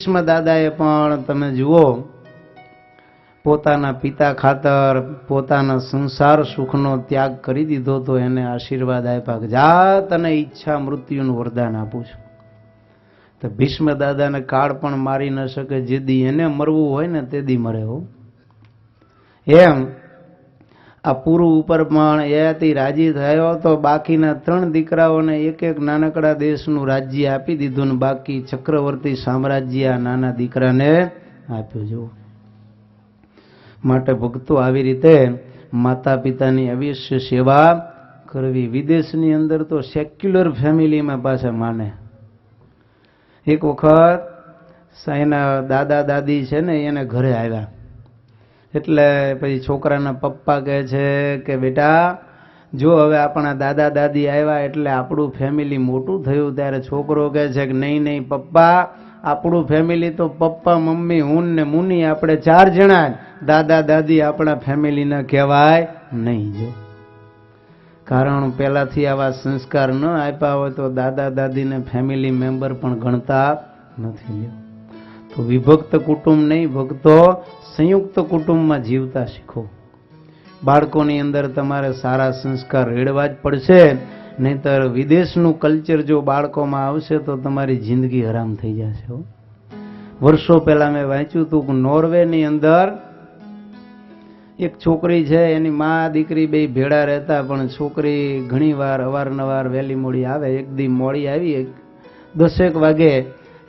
ભીષ્મ દાદાએ પણ તમે જુઓ પોતાના પિતા ખાતર પોતાના સંસાર સુખનો ત્યાગ કરી દીધો તો એને આશીર્વાદ આપ્યા કે જા તને ઈચ્છા મૃત્યુનું વરદાન આપું છું. તો ભીષ્મ દાદાને કાળ પણ મારી ન શકે, જે દી એને મરવું હોય ને તે દી મરે હો. એમ આ પૂરું ઉપર પણ એથી રાજી થયો તો બાકીના 3 દીકરાઓને એક એક નાનકડા દેશનું રાજ્ય આપી દીધું ને બાકી ચક્રવર્તી સામ્રાજ્ય આ નાના દીકરાને આપ્યું. જો માટે ભક્તો આવી રીતે માતા પિતાની અવશ્ય સેવા કરવી. વિદેશની અંદર તો સેક્યુલર ફેમિલીમાં પાછા માને. એક વખત એના દાદા દાદી છે ને એને ઘરે આવ્યા એટલે પછી છોકરાના પપ્પા કહે છે કે બેટા જો હવે આપણા દાદા દાદી આવ્યા એટલે આપણું ફેમિલી મોટું થયું. ત્યારે છોકરો કહે છે કે નહીં નહીં પપ્પા, આપણું ફેમિલી તો પપ્પા મમ્મી હું ને મુની આપણે 4 જણા, દાદા દાદી આપણા ફેમિલીના કહેવાય નહીં. જો કારણ પહેલાથી આવા સંસ્કાર ન આપ્યા હોય તો દાદા દાદીને ફેમિલી મેમ્બર પણ ગણતા નથી. તો વિભક્ત કુટુંબ નહીં ભક્તો, સંયુક્ત કુટુંબમાં જીવતા શીખો. બાળકોની અંદર તમારે સારા સંસ્કાર રેડવા જ પડશે, નહીતર વિદેશનું કલ્ચર જો બાળકોમાં આવશે તો તમારી જિંદગી હરામ થઈ જશે. વર્ષો પહેલા મેં વાંચ્યું હતું કે નોર્વેની અંદર એક છોકરી છે, એની મા દીકરી બે ભેળા રહેતા, પણ છોકરી ઘણી વાર અવારનવાર વહેલી મોડી આવે. એક દી મોડી આવી 10 વાગે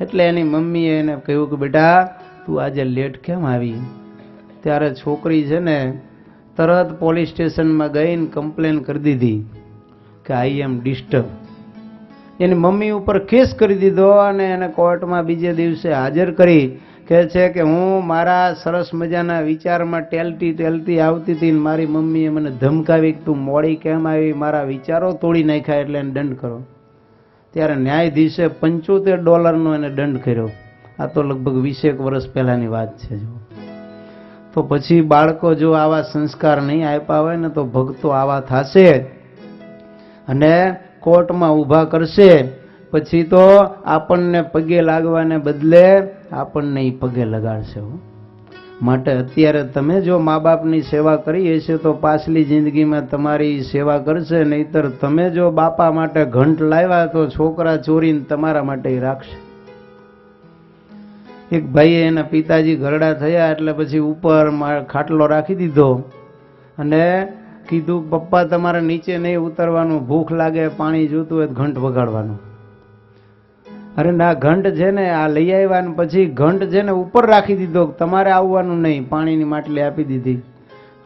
એટલે એની મમ્મીએ એને કહ્યું કે બેટા તું આજે લેટ કેમ આવી? ત્યારે છોકરી છે ને તરત પોલીસ સ્ટેશનમાં ગઈને કમ્પ્લેન કરી દીધી કે આઈ એમ ડિસ્ટર્બ. એની મમ્મી ઉપર કેસ કરી દીધો અને એને કોર્ટમાં બીજે દિવસે હાજર કરી. કહે છે કે હું મારા સરસ મજાના વિચારમાં ટેલતી આવતી હતી ને મારી મમ્મીએ મને ધમકાવી કે તું મોડી કેમ આવી, મારા વિચારો તોડી નાખ્યા એટલે એને દંડ કરો. ત્યારે ન્યાયાધીશે $75 એને દંડ કર્યો. આ તો લગભગ 20 વર્ષ પહેલાની વાત છે. જો તો પછી બાળકો જો આવા સંસ્કાર નહીં આપ્યા હોય ને તો ભક્તો આવા થશે અને કોર્ટમાં ઊભા કરશે. પછી તો આપણને પગે લાગવાને બદલે આપણને પગે લગાડશે. માટે અત્યારે તમે જો મા બાપની સેવા કરી હશે તો પાછલી જિંદગીમાં તમારી સેવા કરશે. નહીતર તમે જો બાપા માટે ઘંટ લાવ્યા તો છોકરા ચોરીને તમારા માટે રાખશે. એક ભાઈએ એના પિતાજી ઘરડા થયા એટલે પછી ઉપર ખાટલો રાખી દીધો અને કીધું પપ્પા તમારે નીચે નહીં ઉતરવાનું, ભૂખ લાગે પાણી જોતું હોય ઘંટ વગાડવાનું. અરે ના, ઘંટ છે ને આ લઈ આવ્યા ને પછી ઘંટ છે ને ઉપર રાખી દીધો, તમારે આવવાનું નહીં, પાણીની માટલી આપી દીધી.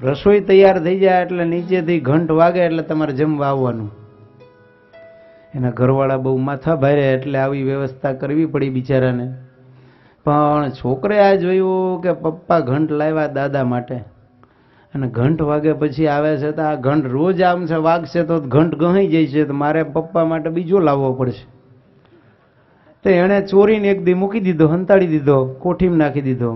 રસોઈ તૈયાર થઈ જાય એટલે નીચેથી ઘંટ વાગે એટલે તમારે જમવા આવવાનું. એના ઘરવાળા બહુ માથા ભારે એટલે આવી વ્યવસ્થા કરવી પડી બિચારાને. પણ છોકરે આ જોયું કે પપ્પા ઘંટ લાવ્યા દાદા માટે અને ઘંટ વાગે પછી આવે છે તો આ ઘંટ રોજ આમ છે વાગશે તો ઘંટ ગહાઈ જાય છે, તો મારે પપ્પા માટે બીજો લાવવો પડશે. તો એણે ચોરીને એક દી મૂકી દીધો, હંતાડી દીધો, કોઠીમાં નાખી દીધો.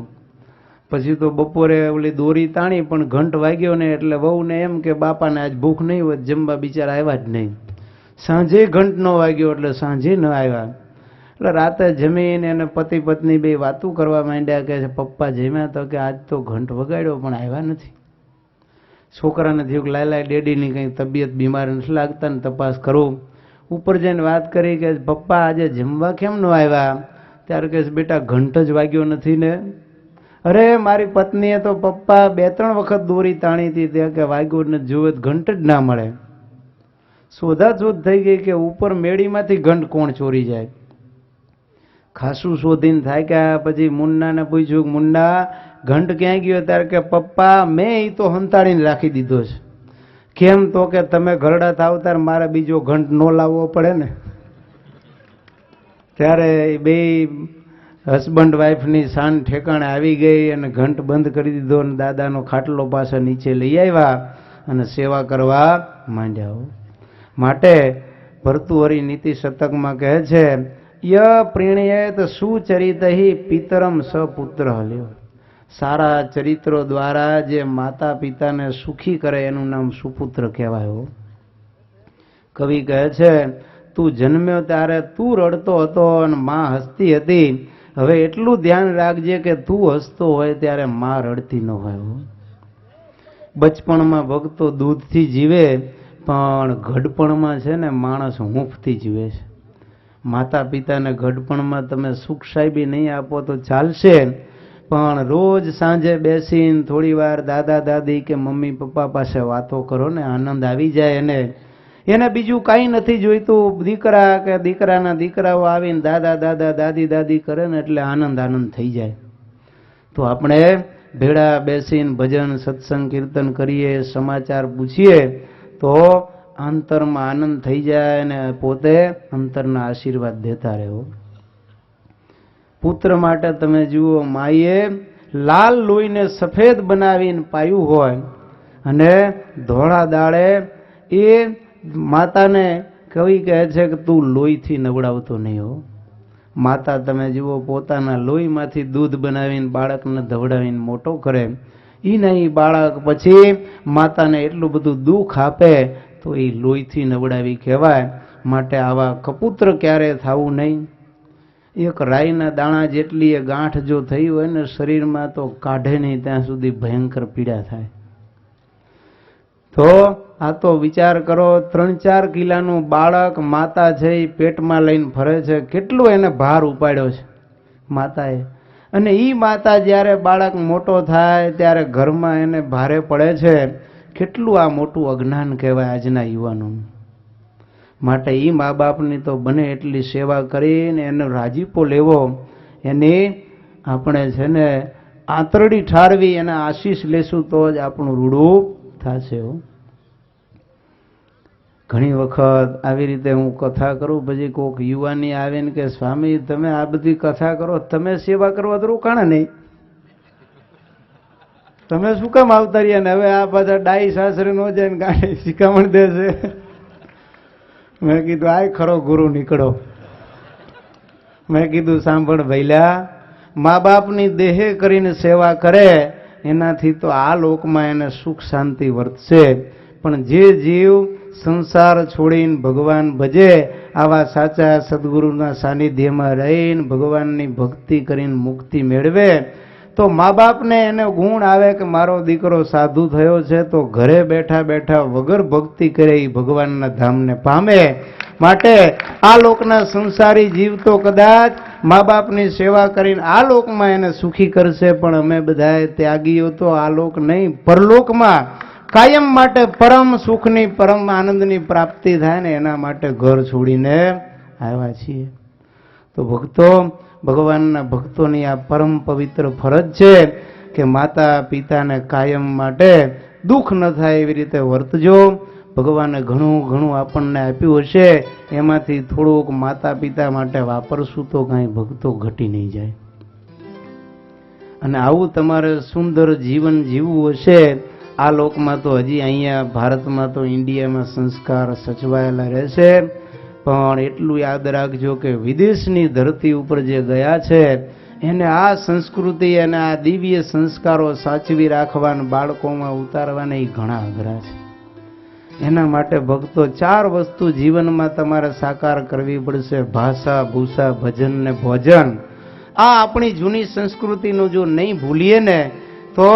પછી તો બપોરે ઓલી દોરી તાણી પણ ઘંટ વાગ્યો ને એટલે વહુને એમ કે બાપાને આજ ભૂખ નહીં હોય, જમવા બિચારા આવ્યા જ નહીં. સાંજે ઘંટ ન વાગ્યો એટલે સાંજે ન આવ્યા. એટલે રાતે જમીને એને પતિ પત્ની બે વાતું કરવા માંડ્યા કે પપ્પા જમ્યા તો કે આજ તો ઘંટ વગાડ્યો પણ આવ્યા નથી. છોકરાને થયું કે લાય ડેડીની કંઈ તબિયત બીમાર નથી લાગતા ને તપાસ કરું. ઉપર જઈને વાત કરી કે પપ્પા આજે જમવા કેમ ન આવ્યા? ત્યારે કહે બેટા ઘંટ જ વાગ્યો નથી ને. અરે મારી પત્નીએ તો પપ્પા 2-3 વખત દોરી તાણી હતી ત્યાં કે વાગ્યો ને જોવે ઘંટ જ ના મળે. શોધાશોધ થઈ ગઈ કે ઉપર મેળીમાંથી ઘંટ કોણ ચોરી જાય. ખાસું શોધીને થાય કે પછી મુન્નાને પૂછ્યું કે મુન્ના ઘંટ ક્યાં ગયો? ત્યારે કે પપ્પા મેં એ તો હંતાડીને રાખી દીધો છે. કેમ? તો કે તમે ઘરડા થાવ ત્યારે મારે બીજો ઘંટ ન લાવવો પડે ને. ત્યારે બે હસબન્ડ વાઈફની શાન ઠેકાણે આવી ગઈ અને ઘંટ બંધ કરી દીધો અને દાદાનો ખાટલો પાછા નીચે લઈ આવ્યા અને સેવા કરવા માંડ્યા. માટે ભર્તુહરિ નીતિ શતકમાં કહે છે ય પ્રીણયેત સુચરિતહિ પિતરમ સપુત્ર હલ્યો. સારા ચરિત્રો દ્વારા જે માતા પિતાને સુખી કરે એનું નામ સુપુત્ર કહેવાય. કવિ કહે છે તું જન્મ્યો ત્યારે તું રડતો હતો અને માં હસતી હતી હવે એટલું ધ્યાન રાખજે કે તું હસતો હોય ત્યારે માં રડતી ન હોય. બચપણમાં ભક્તો દૂધથી જીવે, પણ ઘડપણમાં છે ને માણસ હૂંફથી જીવે છે. માતા પિતાને ઘડપણમાં તમે સુખ સાહેબી નહીં આપો તો ચાલશે, પણ રોજ સાંજે બેસીને થોડી વાર દાદા દાદી કે મમ્મી પપ્પા પાસે વાતો કરો ને, આનંદ આવી જાય. એને બીજું કાંઈ નથી જોઈતું. દીકરા કે દીકરાના દીકરાઓ આવીને દાદા દાદા દાદી દાદી કરે ને એટલે આનંદ થઈ જાય. તો આપણે ભેળા બેસીને ભજન સત્સંગ કીર્તન કરીએ, સમાચાર પૂછીએ તો અંતરમાં આનંદ થઈ જાય ને પોતે અંતરના આશીર્વાદ દેતા રહો. પુત્ર માટે તમે જુઓ, માએ લાલ લોહીને સફેદ બનાવીને પાયું હોય અને ધોળા દાળે એ માતાને કવિ કહે છે કે તું લોહીથી નવડાવતો નહીં હો. માતા તમે જુઓ પોતાના લોહીમાંથી દૂધ બનાવીને બાળકને ધવડાવીને મોટો કરે, એ નહીં બાળક પછી માતાને એટલું બધું દુઃખ આપે તો એ લોહીથી નવડાવી કહેવાય. માટે આવા કપુત્ર ક્યારે થવું નહીં. એક રાઈના દાણા જેટલી એ ગાંઠ જો થઈ હોય ને શરીરમાં તો કાઢે નહીં ત્યાં સુધી ભયંકર પીડા થાય. તો આ તો વિચાર કરો, 3-4 કિલાનું બાળક માતા છે એ પેટમાં લઈને ફરે છે, કેટલો એને ભાર ઉપાડ્યો છે માતાએ. અને એ માતા જ્યારે બાળક મોટો થાય ત્યારે ઘરમાં એને ભારે પડે છે. કેટલું આ મોટું અજ્ઞાન કહેવાય આજના યુવાનોનું. માટે એ મા બાપની તો બને એટલી સેવા કરીને એનો રાજીપો લેવો, એની આપણે છે ને આંતરડી ઠારવી, એના આશીષ લેશું તો જ આપણું રૂડું થશે. ઘણી વખત આવી રીતે હું કથા કરું, પછી કોઈક યુવાની આવે ને કે સ્વામી તમે આ બધી કથા કરો, તમે સેવા કરવા તો રોકાણા નહીં, તમે શું કામ આવતા રહ્યા ને હવે આ બધા ડાઈ સાસરે નો જાય ને ગાડી શિખામણ દેશે. મેં કીધું આય ખરો ગુરુ નીકળો. મેં કીધું સાંભળ ભૈલા, મા બાપની દેહે કરીને સેવા કરે એનાથી તો આ લોકમાં એને સુખ શાંતિ વર્તશે. પણ જે જીવ સંસાર છોડીને ભગવાન ભજે, આવા સાચા સદગુરુના સાનિધ્યમાં રહીને ભગવાનની ભક્તિ કરીને મુક્તિ મેળવે, તો મા બાપને એને ગુણ આવે કે મારો દીકરો સાધુ થયો છે તો ઘરે બેઠા બેઠા વગર ભક્તિ કરે એ ભગવાનના ધામને પામે. માટે આ લોકના સંસારી જીવ તો કદાચ મા બાપની સેવા કરીને આ લોકમાં એને સુખી કરશે, પણ અમે બધા ત્યાગીઓ તો આ લોક નહીં પરલોકમાં કાયમ માટે પરમ સુખની પરમ આનંદની પ્રાપ્તિ થાય ને એના માટે ઘર છોડીને આવ્યા છીએ. તો ભક્તો, ભગવાનના ભક્તોની આ પરમ પવિત્ર ફરજ છે કે માતા પિતાને કાયમ માટે દુઃખ ન થાય એવી રીતે વર્તજો. ભગવાને ઘણું ઘણું આપણને આપ્યું હશે, એમાંથી થોડુંક માતા પિતા માટે વાપરશું તો કાંઈ ભક્તો ઘટી નહીં જાય. અને આવું તમારે સુંદર જીવન જીવવું હશે આ લોકમાં તો હજી અહીંયા ભારતમાં તો ઇન્ડિયામાં સંસ્કાર સચવાયેલા રહેશે. પણ એટલું યાદ રાખજો કે વિદેશની ધરતી ઉપર જે ગયા છે એને આ સંસ્કૃતિ અને આ દિવ્ય સંસ્કારો સાચવી રાખવાના, બાળકોમાં ઉતારવાના એ ઘણા અઘરા છે. એના માટે ભક્તો 4 વસ્તુ જીવનમાં તમારે સાકાર કરવી પડશે: ભાષા, ભૂષા, ભજન ને ભોજન. આ આપણી જૂની સંસ્કૃતિનું જો નહીં ભૂલીએ ને તો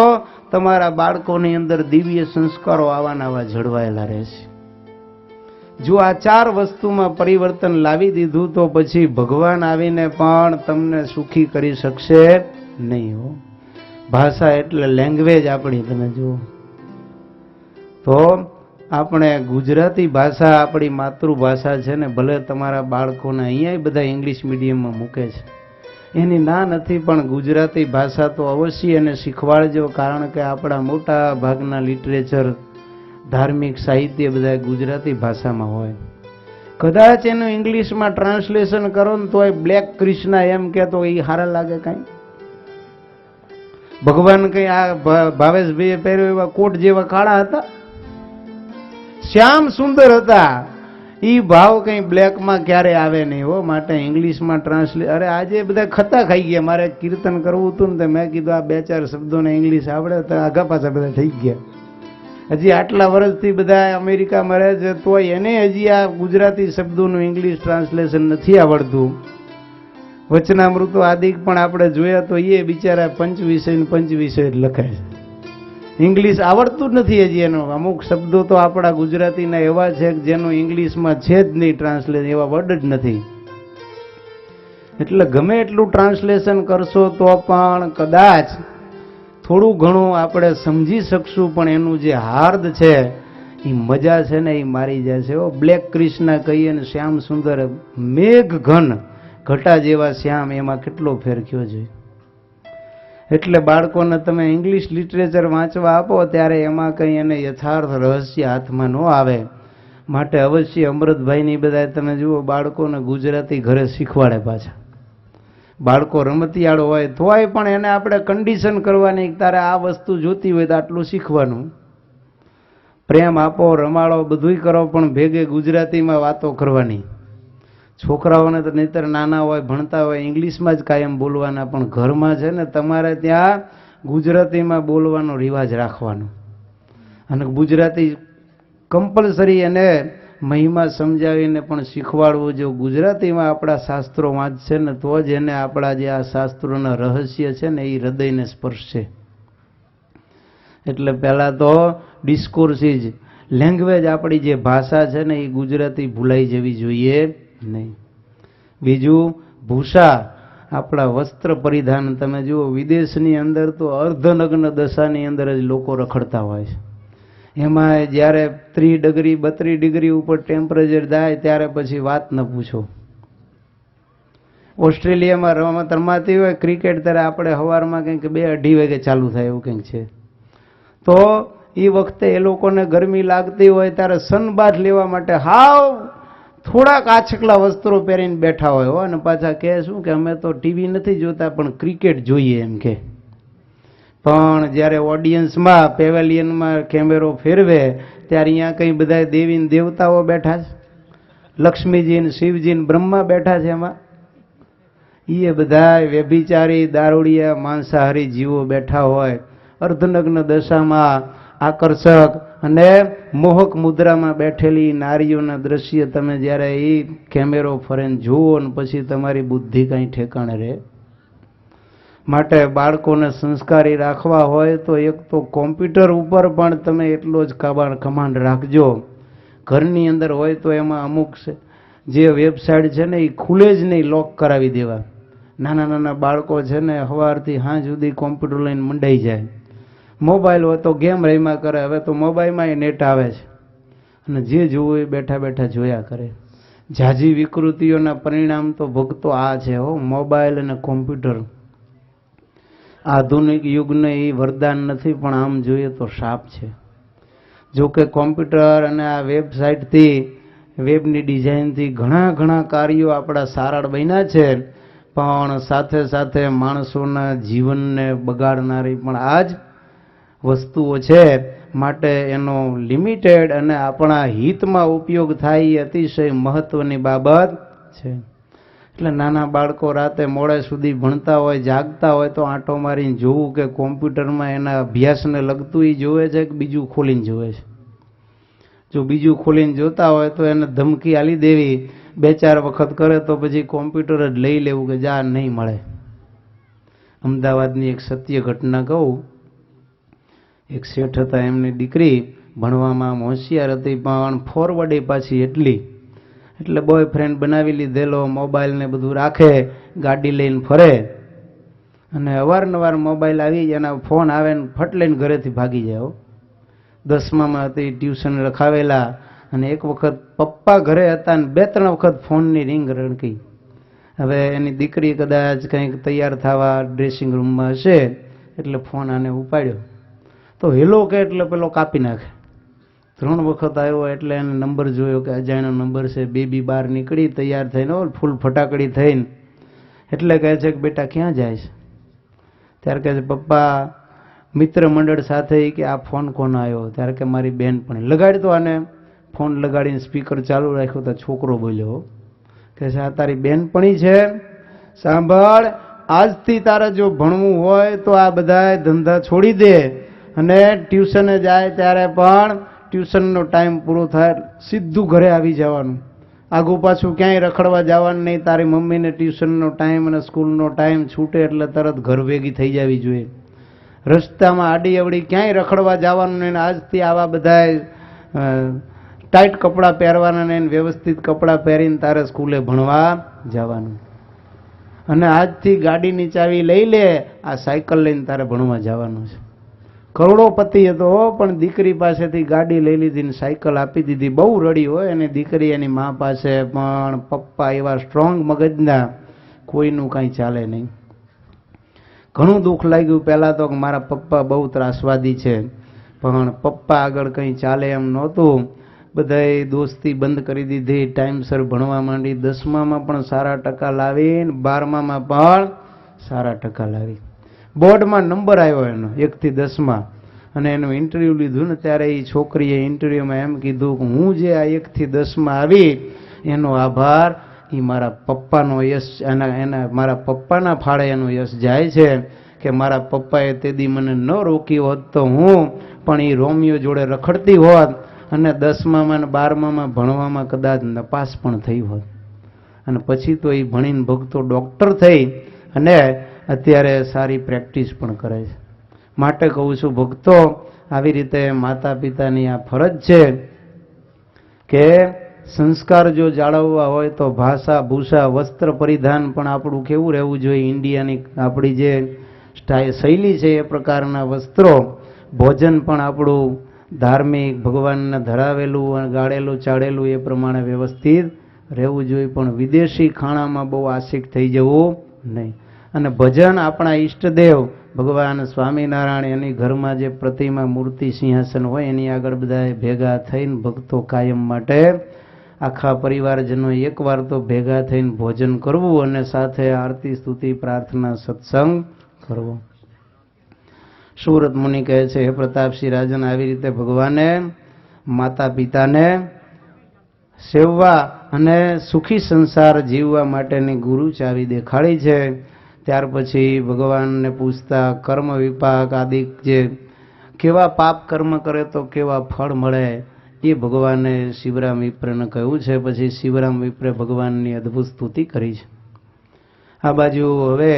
તમારા બાળકોની અંદર દિવ્ય સંસ્કારો આવા જળવાયેલા રહેશે. જો આ 4 વસ્તુમાં પરિવર્તન લાવી દીધું તો પછી ભગવાન આવીને પણ તમને સુખી કરી શકશે નહીં હો. ભાષા એટલે લેંગ્વેજ આપણી. તમે જુઓ તો આપણે ગુજરાતી ભાષા આપણી માતૃભાષા છે ને, ભલે તમારા બાળકોને અહીંયા બધા ઇંગ્લિશ મીડિયમમાં મૂકે છે, એની ના નથી, પણ ગુજરાતી ભાષા તો અવશ્ય એને શીખવાડજો. કારણ કે આપણા મોટા ભાગના લિટરેચર, ધાર્મિક સાહિત્ય બધા ગુજરાતી ભાષામાં હોય. કદાચ એનું ઇંગ્લિશમાં ટ્રાન્સલેશન કરો ને તો એ બ્લેક કૃષ્ણ એમ કે તો એ સારા લાગે કાંઈ? ભગવાન કઈ આ ભાવેશભાઈએ પહેર્યો એવા કોટ જેવા કાળા હતા? શ્યામ સુંદર હતા. ઈ ભાવ કઈ બ્લેકમાં ક્યારે આવે નહીં હો. માટે ઇંગ્લિશમાં ટ્રાન્સલેટ, અરે આજે બધા ખતા ખાઈ ગયા. મારે કીર્તન કરવું હતું ને તો મેં કીધું આ 2-4 શબ્દોને ઇંગ્લિશ આવડે તો આગા પાછા બધા થઈ ગયા. હજી આટલા વર્ષથી બધા અમેરિકામાં રહે છે તોય એને હજી આ ગુજરાતી શબ્દોનું ઇંગ્લિશ ટ્રાન્સલેશન નથી આવડતું. વચનામૃતો આદિક પણ આપણે જોયા તો એ બિચારા 25 ને 25 જ લખે છે. ઇંગ્લિશ આવડતું જ નથી હજી. એનો અમુક શબ્દો તો આપણા ગુજરાતીના એવા છે કે જેનું ઇંગ્લિશમાં છે જ નહીં ટ્રાન્સલેશન, એવા વર્ડ જ નથી. એટલે ગમે એટલું ટ્રાન્સલેશન કરશો તો પણ કદાચ થોડું ઘણું આપણે સમજી શકશું, પણ એનું જે હાર્દ છે એ મજા છે ને એ મારી જાય છે. બ્લેક કૃષ્ણ કહીએ ને શ્યામ સુંદર, મેઘ ઘન ઘટા જેવા શ્યામ, એમાં કેટલો ફેર થયો છે. એટલે બાળકોને તમે ઇંગ્લિશ લિટરેચર વાંચવા આપો ત્યારે એમાં કંઈ એને યથાર્થ રહસ્ય હાથમાં ન આવે. માટે અવશ્ય અમૃતભાઈની બધા તમે જુઓ બાળકોને ગુજરાતી ઘરે શીખવાડે. પાછા બાળકો રમતિયાળો હોય તોય પણ એને આપણે કન્ડિશન કરવાની, તારે આ વસ્તુ જોતી હોય તો આટલું શીખવાનું. પ્રેમ આપો, રમાડો, બધુંય કરો, પણ ભેગે ગુજરાતીમાં વાતો કરવાની. છોકરાઓને તો નહીતર નાના હોય ભણતા હોય ઇંગ્લિશમાં જ કાયમ બોલવાના, પણ ઘરમાં છે ને તમારે ત્યાં ગુજરાતીમાં બોલવાનો રિવાજ રાખવાનો. અને ગુજરાતી કમ્પલસરી એને મહિમા સમજાવીને પણ શીખવાડવું. જો ગુજરાતીમાં આપણા શાસ્ત્રો વાંચશે ને તો જ એને આપણા જે આ શાસ્ત્રોના રહસ્ય છે ને એ હૃદયને સ્પર્શશે. એટલે પહેલાં તો ડિસ્કોર્સિસ લેંગ્વેજ, આપણી જે ભાષા છે ને એ ગુજરાતી ભૂલાઈ જવી જોઈએ નહીં. બીજું ભૂષા, આપણા વસ્ત્ર પરિધાન. તમે જુઓ વિદેશની અંદર તો અર્ધનગ્ન દશાની અંદર જ લોકો રખડતા હોય છે. એમાં જ્યારે 30 ડિગ્રી 32 ડિગ્રી ઉપર ટેમ્પરેચર જાય ત્યારે પછી વાત ન પૂછો. ઓસ્ટ્રેલિયામાં રમત રમાતી હોય ક્રિકેટ, ત્યારે આપણે સવારમાં કંઈક 2-2:30 વાગે ચાલુ થાય એવું કંઈક છે. તો એ વખતે એ લોકોને ગરમી લાગતી હોય ત્યારે સનબાથ લેવા માટે હાવ થોડાક આછકલા વસ્ત્રો પહેરીને બેઠા હોય. અને પાછા કહે શું કે અમે તો ટીવી નથી જોતા પણ ક્રિકેટ જોઈએ એમ કે. પણ જ્યારે ઓડિયન્સમાં પેવેલિયનમાં કેમેરો ફેરવે ત્યારે અહીંયા કંઈ બધા દેવી દેવતાઓ બેઠા છે, લક્ષ્મીજી ને શિવજી ને બ્રહ્મા બેઠા છે. એમાં એ બધા વ્યભિચારી દારૂડિયા માંસાહારી જીવો બેઠા હોય અર્ધનગ્ન દશામાં, આકર્ષક અને મોહક મુદ્રામાં બેઠેલી નારીઓના દ્રશ્ય તમે જ્યારે એ કેમેરો ફરેને જુઓ ને પછી તમારી બુદ્ધિ કંઈ ઠેકાણે રહે. માટે બાળકોને સંસ્કારી રાખવા હોય તો એક તો કોમ્પ્યુટર ઉપર પણ તમે એટલો જ કમાન્ડ રાખજો. ઘરની અંદર હોય તો એમાં અમુક જે વેબસાઇટ છે ને એ ખુલે જ નહીં, લોક કરાવી દેવા. નાના નાના બાળકો છે ને સવારથી સાંજ સુધી કોમ્પ્યુટર લઈને મંડાઈ જાય. મોબાઈલ હોય તો ગેમ રમ્યા કરે. હવે તો મોબાઈલમાં નેટ આવે છે અને જે જોવું એ બેઠા બેઠા જોયા કરે. ઝાઝી વિકૃતિઓના પરિણામ તો ભોગતો આ છે મોબાઈલ અને કોમ્પ્યુટર. આધુનિક યુગને એ વરદાન નથી પણ આમ જોઈએ તો શાપ છે. જોકે કોમ્પ્યુટર અને આ વેબસાઇટથી, વેબની ડિઝાઇનથી ઘણા કાર્યો આપણા સારા બન્યા છે, પણ સાથે સાથે માણસોના જીવનને બગાડનારી પણ આ જ વસ્તુઓ છે. માટે એનો લિમિટેડ અને આપણા હિતમાં ઉપયોગ થાય એ અતિશય મહત્વની બાબત છે. એટલે નાના બાળકો રાતે મોડે સુધી ભણતા હોય, જાગતા હોય તો આંટો મારીને જોવું કે કોમ્પ્યુટરમાં એના અભ્યાસને લગતું એ જોવે છે કે બીજું ખોલીને જોવે છે. જો બીજું ખોલીને જોતા હોય તો એને ધમકી આલી દેવી. 2-4 વખત કરે તો પછી કોમ્પ્યુટર જ લઈ લેવું કે જા નહીં મળે. અમદાવાદની એક સત્ય ઘટના કહું. એક શેઠ હતા, એમની દીકરી ભણવામાં હોશિયાર હતી પણ ફોરવર્ડ પાછી એટલી. એટલે બોયફ્રેન્ડ બનાવી લીધેલો, મોબાઈલ ને બધું રાખે, ગાડી લઈને ફરે અને અવારનવાર મોબાઈલ આવી એના ફોન આવે ને ફટ લઈને ઘરેથી ભાગી જાય. 10મામાં હતી, ટ્યુશન રખાવેલા, અને એક વખત પપ્પા ઘરે હતા ને 2-3 વખત ફોનની રિંગ રણકી. હવે એની દીકરી કદાચ કંઈક તૈયાર થવા ડ્રેસિંગ રૂમમાં હશે એટલે ફોન આને ઉપાડ્યો તો હેલો કે એટલે પેલો કાપી નાખે. 3 વખત આવ્યો એટલે એને નંબર જોયો કે અજાણ્યો નંબર છે. બેબી બહાર નીકળી તૈયાર થઈને, ફૂલ ફટાકડી થઈને, એટલે કહે છે કે બેટા ક્યાં જાય છે? ત્યારે કહે છે પપ્પા મિત્ર મંડળ સાથે કે આ ફોન કોનો આવ્યો? ત્યારે કે મારી બેન પણ. લગાડી તો આને. ફોન લગાડીને સ્પીકર ચાલુ રાખ્યો તો છોકરો બોલ્યો કે આ તારી બેનપણી છે? સાંભળ, આજથી તારે જો ભણવું હોય તો આ બધા ધંધા છોડી દે અને ટ્યુશને જાય ત્યારે પણ ટ્યુશનનો ટાઈમ પૂરો થાય સીધું ઘરે આવી જવાનું. આગુ પાછું ક્યાંય રખડવા જવાનું નહીં. તારી મમ્મીને ટ્યુશનનો ટાઈમ અને સ્કૂલનો ટાઈમ છૂટે એટલે તરત ઘર ભેગી થઈ જવી જોઈએ. રસ્તામાં આડી અવડી ક્યાંય રખડવા જવાનું નહીં. આજથી આવા બધા ટાઈટ કપડાં પહેરવાના નહીં, વ્યવસ્થિત કપડાં પહેરીને તારે સ્કૂલે ભણવા જવાનું. અને આજથી ગાડીની ચાવી લઈ લે, આ સાયકલ લઈને તારે ભણવા જવાનું છે. કરોડોપતિ હતો પણ દીકરી પાસેથી ગાડી લઈ લીધી ને સાયકલ આપી દીધી. બહુ રડી હોય અને દીકરી એની મા પાસે, પણ પપ્પા એવા સ્ટ્રોંગ મગજના, કોઈનું કાંઈ ચાલે નહીં. ઘણું દુઃખ લાગ્યું પહેલાં તો કે મારા પપ્પા બહુ ત્રાસવાદી છે, પણ પપ્પા આગળ કંઈ ચાલે એમ નહોતું. બધાએ દોસ્તી બંધ કરી દીધી, ટાઈમસર ભણવા માંડી. 10મામાં પણ સારા ટકા લાવી, 12મામાં પણ સારા ટકા લાવી. બોર્ડમાં નંબર આવ્યો એનો 1 થી 10માં. અને એનું ઇન્ટરવ્યૂ લીધું ને ત્યારે એ છોકરીએ ઇન્ટરવ્યૂમાં એમ કીધું કે હું જે આ 1 થી 10માં આવી એનો આભાર એ મારા પપ્પાનો યશ, એના મારા પપ્પાના ફાળે એનો યશ જાય છે. કે મારા પપ્પાએ તેદી મને ન રોકી હોત તો હું પણ એ રોમિયો જોડે રખડતી હોત અને 10મામાં અને 12મામાં ભણવામાં કદાચ નપાસ પણ થઈ હોત. અને પછી તો એ ભણીને ભગતો ડૉક્ટર થઈ અને અત્યારે સારી પ્રેક્ટિસ પણ કરે છે. માટે કહું છું ભક્તો, આવી રીતે માતા પિતાની આ ફરજ છે કે સંસ્કાર જો જાળવવા હોય તો ભાષા, ભૂષા, વસ્ત્ર પરિધાન પણ આપણું કેવું રહેવું જોઈએ. ઇન્ડિયાની આપણી જે શૈલી છે એ પ્રકારના વસ્ત્રો, ભોજન પણ આપણું ધાર્મિક, ભગવાનને ધરાવેલું, ગાળેલું, ચાળેલું એ પ્રમાણે વ્યવસ્થિત રહેવું જોઈએ. પણ વિદેશી ખાણામાં બહુ આશિક થઈ જવું નહીં. અને ભજન આપણા ઈષ્ટદેવ ભગવાન સ્વામિનારાયણ, એની ઘરમાં જે પ્રતિમા, મૂર્તિ, સિંહાસન હોય એની આગળ બધા ભેગા થઈને ભક્તો કાયમ માટે આખા પરિવારજનો એકવાર તો ભેગા થઈને ભોજન કરવું અને સાથે આરતી, સ્તુતિ, પ્રાર્થના, સત્સંગ કરવો. સુરત મુનિ કહે છે, હે પ્રતાપસિંહ રાજન, આવી રીતે ભગવાને માતા પિતાને સેવવા અને સુખી સંસાર જીવવા માટેની ગુરુ ચાવી દેખાડી છે. ત્યાર પછી ભગવાનને પૂછતા કર્મ વિપાક આદિ જે કેવા પાપ કર્મ કરે તો કેવા ફળ મળે એ ભગવાને શિવરામ વિપ્રને કહ્યું છે. પછી શિવરામ વિપ્રે ભગવાનની અદ્ભુત સ્તુતિ કરી છે. આ બાજુ હવે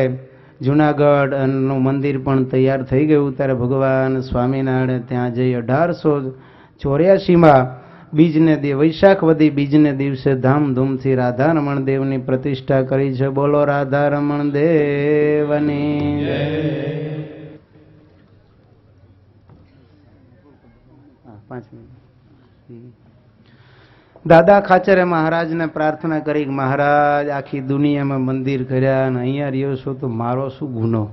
જુનાગઢનું મંદિર પણ તૈયાર થઈ ગયું. ત્યારે ભગવાન સ્વામિનારાયણ ત્યાં જઈ 1884માં વૈશાખ વદી બીજને દિવસે ધામધૂમથી રાધારમણ દેવની પ્રતિષ્ઠા કરી છે. બોલો રાધારમણ દેવની જય. દાદા ખાચરે મહારાજને પ્રાર્થના કરી, મહારાજ આખી દુનિયામાં મંદિર કર્યા અને અહીંયા રહ્યો છો તો મારો શું ગુનો?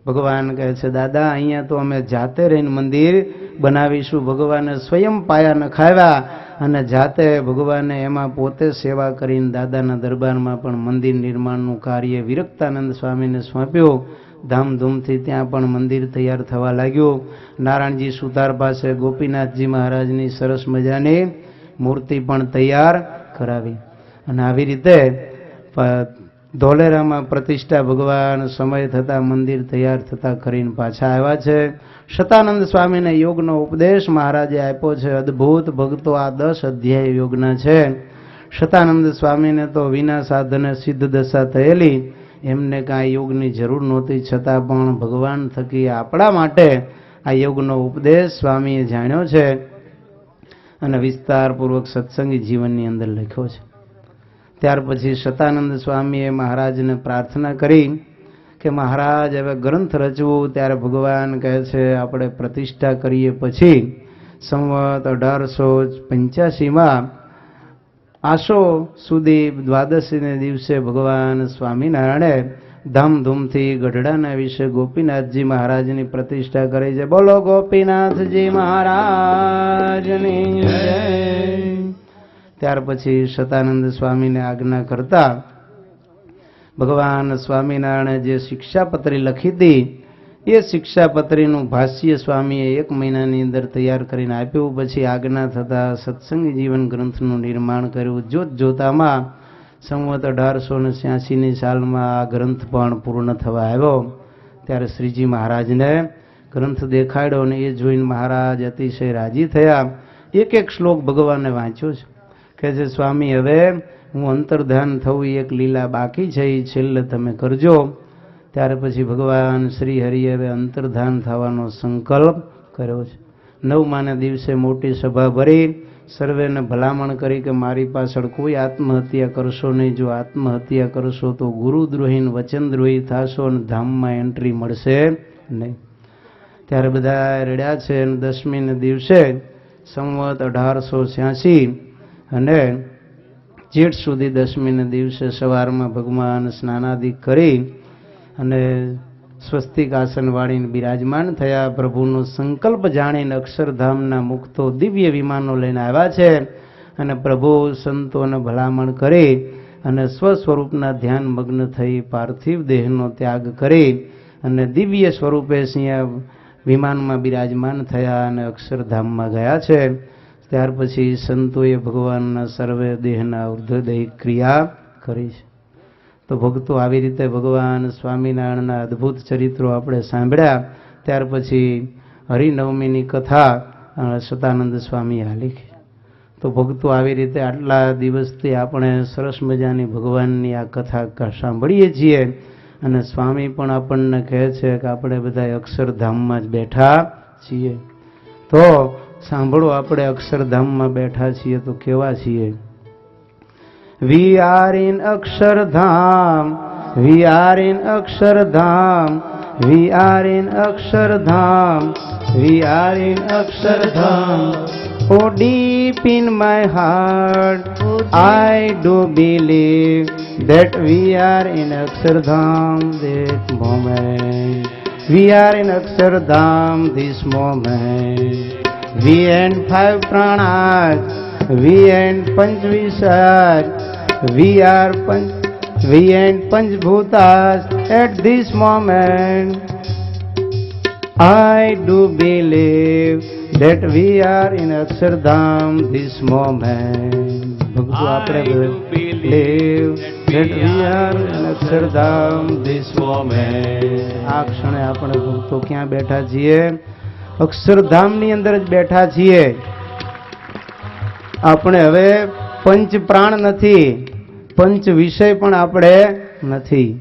ભગવાન કહે છે, દાદા અહીંયા તો અમે જાતે રહીને મંદિર બનાવીશું. ભગવાને સ્વયં પાયા નખાવ્યા અને જાતે ભગવાને એમાં પોતે સેવા કરીને દાદાના દરબારમાં પણ મંદિર નિર્માણનું કાર્ય વિરક્તાનંદ સ્વામીને સોંપ્યું. ધામધૂમથી ત્યાં પણ મંદિર તૈયાર થવા લાગ્યું. નારાયણજી સુતાર પાસે ગોપીનાથજી મહારાજની સરસ મજાની મૂર્તિ પણ તૈયાર કરાવી. અને આવી રીતે ધોલેરામાં પ્રતિષ્ઠા ભગવાન સમય થતાં મંદિર તૈયાર થતાં કરીને પાછા આવ્યા છે. શતાનંદ સ્વામીને યોગનો ઉપદેશ મહારાજે આપ્યો છે. અદ્ભુત ભક્તો, આ 10 અધ્યાય યોગના છે. શતાનંદ સ્વામીને તો વિના સાધને સિદ્ધ દશા થયેલી, એમને કાંઈ યોગની જરૂર નહોતી, છતાં પણ ભગવાન થકી આપણા માટે આ યોગનો ઉપદેશ સ્વામીએ જાણ્યો છે અને વિસ્તારપૂર્વક સત્સંગી જીવનની અંદર લખ્યો છે. ત્યાર પછી શતાનંદ સ્વામીએ મહારાજને પ્રાર્થના કરી કે મહારાજ હવે ગ્રંથ રચવું. ત્યારે ભગવાન કહે છે આપણે પ્રતિષ્ઠા કરીએ પછી સંવત 1885માં આસો સુધી દ્વાદશીને દિવસે ભગવાન સ્વામિનારાયણે ધામધૂમથી ગઢડાના વિશે ગોપીનાથજી મહારાજની પ્રતિષ્ઠા કરી છે. બોલો ગોપીનાથજી મહારાજની જય. ત્યાર પછી શતાનંદ સ્વામીને આજ્ઞા કરતા ભગવાન સ્વામિનારાયણે જે શિક્ષાપત્રી લખી હતી એ શિક્ષાપત્રીનું ભાષ્ય સ્વામીએ 1 મહિનાની અંદર તૈયાર કરીને આપ્યું. પછી આજ્ઞા થતાં સત્સંગી જીવન ગ્રંથનું નિર્માણ કર્યું. જોતજોતામાં સંવત 1886ની સાલમાં આ ગ્રંથ પણ પૂર્ણ થવા આવ્યો. ત્યારે શ્રીજી મહારાજને ગ્રંથ દેખાડ્યો અને એ જોઈને મહારાજ અતિશય રાજી થયા. એક શ્લોક ભગવાને વાંચ્યો છે કે છે સ્વામી હવે હું અંતર્ધાન થવું એક લીલા બાકી છે એ છેલ્લે તમે કરજો. ત્યાર પછી ભગવાન શ્રી હરિએ હવે અંતર્ધાન થવાનો સંકલ્પ કર્યો છે. 9માને દિવસે મોટી સભા ભરી સર્વેને ભલામણ કરી કે મારી પાછળ કોઈ આત્મહત્યા કરશો નહીં. જો આત્મહત્યા કરશો તો ગુરુદ્રોહી વચનદ્રોહી થશો અને ધામમાં એન્ટ્રી મળશે નહીં. ત્યારે બધા રડ્યા છે. અને 10મીને દિવસે સંવત 1886 અને જેઠ સુધી 10મીને દિવસે સવારમાં ભગવાન સ્નાનાદિ કરી અને સ્વસ્તિક આસન વાળીને બિરાજમાન થયા. પ્રભુનો સંકલ્પ જાણીને અક્ષરધામના મુક્તો દિવ્ય વિમાનો લઈને આવ્યા છે. અને પ્રભુ સંતોને ભલામણ કરી અને સ્વસ્વરૂપના ધ્યાન મગ્ન થઈ પાર્થિવ દેહનો ત્યાગ કરી અને દિવ્ય સ્વરૂપે સિંહ વિમાનમાં બિરાજમાન થયા અને અક્ષરધામમાં ગયા છે. ત્યાર પછી સંતોએ ભગવાનના સર્વે દેહના ઉર્ધ્વદેહિક ક્રિયા કરી છે. તો ભક્તો આવી રીતે ભગવાન સ્વામિનારાયણના અદ્ભુત ચરિત્રો આપણે સાંભળ્યા. ત્યાર પછી હરિનવમીની કથા સતાનંદ સ્વામીએ લીધી. તો ભક્તો આવી રીતે આટલા દિવસથી આપણે સરસ મજાની ભગવાનની આ કથા સાંભળીએ છીએ. અને સ્વામી પણ આપણને કહે છે કે આપણે બધા અક્ષરધામમાં જ બેઠા છીએ. તો સાંભળો, આપણે અક્ષરધામમાં બેઠા છીએ તો કેવા છીએ? We are in Akshardham, we are in Akshardham, we are in Akshardham, we are in Akshardham. Oh, deep in my heart, I do believe that we are in Akshardham that moment. We are in Akshardham this moment. We and 5 pranas, we and Panchvisar, we and Panchbhutas at this moment. I do believe that we are in Akshardham this moment. ભક્તો આપણે believe that we are in Akshardham this moment. આ ક્ષણે આપણે ભક્તો ક્યાં બેઠા છીએ? અક્ષરધામની અંદર જ બેઠા છીએ. આપણે હવે પંચ પ્રાણ નથી, પંચ વિષય પણ આપણે નથી.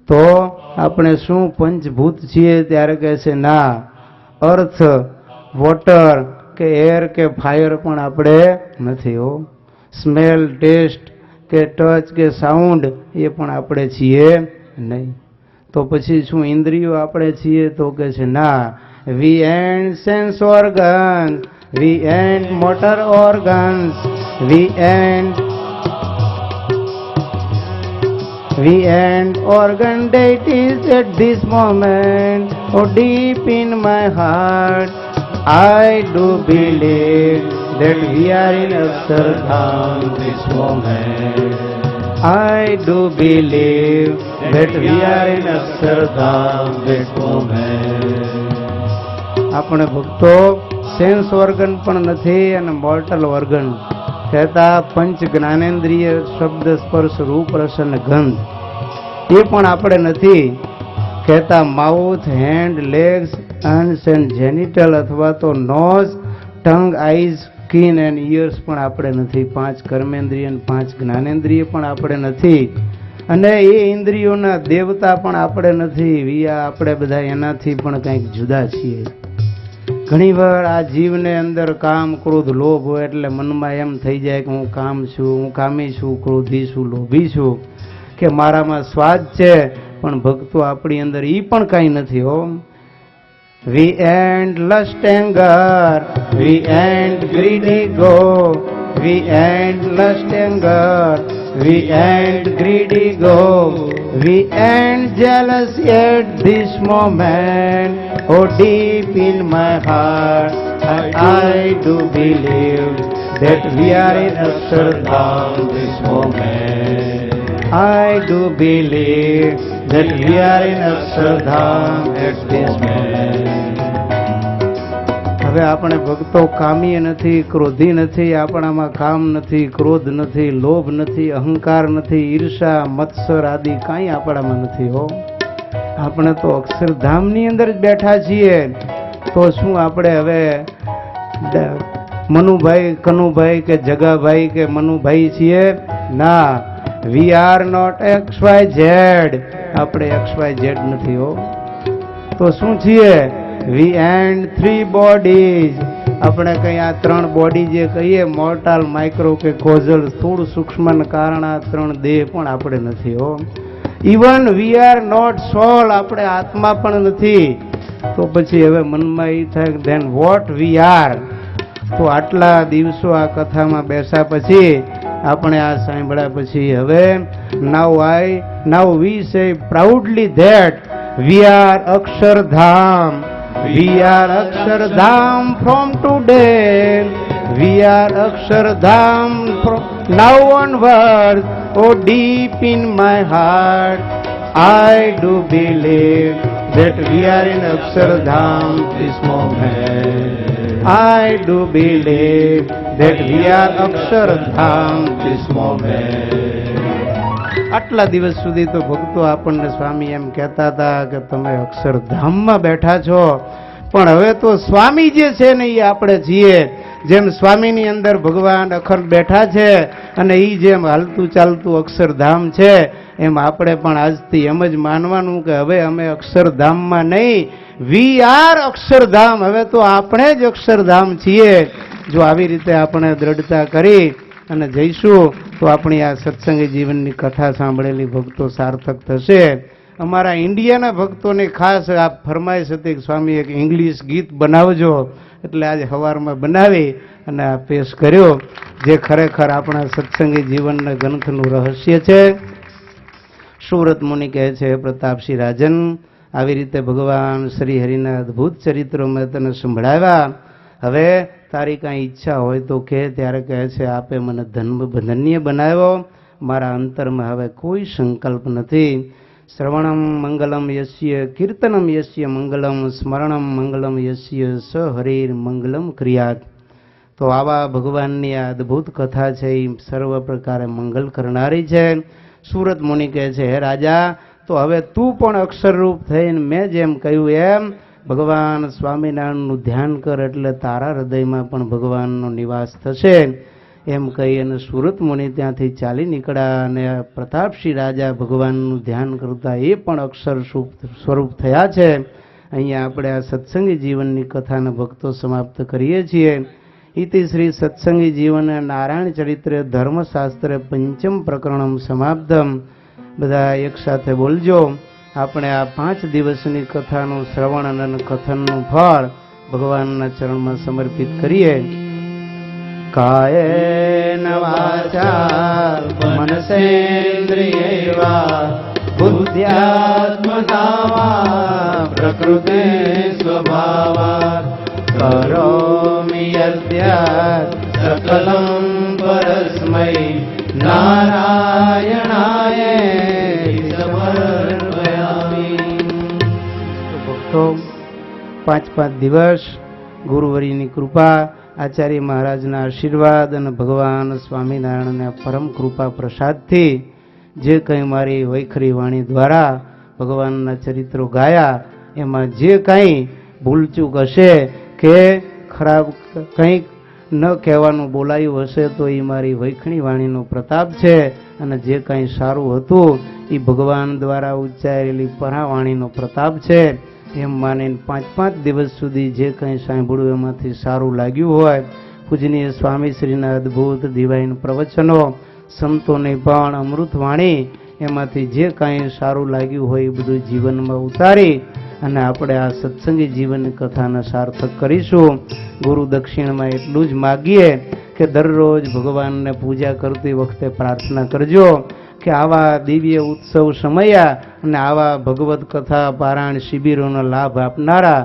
તો આપણે શું પંચભૂત છીએ? ત્યારે કહે છે ના, અર્થ, વોટર કે એર કે ફાયર પણ આપણે નથી હો. સ્મેલ, ટેસ્ટ કે ટચ કે સાઉન્ડ એ પણ આપણે છીએ નહીં. તો પછી શું ઇન્દ્રિયો આપણે છીએ? તો કહે છે ના, we and sense organs, we and motor organs, we and organ deities at this moment. Oh, deep in my heart, I do believe that we are in Akshardham this moment. I do believe that we are in Akshardham this moment. આપણે ભક્તો sense organ પણ નથી અને mortal organ કહેતા પંચ જ્ઞાનેન્દ્રિય શબ્દ સ્પર્શ રૂપ રસ અને ગંધ એ પણ આપણે નથી કહેતા. Mouth, hand, legs, anus and genital અથવા તો nose, tongue, eyes, skin and ears પણ આપણે નથી. 5 કર્મેન્દ્રિય અને 5 જ્ઞાનેન્દ્રિય પણ આપણે નથી. અને એ ઇન્દ્રિયોના દેવતા પણ આપણે નથી. આપણે બધા એનાથી પણ કંઈક જુદા છીએ. ઘણીવાર આ જીવને અંદર કામ, ક્રોધ, લોભ હોય એટલે મનમાં એમ થઈ જાય કે હું કામ છું, હું કામી છું, ક્રોધી છું, લોભી છું, કે મારામાં સ્વાદ છે. પણ ભક્તો આપણી અંદર એ પણ કાંઈ નથી હો. We and lust anger, we and greedy go, we and lust anger, we and greedy go, we and jealousy at this moment. Oh, deep in my heart, I do believe that we are in Akshardham this moment. I do believe that we are in Akshardham at this moment. હવે આપણે ભક્તો કામી નથી, ક્રોધી નથી, આપણામાં કામ નથી, ક્રોધ નથી, લોભ નથી, અહંકાર નથી, ઈર્ષા, મત્સર આદિ કાંઈ આપણામાં નથી હો. આપણે તો અક્ષરધામની અંદર જ બેઠા છીએ. તો શું આપણે હવે મનુભાઈ, કનુભાઈ કે જગાભાઈ કે મનુભાઈ છીએ? ના, વી આર નોટ XYZ. આપણે XYZ નથી હો. તો શું છીએ? વી એન્ડ 3 બોડીઝ. આપણે કઈ આ 3 બોડી જે કહીએ, મોર્ટલ, માઇક્રો કે કોઝલ, સ્થૂળ, સૂક્ષ્મ ને કારણ, આ 3 દેહ પણ આપણે નથી હો. ઇવન વી આર નોટ સોલ. આપણે આત્મા પણ નથી. તો પછી હવે મનમાં એ થાય ધેન વોટ વી આર. તો આટલા દિવસો આ કથામાં બેસા પછી, આપણે આ સાંભળ્યા પછી હવે now we say proudly that we are Akshardham. We are Akshardham from today. We are Akshardham from now onward. Oh deep in my heart I do believe that we are in Akshardham this moment. I do believe that we are Akshardham this moment. આટલા દિવસ સુધી તો ભક્તો આપણને સ્વામી એમ કહેતા હતા કે તમે અક્ષરધામમાં બેઠા છો, પણ હવે તો સ્વામી જે છે ને એ આપણે છીએ. જેમ સ્વામીની અંદર ભગવાન અખંડ બેઠા છે અને એ જેમ હાલતું ચાલતું અક્ષરધામ છે, એમ આપણે પણ આજથી એમ જ માનવાનું કે હવે અમે અક્ષરધામમાં નહીં, વી આર અક્ષરધામ. હવે તો આપણે જ અક્ષરધામ છીએ. જો આવી રીતે આપણે દ્રઢતા કરી અને જઈશું તો આપણી આ સત્સંગી જીવનની કથા સાંભળેલી ભક્તો સાર્થક થશે. અમારા ઇન્ડિયાના ભક્તોને ખાસ આ ફરમાઈશ હતી કે સ્વામી એક ઇંગ્લિશ ગીત બનાવજો, એટલે આજે સવારમાં બનાવી અને આ પેશ કર્યો, જે ખરેખર આપણા સત્સંગી જીવનના ગ્રંથનું રહસ્ય છે. સુરત મુનિ કહે છે, પ્રતાપસિંહ રાજન, આવી રીતે ભગવાન શ્રી હરિના અદ્ભુત ચરિત્રો મેં તને સંભળાવ્યા. હવે તારી કાંઈ ઈચ્છા હોય તો કહે. ત્યારે કહે છે, આપે મને ધન્ય બનાવ્યો. મારા અંતરમાં હવે કોઈ સંકલ્પ નથી. શ્રવણમ મંગલમ યસ્ય, કીર્તનમ યસ્ય મંગલમ, સ્મરણમ મંગલમ યસ્ય, સ હરિર મંગલમ ક્રિયાત. તો આવા ભગવાનની આ અદ્ભુત કથા છે, એ સર્વ પ્રકારે મંગલ કરનારી છે. સુરત મુનિ કહે છે, હે રાજા, તો હવે તું પણ અક્ષરરૂપ થઈને મેં જેમ કહ્યું એમ ભગવાન સ્વામિનારાયણનું ધ્યાન કર, એટલે તારા હૃદયમાં પણ ભગવાનનો નિવાસ થશે. એમ કહી અને સુરત મુનિ ત્યાંથી ચાલી નીકળ્યા અને પ્રતાપસિંહ રાજા ભગવાનનું ધ્યાન કરતા એ પણ અક્ષર સ્વરૂપ થયા છે. અહીંયા આપણે આ સત્સંગી જીવનની કથાના ભક્તો સમાપ્ત કરીએ છીએ. ઇતિ શ્રી સત્સંગી જીવન નારાયણ ચરિત્ર ધર્મશાસ્ત્ર પંચમ પ્રકરણમ સમાપ્તમ. બધા એક સાથે બોલજો. આપણે આ 5 દિવસની કથાનું શ્રવણ અને કથનનું ફળ ભગવાનના ચરણમાં સમર્પિત કરીએ. કાયેન વાચા મનસેન્દ્રિયૈ વા બુદ્ધ્યાત્મના વા પ્રકૃતે સ્વભાવાત કરોમિ યદ્યત સકલં પરસ્મૈ નારાયણાય સમર્પયામિ. ભક્તો, 5 દિવસ ગુરુવરીની કૃપા, આચાર્ય મહારાજના આશીર્વાદ અને ભગવાન સ્વામિનારાયણના પરમ કૃપા પ્રસાદથી જે કંઈ મારી વૈખરી વાણી દ્વારા ભગવાનના ચરિત્રો ગાયા, એમાં જે કંઈ ભૂલચૂક હશે કે ખરાબ કંઈક ન કહેવાનું બોલાયું હશે તો એ મારી વૈખણી વાણીનો પ્રતાપ છે. અને જે કંઈ સારું હતું એ ભગવાન દ્વારા ઉચ્ચારેલી પરાવાણીનો પ્રતાપ છે. એમ માનીને 5 દિવસ સુધી જે કંઈ સાંભળ્યું એમાંથી સારું લાગ્યું હોય, પૂજનીય સ્વામીશ્રીના અદ્ભુત દિવાઈન પ્રવચનો, સંતોની પણ અમૃતવાણી, એમાંથી જે કાંઈ સારું લાગ્યું હોય એ બધું જીવનમાં ઉતારી અને આપણે આ સત્સંગી જીવનની કથાને સાર્થક કરીશું. ગુરુ દક્ષિણમાં એટલું જ માગીએ કે દરરોજ ભગવાનને પૂજા કરતી વખતે પ્રાર્થના કરજો કે આવા દિવ્ય ઉત્સવ સમયા અને આવા ભગવત કથા પારાયણ શિબિરોનો લાભ આપનારા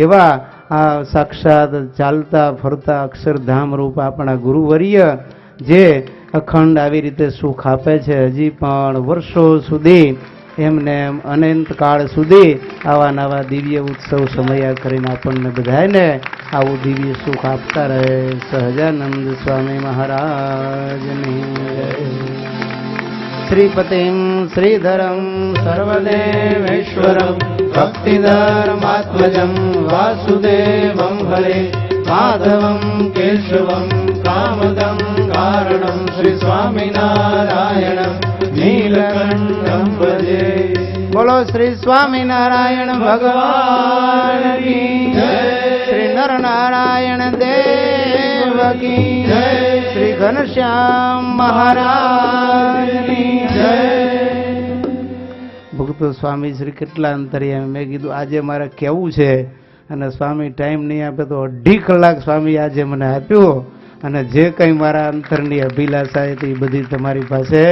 એવા આ સાક્ષાત ચાલતા ફરતા અક્ષરધામ રૂપ આપણા ગુરુવર્ય જે અખંડ આવી રીતે સુખ આપે છે, હજી પણ વર્ષો સુધી એમને અનંત કાળ સુધી આવા નવા દિવ્ય ઉત્સવ સમયા કરીને આપણને બધાને આવું દિવ્ય સુખ આપતા રહે. સહજાનંદ સ્વામી મહારાજની જય. શ્રીપતિમ શ્રીધરમ સર્વદેવેશ્વરમ ભક્તિધર્માત્મજમ વાસુદેવમ હરે माधवं केशवं कामदं कारणं श्री स्वामिनारायणं नीलकंठं भजे। बोलो श्री स्वामिनारायण भगवान की जय। श्री नर नारायण देव की जय। श्री घनश्याम महाराज की जय। ભક્તો સ્વામી શ્રી કેટલા અંતર્યામી. મેં કીધું આજે મારે કેવું છે, અને સ્વામી ટાઈમ નહીં આપે તો 2.5 કલાક સ્વામી આજે મને આપ્યો, અને જે કંઈ મારા અંતરની અભિલાષા હતી એ બધી તમારી પાસે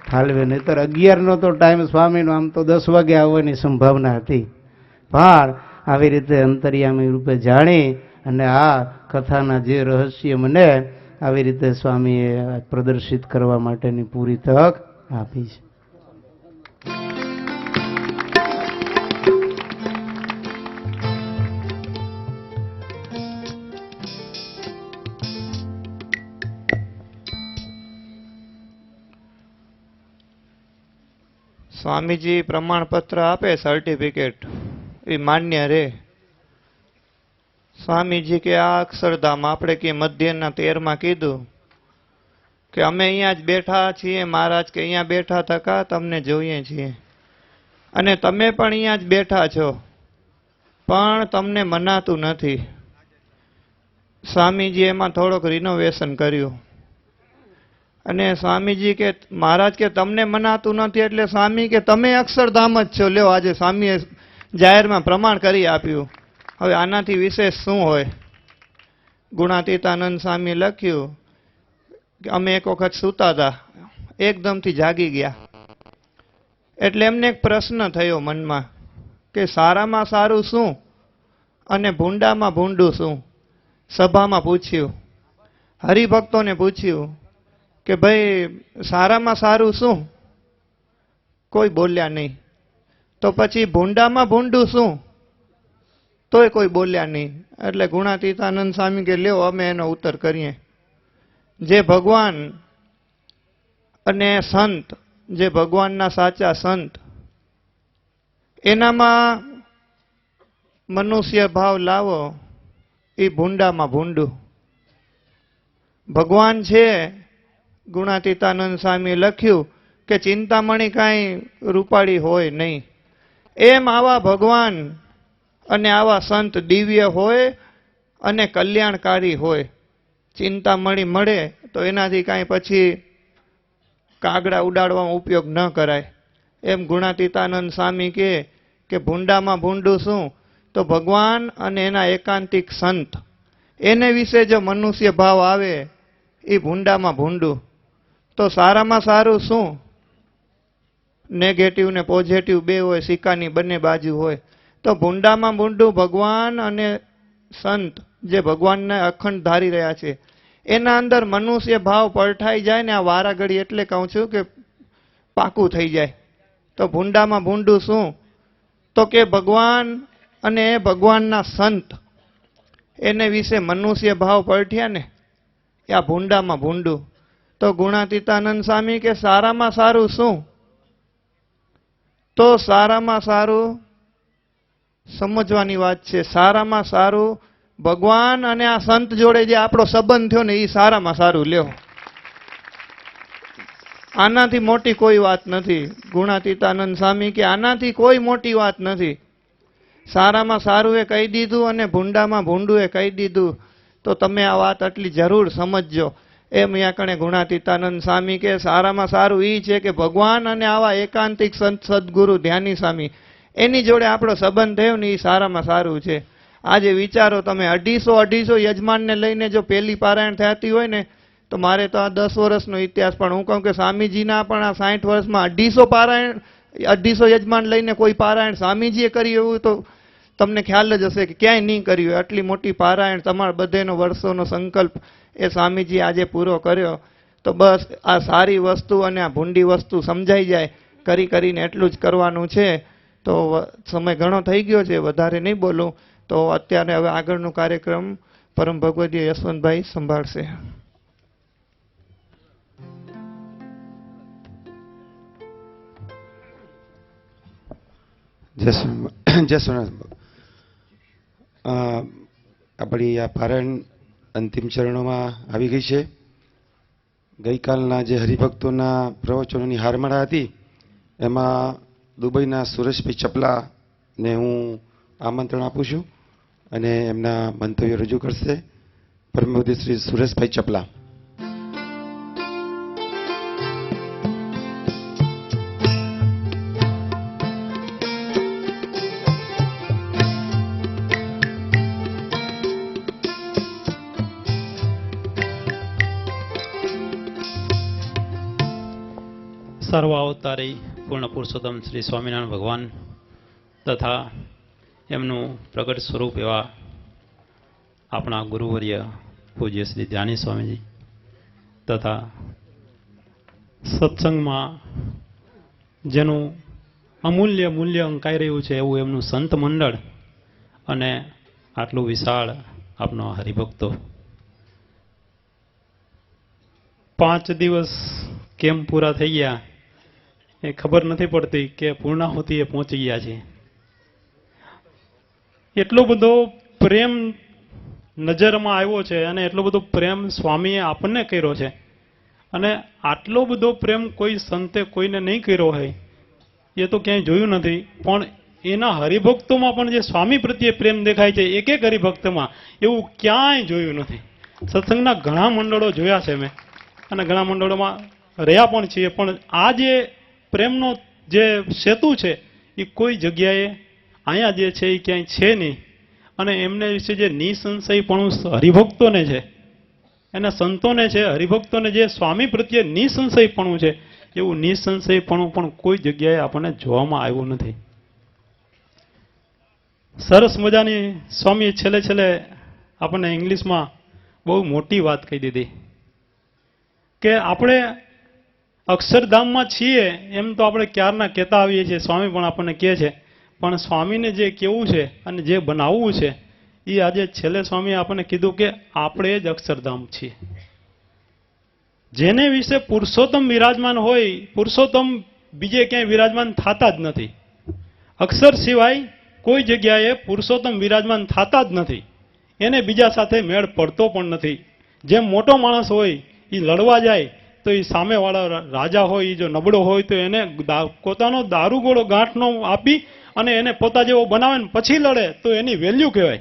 ઠાલવે. નહીતર 11નો તો ટાઈમ સ્વામીનો, આમ તો 10 વાગે આવવાની સંભાવના હતી, પણ આવી રીતે અંતર્યામી રૂપે જાણી અને આ કથાના જે રહસ્ય મને આવી રીતે સ્વામીએ પ્રદર્શિત કરવા માટેની પૂરી તક આપી છે. સ્વામીજી પ્રમાણપત્ર આપે, સર્ટિફિકેટ, એ માન્ય રે. સ્વામીજી કે આ અક્ષરધામ, આપણે કે મધ્યના 13માં કીધું કે અમે અહીંયા જ બેઠા છીએ મહારાજ, કે અહીંયા બેઠા થકા તમને જોઈએ છીએ, અને તમે પણ અહીંયા જ બેઠા છો, પણ તમને મનાતું નથી. સ્વામીજી એમાં થોડોક રિનોવેશન કર્યું, અને સ્વામીજી કે મહારાજ કે તમને મનાતું નથી, એટલે સ્વામી કે તમે અક્ષરધામ જ છો. લ્યો આજે સ્વામીએ જાહેરમાં પ્રમાણ કરી આપ્યું. હવે આનાથી વિશેષ શું હોય? ગુણાતીતાનંદ સ્વામી લખ્યું કે અમે એક વખત સૂતા હતા, એકદમથી જાગી ગયા, એટલે એમને એક પ્રશ્ન થયો મનમાં કે સારામાં સારું શું અને ભૂંડામાં ભૂંડું શું? સભામાં પૂછ્યું, હરિભક્તોને પૂછ્યું કે ભાઈ સારામાં સારું શું? કોઈ બોલ્યા નહીં. તો પછી ભૂંડામાં ભૂંડું શું? તોય કોઈ બોલ્યા નહીં. એટલે ગુણાતીતાનંદ સ્વામી કે લ્યો અમે એનો ઉત્તર કરીએ. જે ભગવાન અને સંત, જે ભગવાનના સાચા સંત, એનામાં મનુષ્ય ભાવ લાવો, એ ભૂંડામાં ભૂંડું. ભગવાન છે, ગુણાતીતાનંદ સ્વામી લખ્યું કે ચિંતામણી કાંઈ રૂપાળી હોય નહીં. એમ આવા ભગવાન અને આવા સંત દિવ્ય હોય અને કલ્યાણકારી હોય. ચિંતામણી મળે તો એનાથી કાંઈ પછી કાગડા ઉડાડવામાં ઉપયોગ ન કરાય. એમ ગુણાતીતાનંદ સ્વામી કે ભૂંડામાં ભૂંડું શું? તો ભગવાન અને એના એકાંતિક સંત, એને વિશે જો મનુષ્ય ભાવ આવે એ ભૂંડામાં ભૂંડું. તો સારામાં સારું શું? નેગેટિવ ને પોઝિટિવ બે હોય, સિક્કાની બંને બાજુ હોય. તો ભૂંડામાં ભૂંડું ભગવાન અને સંત, જે ભગવાનને અખંડ ધારી રહ્યા છે, એના અંદર મનુષ્ય ભાવ પડઠાઈ જાય ને, આ વારાઘડી એટલે કહું છું કે પાકું થઈ જાય. તો ભૂંડામાં ભૂંડું શું? તો કે ભગવાન અને ભગવાનના સંત, એને વિશે મનુષ્ય ભાવ પડઠ્યા ને, આ ભૂંડામાં ભૂંડું. તો ગુણાતીતાનંદ સ્વામી કે સારામાં સારું શું? તો સારામાં સારું સમજવાની વાત છે. સારામાં સારું ભગવાન અને આ સંત જોડે જે આપણો સંબંધ થયો ને, એ સારામાં સારું. લ્યો, આનાથી મોટી કોઈ વાત નથી. ગુણાતીતાનંદ સ્વામી કે આનાથી કોઈ મોટી વાત નથી. સારામાં સારું એ કહી દીધું અને ભૂંડામાં ભૂંડું એ કહી દીધું. તો તમે આ વાત આટલી જરૂર સમજજો. એમ અહીંયા કણે ગુણાતીતાનંદ સ્વામી કે સારામાં સારું એ છે કે ભગવાન અને આવા એકાંતિક સંત સદગુરુ ધ્યાની સ્વામી, એની જોડે આપણો સંબંધ થયો ને, એ સારામાં સારું છે. આજે વિચારો તમે, 250 યજમાનને લઈને જો પહેલી પારાયણ થતી હોય ને, તો મારે તો આ 10 વર્ષનો ઇતિહાસ, પણ હું કહું કે સ્વામીજીના પણ આ 60 વર્ષમાં 250 પારાયણ, 250 યજમાન લઈને કોઈ પારાયણ સ્વામીજીએ કર્યું એવું તો તમને ખ્યાલ જ હશે કે ક્યાંય નહીં કર્યું. આટલી મોટી પારાયણ, તમારા બધેનો વર્ષોનો સંકલ્પ એ સ્વામીજી આજે પૂરો કર્યો. તો બસ આ સારી વસ્તુ અને આ ભૂંડી વસ્તુ સમજાઈ જાય, કરીને એટલું જ કરવાનું છે. તો સમય ઘણો થઈ ગયો છે, વધારે નહીં બોલું. તો અત્યારે હવે આગળનું કાર્યક્રમ પરમ ભગવદીય યશવંતભાઈ સંભાળશે. જય સોમનાથ. આપણી આ પારાયણ અંતિમ ચરણોમાં આવી ગઈ છે. ગઈકાલના જે હરિભક્તોના પ્રવચનોની હારમાળા હતી એમાં દુબઈના સુરેશભાઈ ચપલાને હું આમંત્રણ આપું છું અને એમના મંતવ્યો રજૂ કરશે. પરમપૂજ્ય શ્રી સુરેશભાઈ ચપલા. સર્વ અવતારી પૂર્ણ પુરુષોત્તમ શ્રી સ્વામિનારાયણ ભગવાન તથા એમનું પ્રગટ સ્વરૂપ એવા આપણા ગુરુવર્ય પૂજ્ય શ્રી ધ્યાની સ્વામીજી તથા સત્સંગમાં જેનું અમૂલ્ય મૂલ્ય અંકાઈ રહ્યું છે એવું એમનું સંત મંડળ અને આટલું વિશાળ આપનો હરિભક્તો. 5 દિવસ કેમ પૂરા થઈ ગયા એ ખબર નથી પડતી કે પૂર્ણાહુતિએ પહોંચી ગયા છે. એટલો બધો પ્રેમ નજરમાં આવ્યો છે અને એટલો બધો પ્રેમ સ્વામીએ આપણને કર્યો છે અને આટલો બધો પ્રેમ કોઈ સંતે કોઈને નહીં કર્યો હોય એ તો ક્યાંય જોયું નથી. પણ એના હરિભક્તોમાં પણ જે સ્વામી પ્રત્યે પ્રેમ દેખાય છે એક એક હરિભક્તમાં એવું ક્યાંય જોયું નથી. સત્સંગના ઘણા મંડળો જોયા છે મેં અને ઘણા મંડળોમાં રહ્યા પણ છીએ, પણ આ જે પ્રેમનો જે સેતુ છે એ કોઈ જગ્યાએ અહીંયા જે છે એ ક્યાંય છે નહીં. અને એમને વિશે જે નિસંશયપણું હરિભક્તોને છે, એના સંતોને છે, હરિભક્તોને જે સ્વામી પ્રત્યે નિસંશયપણું છે એવું નિસંશયપણું પણ કોઈ જગ્યાએ આપણને જોવામાં આવ્યું નથી. સરસ મજાની સ્વામીએ છેલ્લે આપણને ઇંગ્લિશમાં બહુ મોટી વાત કહી દીધી કે આપણે અક્ષરધામમાં છીએ એમ તો આપણે ક્યારના કહેતા આવીએ છીએ, સ્વામી પણ આપણને કહે છે, પણ સ્વામીને જે કેવું છે અને જે બનાવવું છે એ આજે છેલ્લે સ્વામીએ આપણને કીધું કે આપણે જ અક્ષરધામ છીએ. જેને વિશે પુરુષોત્તમ વિરાજમાન હોય, પુરુષોત્તમ બીજે ક્યાંય વિરાજમાન થતા જ નથી. અક્ષર સિવાય કોઈ જગ્યાએ પુરુષોત્તમ વિરાજમાન થતા જ નથી. એને બીજા સાથે મેળ પડતો પણ નથી. જેમ મોટો માણસ હોય એ લડવા જાય તો એ સામેવાળા રાજા હોય એ જો નબળો હોય તો એને પોતાનો દારૂગોળો ગાંઠનો આપી અને એને પોતા જેવો બનાવે ને પછી લડે તો એની વેલ્યુ કહેવાય.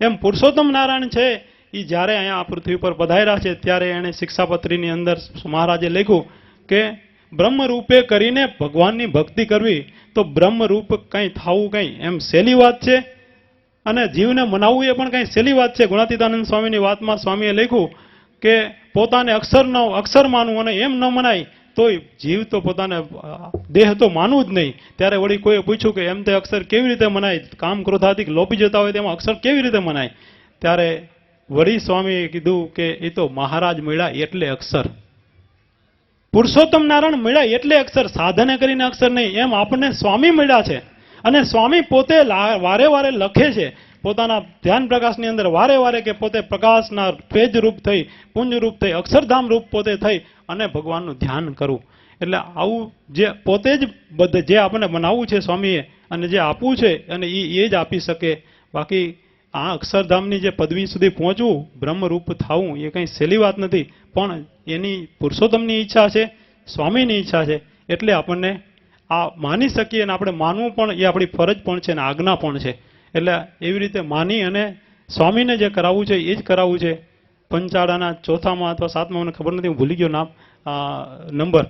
એમ પુરુષોત્તમ નારાયણ છે એ જ્યારે અહીંયા આ પૃથ્વી પર પધાર્યા છે ત્યારે એણે શિક્ષાપત્રીની અંદર મહારાજે લખ્યું કે બ્રહ્મરૂપે કરીને ભગવાનની ભક્તિ કરવી તો બ્રહ્મરૂપ કંઈ થવું કંઈ એમ સહેલી વાત છે અને જીવને મનાવવું એ પણ કંઈ સહેલી વાત છે. ગુણાતીતાનંદ સ્વામીની વાતમાં સ્વામીએ લખ્યું કે પોતાને અક્ષર માનવું અને એમ ન મનાય તોય જીવ તો પોતાને દેહ તો માનવું જ નહીં. ત્યારે વળી કોઈએ પૂછ્યું કે એમ તે અક્ષર કેવી રીતે મનાય, કામ ક્રોધાથી લોપી જતા હોય તેમાં અક્ષર કેવી રીતે મનાય? ત્યારે વળી સ્વામીએ કીધું કે એ તો મહારાજ મળ્યા એટલે અક્ષર, પુરુષોત્તમ નારાયણ મળ્યા એટલે અક્ષર, સાધને કરીને અક્ષર નહીં. એમ આપણને સ્વામી મળ્યા છે અને સ્વામી પોતે વારે વારે લખે છે પોતાના ધ્યાન પ્રકાશની અંદર વારે વારે કે પોતે પ્રકાશના પેજ રૂપ થઈ, પુંજ રૂપ થઈ, અક્ષરધામ રૂપ પોતે થઈ અને ભગવાનનું ધ્યાન કરવું. એટલે આવું જે પોતે જ જે આપણને બનાવવું છે સ્વામીએ અને જે આપવું છે અને એ જ આપી શકે. બાકી આ અક્ષરધામની જે પદવી સુધી પહોંચવું, બ્રહ્મરૂપ થવું એ કંઈ સહેલી વાત નથી. પણ એની પુરુષોત્તમની ઈચ્છા છે, સ્વામીની ઈચ્છા છે એટલે આપણને આ માની શકીએ અને આપણે માનવું પણ એ આપણી ફરજ પણ છે અને આજ્ઞા પણ છે. એટલે એવી રીતે માની અને સ્વામીને જે કરાવવું છે એ જ કરાવવું છે. પંચાળાના ચોથામાં અથવા સાતમાં મને ખબર નથી, હું ભૂલી ગયો નામ નંબર,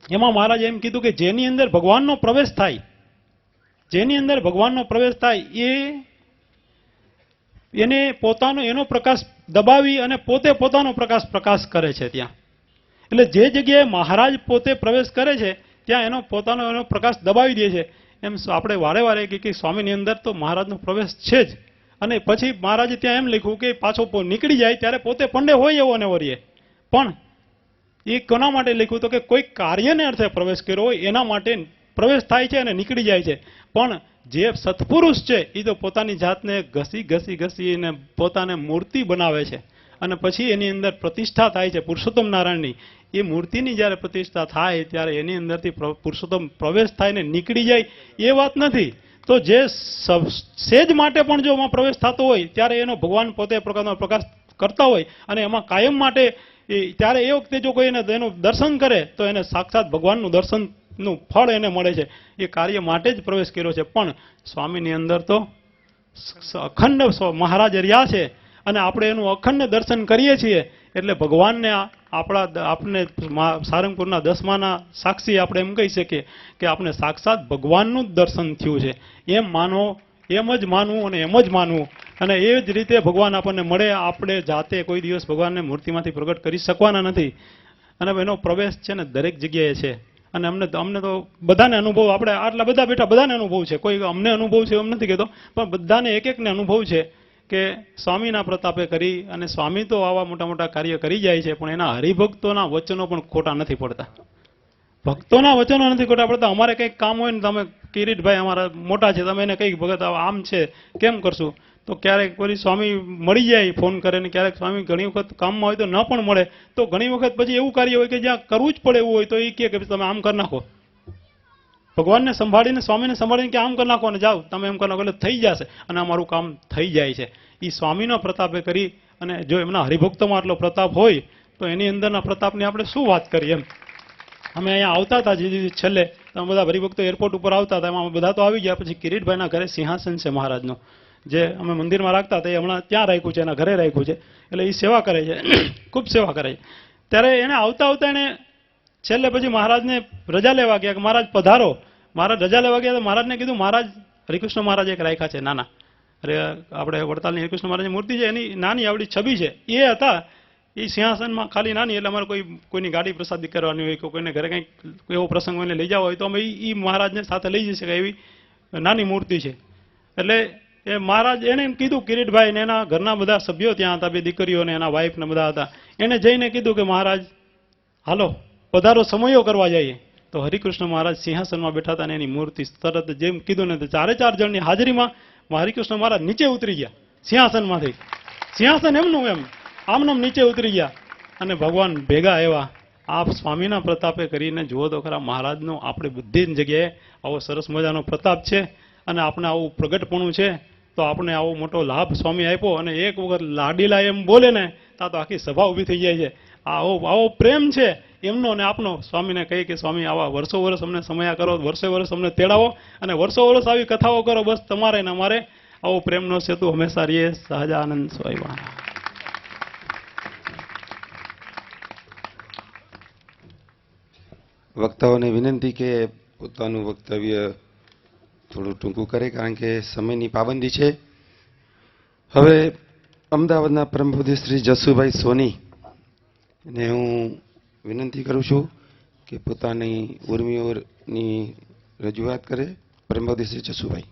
એમાં મહારાજે એમ કીધું કે જેની અંદર ભગવાનનો પ્રવેશ થાય, જેની અંદર ભગવાનનો પ્રવેશ થાય એને પોતાનો એનો પ્રકાશ દબાવી અને પોતે પોતાનો પ્રકાશ કરે છે ત્યાં. એટલે જે જગ્યાએ મહારાજ પોતે પ્રવેશ કરે છે ત્યાં એનો પોતાનો પ્રકાશ દબાવી દે છે. એમ આપણે વારે વારે કે સ્વામીની અંદર તો મહારાજનો પ્રવેશ છે જ. અને પછી મહારાજે ત્યાં એમ લખ્યું કે પાછો નીકળી જાય ત્યારે પોતે પંડે હોય એવો ને વરીએ, પણ એ કોના માટે લખ્યું તો કે કોઈ કાર્યને અર્થે પ્રવેશ કર્યો હોય એના માટે પ્રવેશ થાય છે અને નીકળી જાય છે. પણ જે સત્પુરુષ છે એ તો પોતાની જાતને ઘસી અને પોતાને મૂર્તિ બનાવે છે અને પછી એની અંદર પ્રતિષ્ઠા થાય છે પુરુષોત્તમ નારાયણની. એ મૂર્તિની જ્યારે પ્રતિષ્ઠા થાય ત્યારે એની અંદરથી પુરુષોત્તમ પ્રવેશ થાય ને નીકળી જાય એ વાત નથી. તો જે સેજ માટે પણ જો એમાં પ્રવેશ થતો હોય ત્યારે એનો ભગવાન પોતે પ્રકારનો પ્રકાશ કરતા હોય અને એમાં કાયમ માટે ત્યારે એ વખતે જો કોઈ એનું દર્શન કરે તો એને સાક્ષાત ભગવાનનું દર્શનનું ફળ એને મળે છે. એ કાર્ય માટે જ પ્રવેશ કર્યો છે. પણ સ્વામીની અંદર તો અખંડ મહારાજ રહ્યા છે અને આપણે એનું અખંડ દર્શન કરીએ છીએ એટલે ભગવાનને આપણે સારંગપુરના 10માના સાક્ષી આપણે એમ કહી શકીએ કે આપણે સાક્ષાત ભગવાનનું જ દર્શન થયું છે. એમ માનો, એમ જ માનવું અને એમ જ માનવું અને એ જ રીતે ભગવાન આપણને મળે. આપણે જાતે કોઈ દિવસ ભગવાનને મૂર્તિમાંથી પ્રગટ કરી શકવાના નથી અને એનો પ્રવેશ છે ને દરેક જગ્યાએ છે. અને અમને તો બધાને અનુભવ, આપણે આટલા બધા બેઠા બધાને અનુભવ છે. કોઈ અમને અનુભવ છે એમ નથી કહેતો, પણ બધાને એક એકને અનુભવ છે કે સ્વામીના પ્રતાપે કરી અને સ્વામી તો આવા મોટા મોટા કાર્ય કરી જાય છે પણ એના હરિભક્તોના વચનો પણ ખોટા નથી પડતા. ભક્તોના વચનો નથી ખોટા પડતા. અમારે કંઈક કામ હોય ને તમે કિરીટભાઈ અમારા મોટા છે, તમે એને કંઈક ભગત આમ છે કેમ કરશું, તો ક્યારેક વળી સ્વામી મળી જાય ફોન કરે ને ક્યારેક સ્વામી ઘણી વખત કામમાં હોય તો ન પણ મળે તો ઘણી વખત પછી એવું કાર્ય હોય કે જ્યાં કરવું જ પડે એવું હોય તો એ કહે કે તમે આમ કરી નાખો, ભગવાનને સંભાળીને સ્વામીને સંભાળીને કે આમ કરી નાખો અને જાઓ તમે એમ કરી નાખો એટલે થઈ જશે અને અમારું કામ થઈ જાય છે. એ સ્વામીના પ્રતાપે કરી અને જો એમના હરિભક્તોમાં આટલો પ્રતાપ હોય તો એની અંદરના પ્રતાપની આપણે શું વાત કરીએ. એમ અમે અહીંયા આવતા હતા છેલ્લે તમે બધા હરિભક્તો એરપોર્ટ ઉપર આવતા હતા, એમાં બધા તો આવી ગયા. પછી કિરીટભાઈના ઘરે સિંહાસન છે મહારાજનું, જે અમે મંદિરમાં રાખતા હતા એ હમણાં ત્યાં રાખ્યું છે, એના ઘરે રાખ્યું છે. એટલે એ સેવા કરે છે, ખૂબ સેવા કરે છે. ત્યારે એને આવતા આવતા એને છેલ્લે પછી મહારાજને રજા લેવા ગયા કે મહારાજ પધારો. મહારાજ રજા લેવા ગયા તો મહારાજને કીધું મહારાજ હરિકૃષ્ણ મહારાજ એક રાખ્યા છે નાના, અરે આપણે વડતાલની હરિકૃષ્ણ મહારાજની મૂર્તિ છે એની નાની આવડી છબી છે એ હતા. એ સિંહાસનમાં ખાલી નાની, એટલે અમારે કોઈની ગાડી પ્રસાદી કરવાની હોય કે કોઈને ઘરે કંઈક એવો પ્રસંગ હોય લઈ જવા હોય તો અમે એ મહારાજને સાથે લઈ જઈ શકાય એવી નાની મૂર્તિ છે. એટલે એ મહારાજ એને એમ કીધું કિરીટભાઈ ને એના ઘરના બધા સભ્યો ત્યાં હતા, બે દીકરીઓ ને એના વાઇફ ને બધા હતા. એને જઈને કીધું કે મહારાજ હાલો પધારો સમયો કરવા જઈએ. તો હરિકૃષ્ણ મહારાજ સિંહાસનમાં બેઠા હતા અને એની મૂર્તિ તરત જેમ કીધું ને તો 4 જણની હાજરીમાં હરિકૃષ્ણ મહારાજ નીચે ઉતરી ગયા સિંહાસનમાંથી. સિંહાસન એમનું એમ આમનામ નીચે ઉતરી ગયા અને ભગવાન ભેગા આવ્યા. આપ સ્વામીના પ્રતાપે કરીને જુઓ તો ખરા મહારાજનો આપણે બધી જ જગ્યાએ આવો સરસ મજાનો પ્રતાપ છે અને આપણે આવું પ્રગટપણું છે તો આપણે આવો મોટો લાભ સ્વામી આપ્યો. અને એક વખત લાડીલા એમ બોલે ને ત્યાં તો આખી સભા ઊભી થઈ જાય છે. આવો પ્રેમ છે એમનો ને આપનો. સ્વામીને કહી કે સ્વામી આવા વર્ષો વર્ષ અમને સમયા કરો, વર્ષે વર્ષ અમને તેડાવો અને વર્ષો વર્ષ આવી કથાઓ કરો. બસ તમારે ને અમારે આવો પ્રેમનો સેતુ હંમેશા રહીએ. સહજાનંદ સ્વામી. વક્તાઓને વિનંતી કે પોતાનું વક્તવ્ય થોડું ટૂંકું કરે કારણ કે સમયની પાબંદી છે. હવે અમદાવાદના પરમપૂજ્ય શ્રી જસુભાઈ સોની ને હું વિનંતી કરું છું કે પોતાની ઉર્મિઓની રજૂઆત કરે. પરમપૂજ્ય શ્રી જસુભાઈ.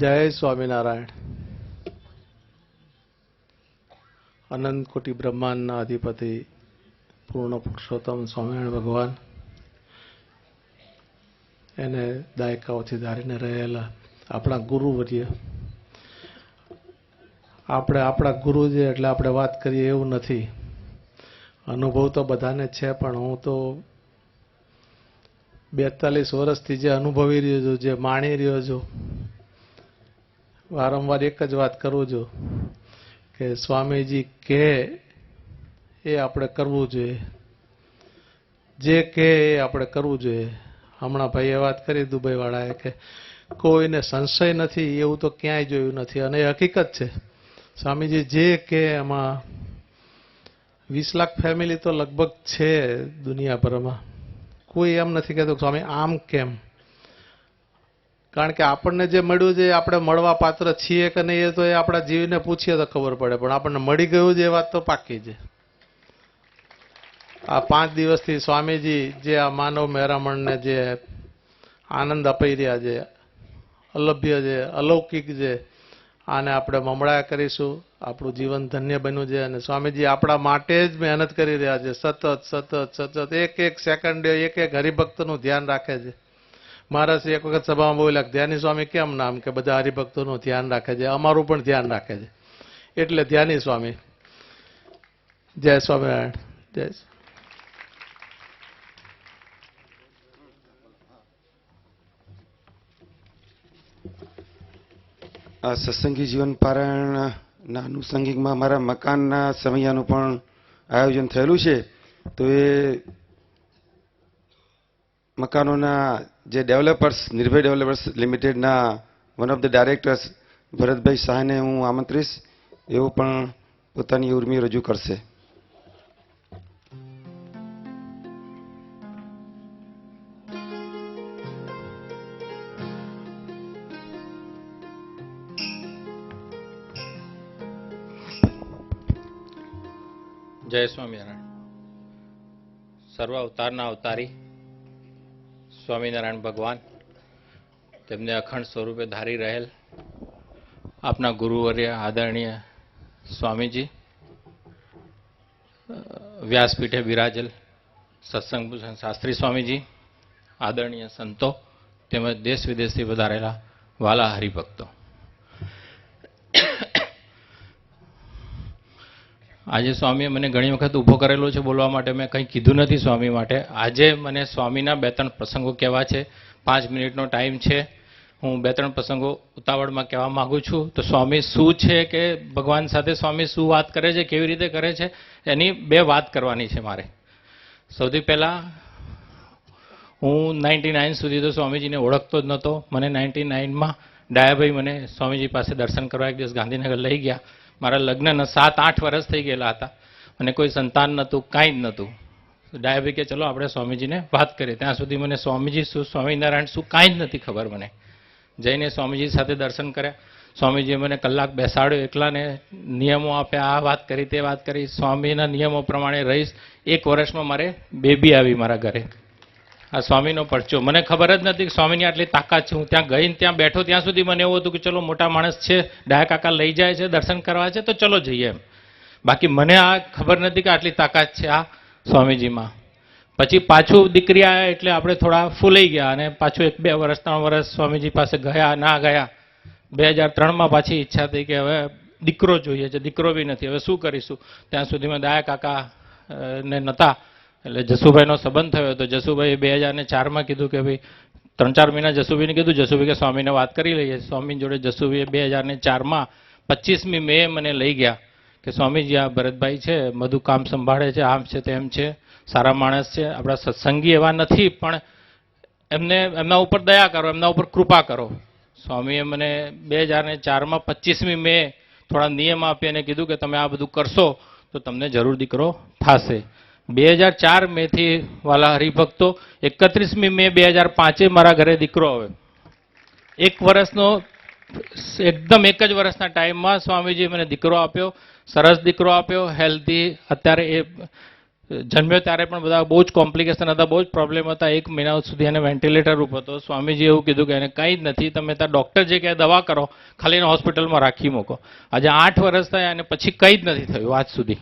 જય સ્વામિનારાયણ. અનંત કોટી બ્રહ્માંડના અધિપતિ પૂર્ણ પુરુષોત્તમ સ્વામિનારાયણ ભગવાન, એને દાયકાઓથી ધારીને રહેલા આપણા ગુરુવર્ય, આપણે આપણા ગુરુ છે એટલે આપણે વાત કરીએ એવું નથી. અનુભવ તો બધાને છે પણ હું તો 42 વર્ષથી જે અનુભવી રહ્યો છું, જે માણી રહ્યો છું, વારંવાર એક જ વાત કરું છું કે સ્વામીજી કહે એ આપણે કરવું જોઈએ, જે કહે એ આપણે કરવું જોઈએ. હમણાં ભાઈએ વાત કરી દુબઈવાળાએ કે કોઈને સંશય નથી એવું તો ક્યાંય જોયું નથી અને એ હકીકત છે. સ્વામીજી જે કહે એમાં 20 લાખ ફેમિલી તો લગભગ છે દુનિયાભરમાં. કોઈ એમ નથી કહેતું સ્વામી આમ કેમ, કારણ કે આપણને જે મળ્યું છે આપણે મળવા પાત્ર છીએ કે નહીં એ તો એ આપણા જીવને પૂછીએ તો ખબર પડે, પણ આપણને મળી ગયું છે એ વાત તો પાકી છે. આ 5 દિવસથી સ્વામીજી જે આ માનવ મહેરામણને જે આનંદ અપાઈ રહ્યા છે, અલભ્ય છે, અલૌકિક છે, આને આપણે મમળાયા કરીશું આપણું જીવન ધન્ય બન્યું છે અને સ્વામીજી આપણા માટે જ મહેનત કરી રહ્યા છે. સતત સતત સતત એક એક સેકન્ડે એક એક હરિભક્તનું ધ્યાન રાખે છે. મહારાજ એક વખત સભામાં બોલ્યા, ધ્યાની સ્વામી કેમ નામ? કે બધા હરિભક્તોનું ધ્યાન રાખે છે, અમારું પણ ધ્યાન રાખે છે, એટલે ધ્યાની સ્વામી. જય સ્વામિનારાયણ. જય આ સત્સંગી જીવન પારાયણના અનુસંગિકમાં મારા મકાનના સમયાનું પણ આયોજન થયેલું છે. તો એ મકાનોના જે ડેવલપર્સ, નિર્ભય ડેવલપર્સ લિમિટેડના one of the directors Bharatbhai શાહને હું આમંત્રીશ. એઓ પણ પોતાની ઉર્મિ રજૂ કરશે. જય સ્વામિનારાયણ. સર્વ અવતારના અવતારી સ્વામિનારાયણ ભગવાન, તેમને અખંડ સ્વરૂપે ધારી રહેલ આપના ગુરુવર્ય આદરણીય સ્વામીજી, વ્યાસપીઠે બિરાજેલ સત્સંગ ભૂષણ શાસ્ત્રી સ્વામીજી, આદરણીય સંતો તેમજ દેશ વિદેશથી વધારેલા વાલા હરિભક્તો, આજે સ્વામીએ મને ઘણી વખત ઊભો કરેલો છે બોલવા માટે. મેં કંઈ કીધું નથી સ્વામી માટે. આજે મને સ્વામીના 2-3 પ્રસંગો કહેવા છે. 5 મિનિટનો ટાઈમ છે. હું 2-3 પ્રસંગો ઉતાવળમાં કહેવા માગું છું. તો સ્વામી શું છે કે ભગવાન સાથે સ્વામી શું વાત કરે છે, કેવી રીતે કરે છે, એની 2 વાત કરવાની છે મારે. સૌથી પહેલાં હું 99 સુધી તો સ્વામીજીને ઓળખતો જ નહોતો. મને 99માં ડાયાભાઈ મને સ્વામીજી પાસે દર્શન કરવા એક દિવસ ગાંધીનગર લઈ ગયા. મારા લગ્નના 7-8 વર્ષ થઈ ગયેલા હતા અને કોઈ સંતાન નહોતું, કાંઈ જ નહોતું. ડાયાભાઈ કે ચલો આપણે સ્વામીજીને વાત કરીએ. ત્યાં સુધી મને સ્વામીજી શું, સ્વામિનારાયણ શું, કાંઈ જ નથી ખબર મને. જઈને સ્વામીજી સાથે દર્શન કર્યા. સ્વામીજીએ મને કલાક બેસાડ્યો એકલાને, નિયમો આપ્યા, આ વાત કરી, તે વાત કરી. સ્વામીના નિયમો પ્રમાણે રહીશ. 1 વર્ષમાં મારે બેબી આવી મારા ઘરે. આ સ્વામીનો પરચો. મને ખબર જ નથી કે સ્વામીની આટલી તાકાત છે. હું ત્યાં ગઈને ત્યાં બેઠો ત્યાં સુધી મને એવું હતું કે ચલો મોટા માણસ છે, ડાયા કાકા લઈ જાય છે, દર્શન કરવા છે તો ચલો જઈએ એમ. બાકી મને આ ખબર નથી કે આટલી તાકાત છે આ સ્વામીજીમાં. પછી પાછું દીકરી આવ્યા એટલે આપણે થોડા ફૂલાઈ ગયા અને પાછું 1-2 વર્ષ 3 વર્ષ સ્વામીજી પાસે ગયા ના ગયા. 2003માં પાછી ઈચ્છા થઈ કે હવે દીકરો જોઈએ છે, દીકરો બી નથી, હવે શું કરીશું. ત્યાં સુધીમાં ડાયા કાકા ને નહોતા એટલે જસુભાઈનો સંબંધ થયો. તો જસુભાઈએ 2004માં કીધું કે ભાઈ 3-4 મહિના જસુભાઈને કીધું. જસુભાઈ કે સ્વામીને વાત કરી લઈએ. સ્વામી જોડે જસુભાઈએ 2004માં 25મી મે મને લઈ ગયા કે સ્વામીજી આ ભરતભાઈ છે, બધું કામ સંભાળે છે, આમ છે તેમ છે, સારા માણસ છે, આપણા સત્સંગી એવા નથી પણ એમના ઉપર દયા કરો, એમના ઉપર કૃપા કરો. સ્વામીએ મને 2004માં 25મી મે થોડા નિયમ આપી અને કીધું કે તમે આ બધું કરશો તો તમને જરૂર દીકરો થશે. 2004 મેથી વાલા હરિભક્તો 31મી મે 2005 મારા ઘરે દીકરો આવ્યો. 1 વર્ષનો એકદમ 1 જ વર્ષના ટાઈમમાં સ્વામીજી મને દીકરો આપ્યો. સરસ દીકરો આપ્યો, હેલ્ધી. અત્યારે એ જન્મ્યો ત્યારે પણ બધા બહુ જ કોમ્પ્લિકેશન હતા, બહુ જ પ્રોબ્લેમ હતા. 1 મહિના સુધી એને વેન્ટિલેટર ઉપર હતો. સ્વામીજી એવું કીધું કે એને કંઈ જ નથી, તમે ત્યાં ડૉક્ટર જે કહે દવા કરો, ખાલી એને હોસ્પિટલમાં રાખી મૂકો. આજે 8 વર્ષ થયા અને પછી કંઈ જ નથી થયું આજ સુધી.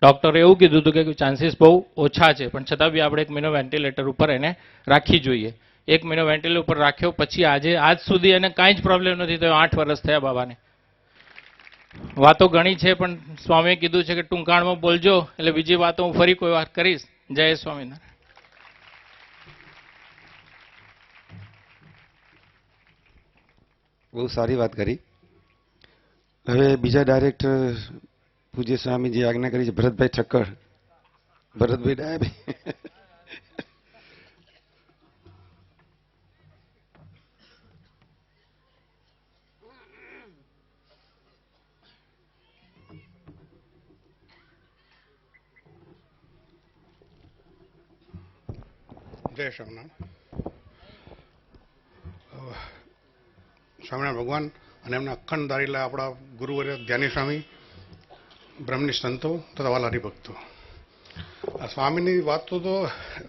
ડૉક્ટરે એવું કીધું હતું કે ચાન્સીસ બહુ ઓછા છે પણ છતાં બી આપણે 1 મહિનો વેન્ટિલેટર ઉપર એને રાખી જોઈએ. 1 મહિનો વેન્ટિલેટર ઉપર રાખ્યો પછી આજ સુધી એને કાંઈ જ પ્રોબ્લેમ નથી થયો. 8 વર્ષ થયા બાબાને. વાતો ઘણી છે પણ સ્વામીએ કીધું છે કે ટૂંકાણમાં બોલજો, એટલે બીજી વાતો હું ફરી કોઈ વાત કરીશ. જય સ્વામિનારાયણ. બહુ સારી વાત કરી. હવે બીજા ડાયરેક્ટર પૂજ્ય સ્વામીજી આજ્ઞા કરી છે, ભરતભાઈ ઠક્કર. ભરતભાઈ ડાયાભાઈ. જય સ્વામિનારાયણ. સ્વામિનારાયણ ભગવાન અને એમના અખંડ ધારેલા આપણા ગુરુવર્ય ધ્યાની સ્વામી, બ્રહ્મની સંતો તથા વાલા હરિભક્તો, આ સ્વામીની વાતો તો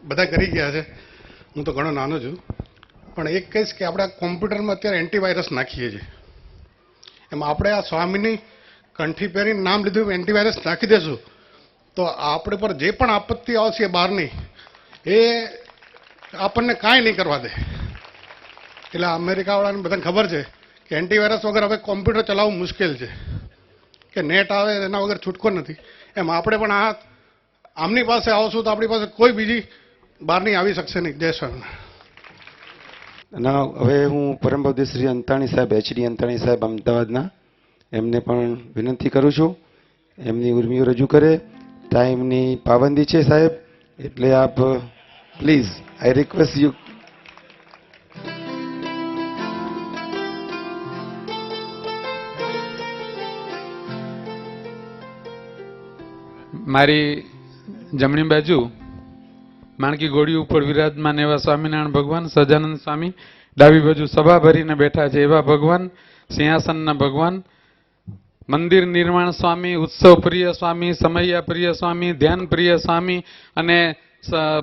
બધા કરી ગયા છે. હું તો ઘણો નાનો છું પણ એક કહીશ કે આપણે કોમ્પ્યુટરમાં અત્યારે એન્ટીવાયરસ નાખીએ છીએ, એમાં આપણે આ સ્વામીની કંઠી પહેરીને નામ લીધું એન્ટીવાયરસ નાખી દેશું તો આપણે પર જે પણ આપત્તિ આવશે બહારની એ આપણને કાંઈ નહીં કરવા દે. એટલે અમેરિકાવાળાને બધાને ખબર છે કે એન્ટીવાયરસ વગર હવે કોમ્પ્યુટર ચલાવવું મુશ્કેલ છે, કે નેટ આવે એના વગર છૂટકો નથી. એમ આપણે પણ આમની પાસે આવશું તો આપણી પાસે કોઈ બીજી બહારની આવી શકશે નહીં. જય સ્વામિનારાયણ. અને હવે હું પરમ પૂજ્ય શ્રી અંતાણી સાહેબ, એચડી અંતાણી સાહેબ અમદાવાદના, એમને પણ વિનંતી કરું છું એમની ઉર્મિઓ રજૂ કરે. ટાઈમની પાબંદી છે સાહેબ, એટલે આપ પ્લીઝ આઈ રિક્વેસ્ટ યુ. મારી જમણી બાજુ માણકી ઘોડી ઉપર વિરાજમાન એવા સ્વામિનારાયણ ભગવાન સહજાનંદ સ્વામી, ડાબી બાજુ સભા ભરીને બેઠા છે એવા ભગવાન, સિંહાસનના ભગવાન, મંદિર નિર્માણ સ્વામી, ઉત્સવ પ્રિય સ્વામી, સમૈયા પ્રિય સ્વામી, ધ્યાન પ્રિય સ્વામી અને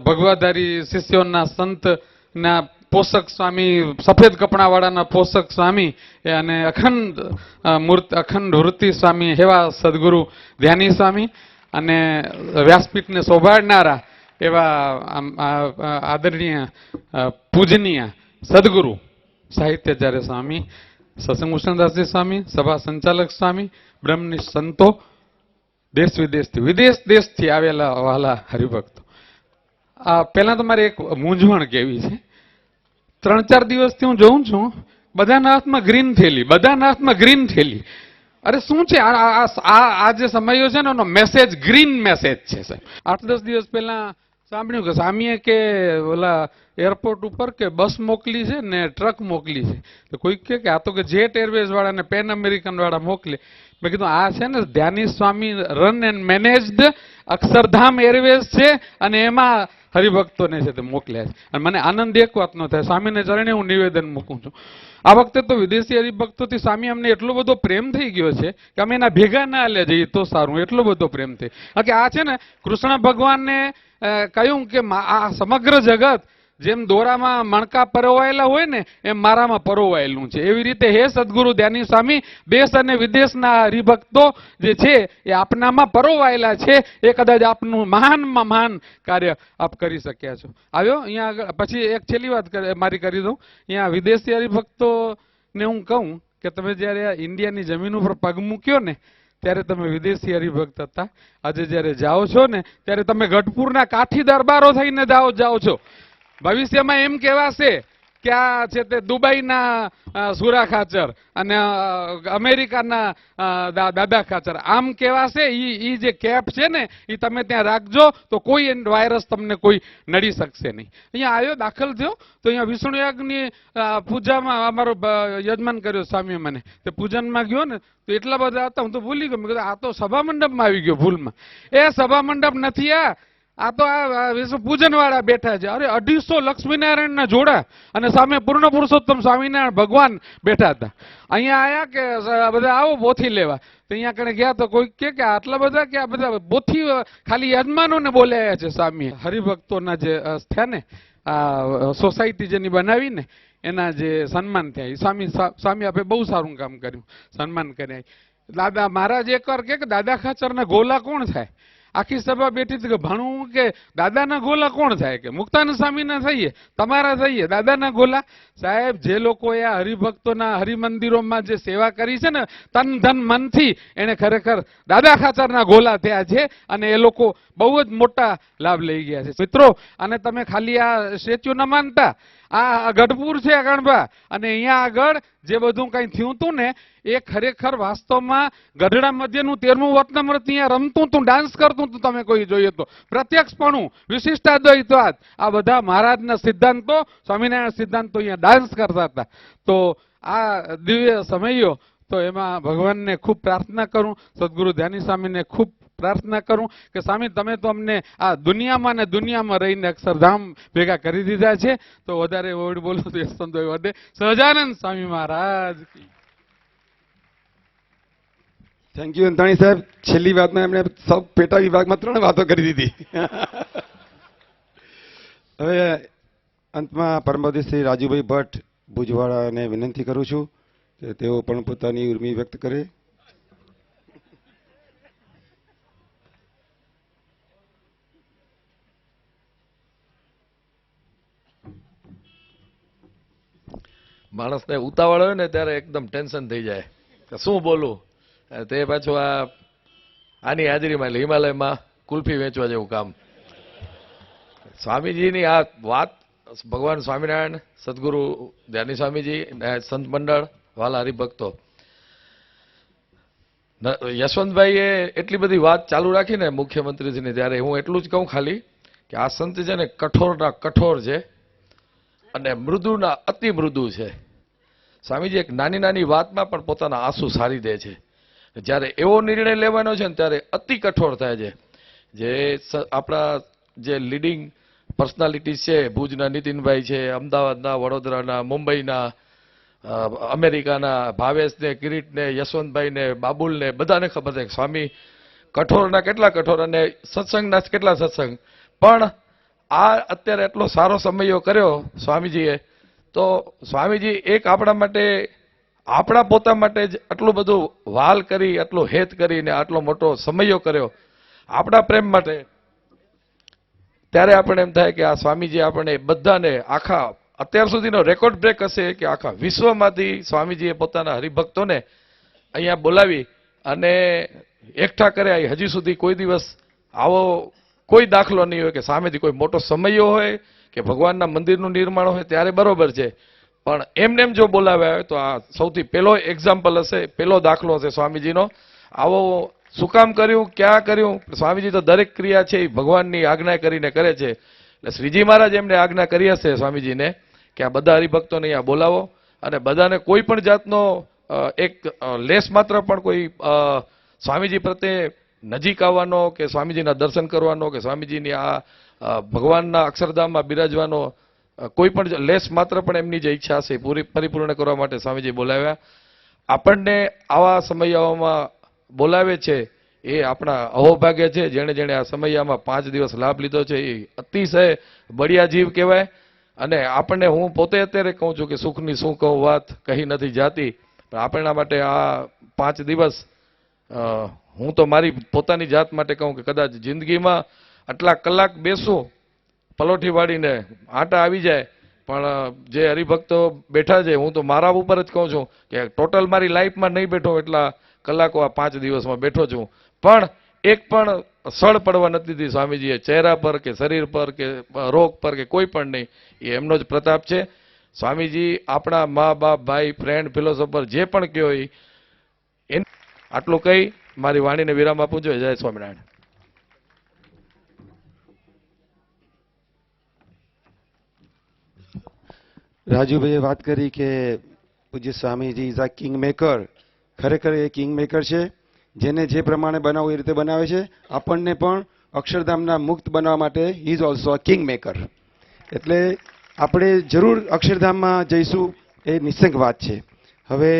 ભગવાધારી શિષ્યોના સંતના પોષક સ્વામી, સફેદ કપડાવાળાના પોષક સ્વામી અને અખંડ વૃત્તિ સ્વામી એવા સદગુરુ ધ્યાની સ્વામી અને વ્યાસપીઠને શોભાડનારા એવા આદરણીય પૂજનીય સદગુરુ સાહિત્યાચાર્ય સ્વામી, સત્સંગ ભૂષણદાસજી સ્વામી, સભા સંચાલક સ્વામી, બ્રહ્મનિષ્ઠ સંતો, દેશ વિદેશથી આવેલા વહાલા હરિભક્તો. પહેલા તો મારે એક મૂંઝવણ કેવી છે. 3-4 દિવસથી હું જોઉં છું બધાના હાથમાં ગ્રીન થેલી. અરે શું છે આ જે સમયો છે ને એનો મેસેજ ગ્રીન મેસેજ છે સાહેબ. 8-10 દિવસ પહેલા સાંભળ્યું કે સ્વામીએ કે ઓલા એરપોર્ટ ઉપર કે બસ મોકલી છે ને ટ્રક મોકલી છે. તો કોઈક કે આ તો કે જેટ એરવેઝ વાળા ને પેન અમેરિકન વાળા મોકલે. મેં કીધું આ છે ને ધ્યાની સ્વામી run and managed Akshardham airways છે અને એમાં હરિભક્તોને છે તે મોકલ્યા છે. અને મને આનંદ એક વાતનો થાય, સ્વામીને ચરણે હું નિવેદન મૂકું છું. આ વખતે તો વિદેશી હરિભક્તોથી સ્વામી અમને એટલો બધો પ્રેમ થઈ ગયો છે કે અમે એના ભેગા ના લે જઈએ તો સારું, એટલો બધો પ્રેમ થઈ. કે આ છે ને કૃષ્ણ ભગવાનને કહ્યું કે આ સમગ્ર જગત જેમ દોરામાં મણકા પરોવાયેલા હોય ને એમ મારામાં પરોવાયેલું છે. એવી રીતે હે સદગુરુ ધ્યાની સ્વામી, દેશ અને વિદેશના હરિભક્તો જે છે એ આપનામાં પરોવાયેલા છે. એ કદાચ આપનું મહાનમાં મહાન કાર્ય આપ કરી શક્યા છો. આવ્યો અહીંયા આગળ. પછી એક છેલ્લી વાત મારી કરી દઉં. અહીંયા વિદેશી હરિભક્તોને હું કહું કે તમે જ્યારે ઇન્ડિયાની જમીન ઉપર પગ મૂક્યો ને ત્યારે તમે વિદેશી હરિભક્ત હતા. આજે જ્યારે જાઓ છો ને ત્યારે તમે ગઢપુરના કાઠી દરબારો થઈને જાઓ છો. ભવિષ્યમાં એમ કહેવાશે કે આ છે તે દુબઈના સુરા ખાચર અને અમેરિકાના દાદા ખાચર આમ કહેવાશે. ઈ જે કેપ છે ને એ તમે ત્યાં રાખજો તો કોઈ વાયરસ તમને કોઈ નડી શકશે નહીં. અહીંયા આવ્યો, દાખલ થયો તો અહીંયા વિષ્ણુ યાગની પૂજામાં અમારો યજમાન કર્યો સ્વામીએ મને. તે પૂજનમાં ગયો ને તો એટલા બધા હતા હું તો ભૂલી ગયો. મેં કીધું આ તો સભા મંડપમાં આવી ગયો ભૂલમાં. એ સભા મંડપ નથી, આ તો આ વિષ્ણુ પૂજન વાળા બેઠા છે. અરે 250 લક્ષ્મીનારાયણના જોડા અને સામે પૂર્ણ પુરુષોત્તમ સ્વામિનારાયણ ભગવાન બેઠા હતા. અહીંયા આયા કે બધા આવો પોથી લેવા. તો અહીંયા કણે ગયા તો કોઈ કે આટલા બધા કે આ બધા પોથી ખાલી યજમાનોને બોલાયા છે સ્વામીએ. હરિભક્તોના જે થયા ને આ સોસાયટી જેની બનાવીને એના જે સન્માન થયા સ્વામી આપે બહુ સારું કામ કર્યું, સન્માન કર્યા. દાદા મહારાજ એકવાર કે દાદા ખાચરના ગોલા કોણ થાય? આખી સભા બેઠી હતી કે ભણવું કે દાદાના ગોલા કોણ થાય? કે મુક્તાનંદ સ્વામીના થઈએ, તમારા થઈએ, દાદાના ગોલા. સાહેબ જે લોકોએ આ હરિભક્તોના હરિમંદિરોમાં જે સેવા કરી છે ને તન ધન મનથી, એને ખરેખર દાદા ખાચરના ગોલા થયા છે અને એ લોકો બહુ જ મોટા લાભ લઈ ગયા છે. મિત્રો, અને તમે ખાલી આ સ્ટેચ્યુ ન માનતા, આ ગઢપુર છે ગણભા અને અહીંયા આગળ જે બધું કઈ થયું હતું ને એ ખરેખર વાસ્તવમાં ગઢડા મધ્યનું 13મું વતનામૃત અહીંયા રમતું હતું, ડાન્સ કરતું હતું. તમે કોઈ જોઈએ તો પ્રત્યક્ષપણું, વિશિષ્ટાદ્વૈતવાદ, આ બધા મહારાજના સિદ્ધાંતો, સ્વામિનારાયણ સિદ્ધાંતો અહીંયા ડાન્સ કરતા હતા. તો આ દિવ્ય સમયો તો એમાં ભગવાનને ખૂબ પ્રાર્થના કરું, સદગુરુ ધ્યાની સ્વામીને ખૂબ પ્રાર્થના કરું કે સ્વામી તમે તો અમને આ દુનિયામાં ને દુનિયામાં રહીને અક્ષરધામ ભેગા કરી દીધા છે. તો વધારે ઓડ બોલો તો સંતો વધે. સહજાનંદ સ્વામી મહારાજ. થેન્ક યુ અંતાણી સાહેબ. છેલ્લી વાતમાં એમણે સૌ પેટા વિભાગમાં 3 વાતો કરી દીધી. હવે અંતમાં પરમપૂજ્ય શ્રી રાજુભાઈ ભટ્ટ ભુજવાળાને વિનંતી કરું છું કે તેઓ પણ પોતાની ઉર્મિ વ્યક્ત કરે. માણસને ઉતાવળ હોય ને ત્યારે એકદમ ટેન્શન થઈ જાય કે શું બોલું. તે પાછું આની હાજરીમાં એટલે હિમાલયમાં કુલ્ફી વેચવા જેવું કામ. સ્વામીજીની આ વાત ભગવાન સ્વામિનારાયણ, સદગુરુ ધ્યાની સ્વામીજી, સંત મંડળ, વાલા હરિભક્તો, યશવંતભાઈએ એટલી બધી વાત ચાલુ રાખીને મુખ્યમંત્રીજીની, ત્યારે હું એટલું જ કહું ખાલી કે આ સંત છે ને કઠોરના કઠોર છે અને મૃદુના અતિ મૃદુ છે. સ્વામીજી એક નાની નાની વાતમાં પણ પોતાના આંસુ સારી દે છે. જ્યારે એવો નિર્ણય લેવાનો છે ને ત્યારે અતિ કઠોર થાય છે. જે આપણા જે લીડિંગ પર્સનાલિટીઝ છે, ભુજના નીતિનભાઈ છે, અમદાવાદના, વડોદરાના, મુંબઈના, અમેરિકાના ભાવેશને, કિરીટને, યશવંતભાઈને, બાબુલને, બધાને ખબર છે કે સ્વામી કઠોરના કેટલા કઠોર અને સત્સંગના કેટલા સત્સંગ. પણ આ અત્યારે એટલો સારો સમયો કર્યો સ્વામીજીએ, તો સ્વામીજી એક આપણા માટે, આપણા પોતા માટે જ આટલું બધું વાલ કરી, આટલું હેત કરીને આટલો મોટો સમયો કર્યો આપણા પ્રેમ માટે. ત્યારે આપણને એમ થાય કે આ સ્વામીજી આપણને બધાને આખા અત્યાર સુધીનો રેકોર્ડ બ્રેક હશે કે આખા વિશ્વમાંથી સ્વામીજીએ પોતાના હરિભક્તોને અહીંયા બોલાવી અને એકઠા કર્યા. હજી સુધી કોઈ દિવસ આવો કોઈ દાખલો નહીં હોય કે સામેથી કોઈ મોટો સમયો હોય કે ભગવાનના મંદિરનું નિર્માણ હોય ત્યારે બરોબર છે, પણ એમને એમ જો બોલાવ્યા હોય તો આ સૌથી પહેલો એક્ઝામ્પલ હશે, પહેલો દાખલો હશે સ્વામીજીનો. આવો શું કામ કર્યું, ક્યાં કર્યું? સ્વામીજી તો દરેક ક્રિયા છે એ ભગવાનની આજ્ઞા કરીને કરે છે. એટલે શ્રીજી મહારાજ એમને આજ્ઞા કરી હશે સ્વામીજીને કે આ બધા હરિભક્તોને અહીંયા બોલાવો અને બધાને કોઈ પણ જાતનો એક લેસ માત્ર પણ કોઈ સ્વામીજી પ્રત્યે નજીક આવવાનો કે સ્વામીજીના દર્શન કરવાનો કે સ્વામીજીની આ ભગવાનના અક્ષરધામમાં બિરાજવાનો કોઈ પણ લેસ માત્ર પણ એમની જે ઈચ્છા હશે પરિપૂર્ણ કરવા માટે સ્વામીજી બોલાવ્યા. આપણને આવા સમયાઓમાં બોલાવે છે એ આપણા અહોભાગ્ય છે. જેણે જેણે આ સમયમાં 5 દિવસ લાભ લીધો છે એ અતિશય બળિયા જીવ કહેવાય. અને આપણને, હું પોતે અત્યારે કહું છું કે સુખની શું કહું વાત કહી નથી જાતી, પણ આપણા માટે આ 5 દિવસ, હું તો મારી પોતાની જાત માટે કહું કે કદાચ જિંદગીમાં આટલા કલાક બેસું પલોઠી વાળીને આટા આવી જાય, પણ જે હરિભક્તો બેઠા છે, હું તો મારા ઉપર જ કહું છું કે ટોટલ મારી લાઈફમાં નહીં બેઠો એટલા કલાકો આ 5 દિવસમાં બેઠો છું, પણ એક પણ સળ પડવા નથી દીધી સ્વામીજીએ ચહેરા પર કે શરીર પર કે રોગ પર કે કોઈ પણ નહીં. એ એમનો જ પ્રતાપ છે. સ્વામીજી આપણા મા બાપ, ભાઈ, ફ્રેન્ડ, ફિલોસોફર જે પણ કહો એ આટલું કહી મારી વાણીને વિરામ આપું છું. જય સ્વામિનારાયણ. રાજુભાઈએ વાત કરી કે પૂજ્ય Swamiji is a king maker. ખરેખર એ કિંગ મેકર છે. જેને જે પ્રમાણે બનાવવું એ રીતે બનાવે છે. આપણને પણ અક્ષરધામના મુક્ત બનાવવા માટે he is also a king maker. એટલે આપણે જરૂર અક્ષરધામમાં જઈશું એ નિશ્ચિત વાત છે. હવે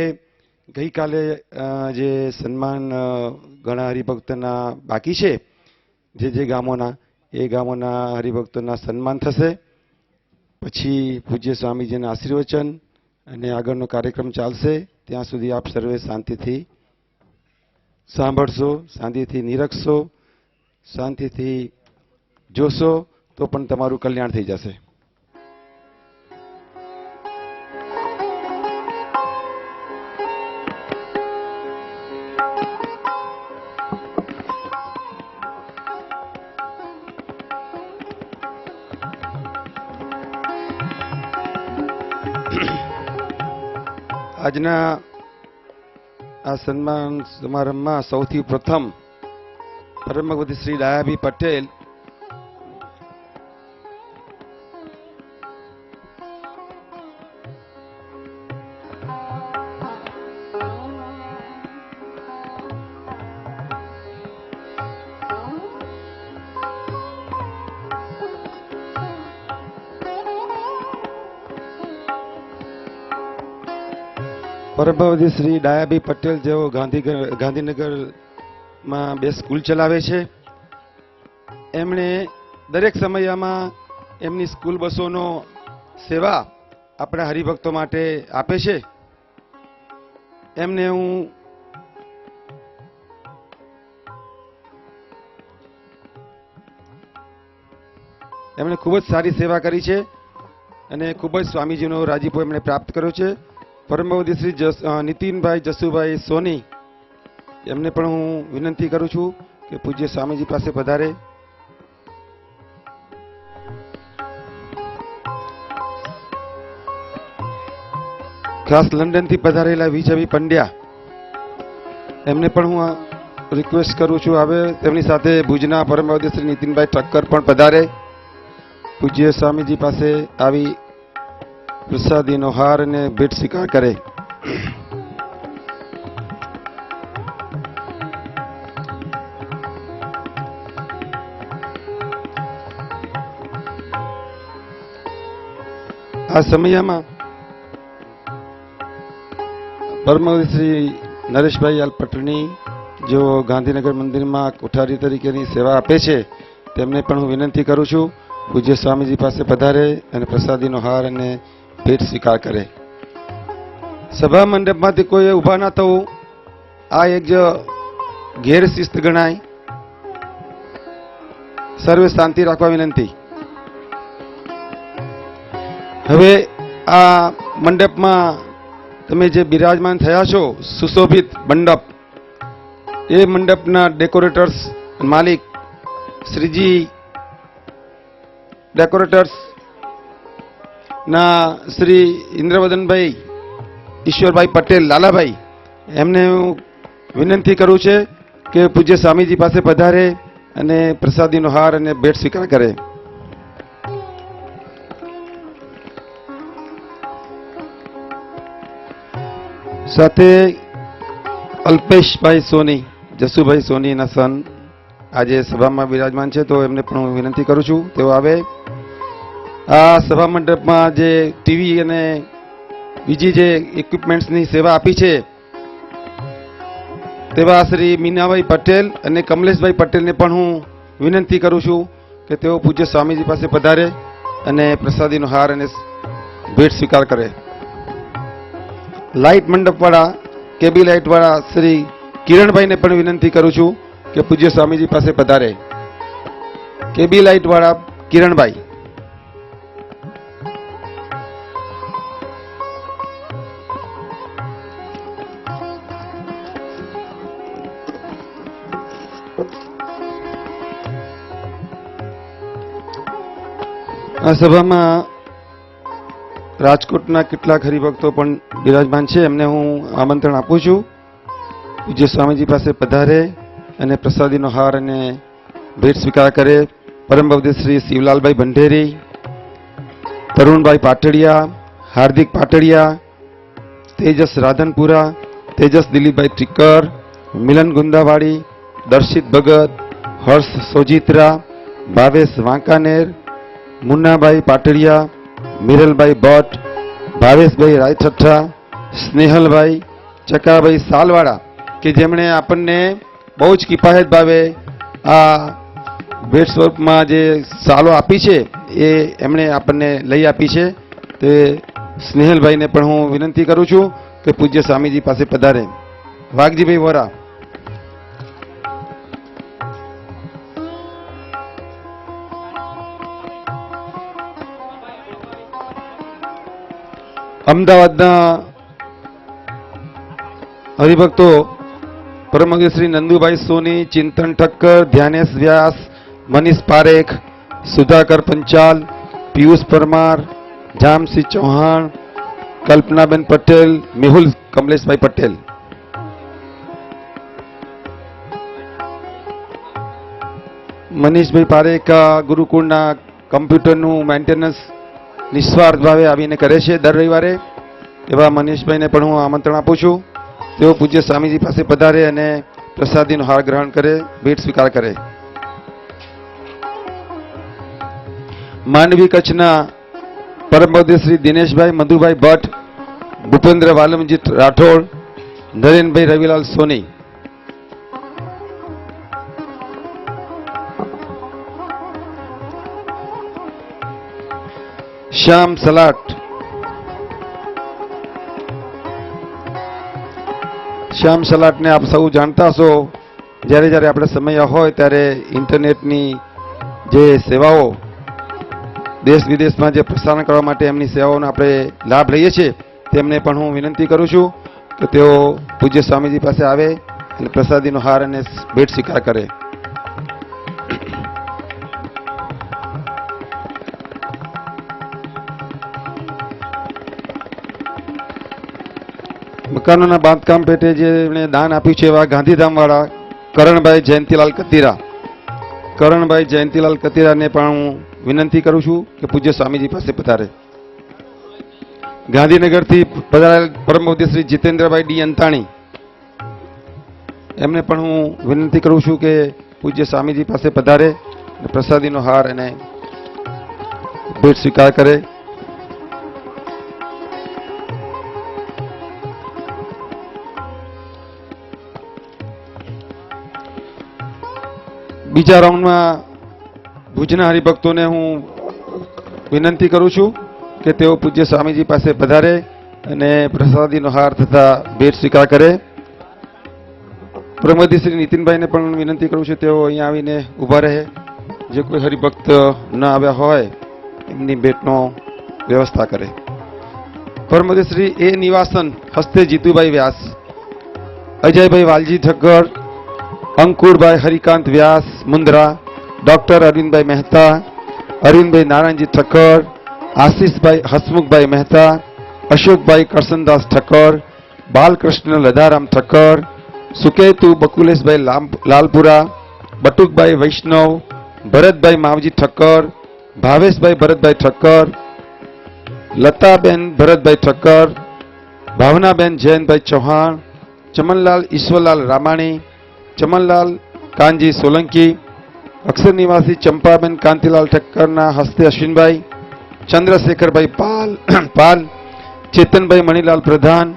ગઈકાલે જે સન્માન ઘણા હરિભક્તોના બાકી છે, જે ગામોના, એ ગામોના હરિભક્તોના સન્માન થશે. પછી પૂજ્ય સ્વામીજીના આશીર્વચન અને આગળનો કાર્યક્રમ ચાલશે. ત્યાં સુધી આપ સર્વે શાંતિથી સાંભળશો, શાંતિથી નિરખશો, શાંતિથી જોશો તો પણ તમારું કલ્યાણ થઈ જશે. આજના આ સન્માન સમારંભમાં સૌથી પ્રથમ પરમ ભગવતી શ્રી ડાયાભાઈ પટેલ પરમભગવતી શ્રી ડાયાભાઈ પટેલ જેઓ ગાંધીનગરમાં 2 સ્કૂલ ચલાવે છે. એમણે દરેક સમયમાં એમની સ્કૂલ બસોનો સેવા આપણા હરિભક્તો માટે આપે છે. એમને હું એમણે ખૂબ જ સારી સેવા કરી છે. અને ખૂબ જ સ્વામીજીનો રાજીપો એમણે પ્રાપ્ત કર્યો છે. પરમ પૂજ્ય શ્રી નીતિનભાઈ જસુભાઈ સોની એમને પણ હું વિનંતી કરું છું કે પૂજ્ય સ્વામીજી પાસે પધારે. ખાસ લંડનથી પધારેલા વિજયભાઈ પંડ્યા એમને પણ હું રિક્વેસ્ટ કરું છું હવે તેમની સાથે ભુજના પરમ પૂજ્ય શ્રી નીતિનભાઈ ઠક્કર પણ પધારે, પૂજ્ય સ્વામીજી પાસે આવી પ્રસાદીનો હાર અને ભેટ સ્વીકાર કરે. આ સમયમાં પરમ પૂજ્ય શ્રી નરેશભાઈ આલ પટણી જેઓ ગાંધીનગર મંદિરમાં કોઠારી તરીકેની સેવા આપે છે તેમને પણ હું વિનંતી કરું છું પૂજ્ય સ્વામીજી પાસે પધારે અને પ્રસાદીનો હાર અને ભેટ સ્વીકાર કરે. સભા મંડપમાંથી કોઈ ઊભા ના થવું આ એક ગેરશિસ્ત ગણાય. સર્વે શાંતિ રાખવા વિનંતી. હવે આ મંડપમાં તમે જે બિરાજમાન થયા છો સુશોભિત મંડપ, એ મંડપના ડેકોરેટર્સ માલિક શ્રીજી ડેકોરેટર્સ ના શ્રી ઇન્દ્રવદનભાઈ ઈશ્વરભાઈ પટેલ લાલાભાઈ એમને હું વિનંતી કરું છે કે પૂજ્ય સ્વામીજી પાસે પધારે અને પ્રસાદીનો હાર અને ભેટ સ્વીકાર કરે. સાથે અલ્પેશભાઈ સોની, જસુભાઈ સોનીના સન આજે સભામાં બિરાજમાન છે, તો એમને પણ હું વિનંતી કરું છું તેઓ આવે. આ સભા મંડપમાં જે ટીવી અને બીજી જે ઇક્વિપમેન્ટ્સની સેવા આપી છે તેવા શ્રી મીનાભાઈ પટેલ અને કમલેશભાઈ પટેલને પણ હું વિનંતી કરું છું કે તેઓ પૂજ્ય સ્વામીજી પાસે પધારે અને પ્રસાદીનો હાર અને ભેટ સ્વીકાર કરે. લાઇટ મંડપવાળા કેબી લાઇટવાળા શ્રી કિરણભાઈને પણ વિનંતી કરું છું કે પૂજ્ય સ્વામીજી પાસે પધારે. કેબી લાઇટવાળા કિરણભાઈ. આ સભામાં રાજકોટના કેટલાક હરિભક્તો પણ બિરાજમાન છે, એમને હું આમંત્રણ આપું છું પૂજ્ય સ્વામીજી પાસે પધારે અને પ્રસાદીનો હાર અને ભેટ સ્વીકાર કરે. પરમ પૂજ્ય શ્રી શિવલાલભાઈ ભંડેરી, તરુણભાઈ પાટડિયા, હાર્દિક પાટડિયા, તેજસ રાધનપુરા, તેજસ દિલીપભાઈ ઠીકર, મિલન ગુંદાવાડી, દર્શિત ભગત, હર્ષ સોજિત્રા, ભાવેશ વાંકાનેર, મુન્નાભાઈ પાટડિયા, મિરલભાઈ ભટ્ટ, ભાવેશભાઈ રાયઠઠ્ઠા, સ્નેહલભાઈ, ચકાભાઈ સાલવાડા કે જેમણે આપણને બહુ જ કિફાયત ભાવે આ ભેટ સ્વરૂપમાં જે સાલો આપી છે એ એમણે આપણને લઈ આપી છે. તે સ્નેહલભાઈને પણ હું વિનંતી કરું છું કે પૂજ્ય સ્વામીજી પાસે પધારે. વાઘજીભાઈ વોરા. અમદાવાદના હરિભક્તો પરમ પૂજ્ય શ્રી નંદુભાઈ સોની, ચિંતન ઠક્કર, ધ્યાનેશ વ્યાસ, મનીષ પારેખ, સુધાકર પંચાલ, પિયુષ પરમાર, જામસિંહ ચૌહાણ, કલ્પનાબેન પટેલ, મેહુલ કમલેશભાઈ પટેલ. મનીષભાઈ પારેખ ગુરુકુળના કમ્પ્યુટરનું મેન્ટેનન્સ નિસ્વાર્થ ભાવે આવીને કરે છે દર રવિવારે. એવા મનીષભાઈને પણ હું આમંત્રણ આપું છું તેઓ પૂજ્ય સ્વામીજી પાસે પધારે અને પ્રસાદીનો હાર ગ્રહણ કરે, ભેટ સ્વીકાર કરે. માંડવી કચ્છના પરમ પૂજ્ય શ્રી દિનેશભાઈ મધુભાઈ ભટ્ટ, ભૂપેન્દ્ર વાલમજી રાઠોડ, નરેનભાઈ રવિલાલ સોની. શ્યામ સલાટ. શ્યામ સલાટને આપ સૌ જાણતા છો, જ્યારે જ્યારે આપણે સમય હોય ત્યારે ઇન્ટરનેટની જે સેવાઓ દેશ વિદેશમાં જે પ્રસારણ કરવા માટે એમની સેવાઓનો આપણે લાભ લઈએ છીએ તેમને પણ હું વિનંતી કરું છું કે તેઓ પૂજ્ય સ્વામીજી પાસે આવે અને પ્રસાદીનો હાર અને ભેટ સ્વીકાર કરે. મકાનોના બાંધકામ પેટે જેમણે દાન આપ્યું છે એવા ગાંધીધામવાળા કરણભાઈ જયંતિલાલ કતીરા, કરણભાઈ જયંતિલાલ કતીરાને પણ હું વિનંતી કરું છું કે પૂજ્ય સ્વામીજી પાસે પધારે. ગાંધીનગરથી પધારેલ પરમ પૂજ્ય શ્રી જીતેન્દ્રભાઈ ડી અંતાણી, એમને પણ હું વિનંતી કરું છું કે પૂજ્ય સ્વામીજી પાસે પધારે અને પ્રસાદીનો હાર અને ભેટ સ્વીકાર કરે. બીજા રાઉન્ડમાં ભુજના હરિભક્તોને હું વિનંતી કરું છું કે તેઓ પૂજ્ય સ્વામીજી પાસે પધારે અને પ્રસાદીનો હાર તથા ભેટ સ્વીકાર કરે. પ્રમોદી શ્રી નીતિનભાઈને પણ વિનંતી કરું છું તેઓ અહીંયા આવીને ઊભા રહે. જે કોઈ હરિભક્ત ન આવ્યા હોય એમની ભેટનો વ્યવસ્થા કરે. પ્રમોદી શ્રી એ નિવાસન હસ્તે જીતુભાઈ વ્યાસ, અજયભાઈ વાલજી ઠક્કર, અંકુરભાઈ હરિકાંત વ્યાસ મુંદ્રા, ડોક્ટર અરવિંદભાઈ મહેતા, અરવિંદભાઈ નારાયણજી ઠક્કર, આશીષભાઈ હસમુખભાઈ મહેતા, અશોકભાઈ કરસનદાસ ઠક્કર, બાલકૃષ્ણ લધારામ ઠક્કર, સુકેતુ બકુલેશભાઈ લાલપુરા, બટુકભાઈ વૈષ્ણવ, ભરતભાઈ માવજી ઠક્કર, ભાવેશભાઈ ભરતભાઈ ઠક્કર, લતાબેન ભરતભાઈ ઠક્કર, ભાવનાબેન જયંતભાઈ ચૌહાણ, ચમનલાલ ઈશ્વરલાલ રામાણી, ચમનલાલ કાનજી સોલંકી, અક્ષર નિવાસી ચંપાબેન કાંતિલાલ ઠક્કરના હસ્તે અશ્વિનભાઈ, ચંદ્રશેખરભાઈ પાલ, ચેતનભાઈ મણીલાલ પ્રધાન,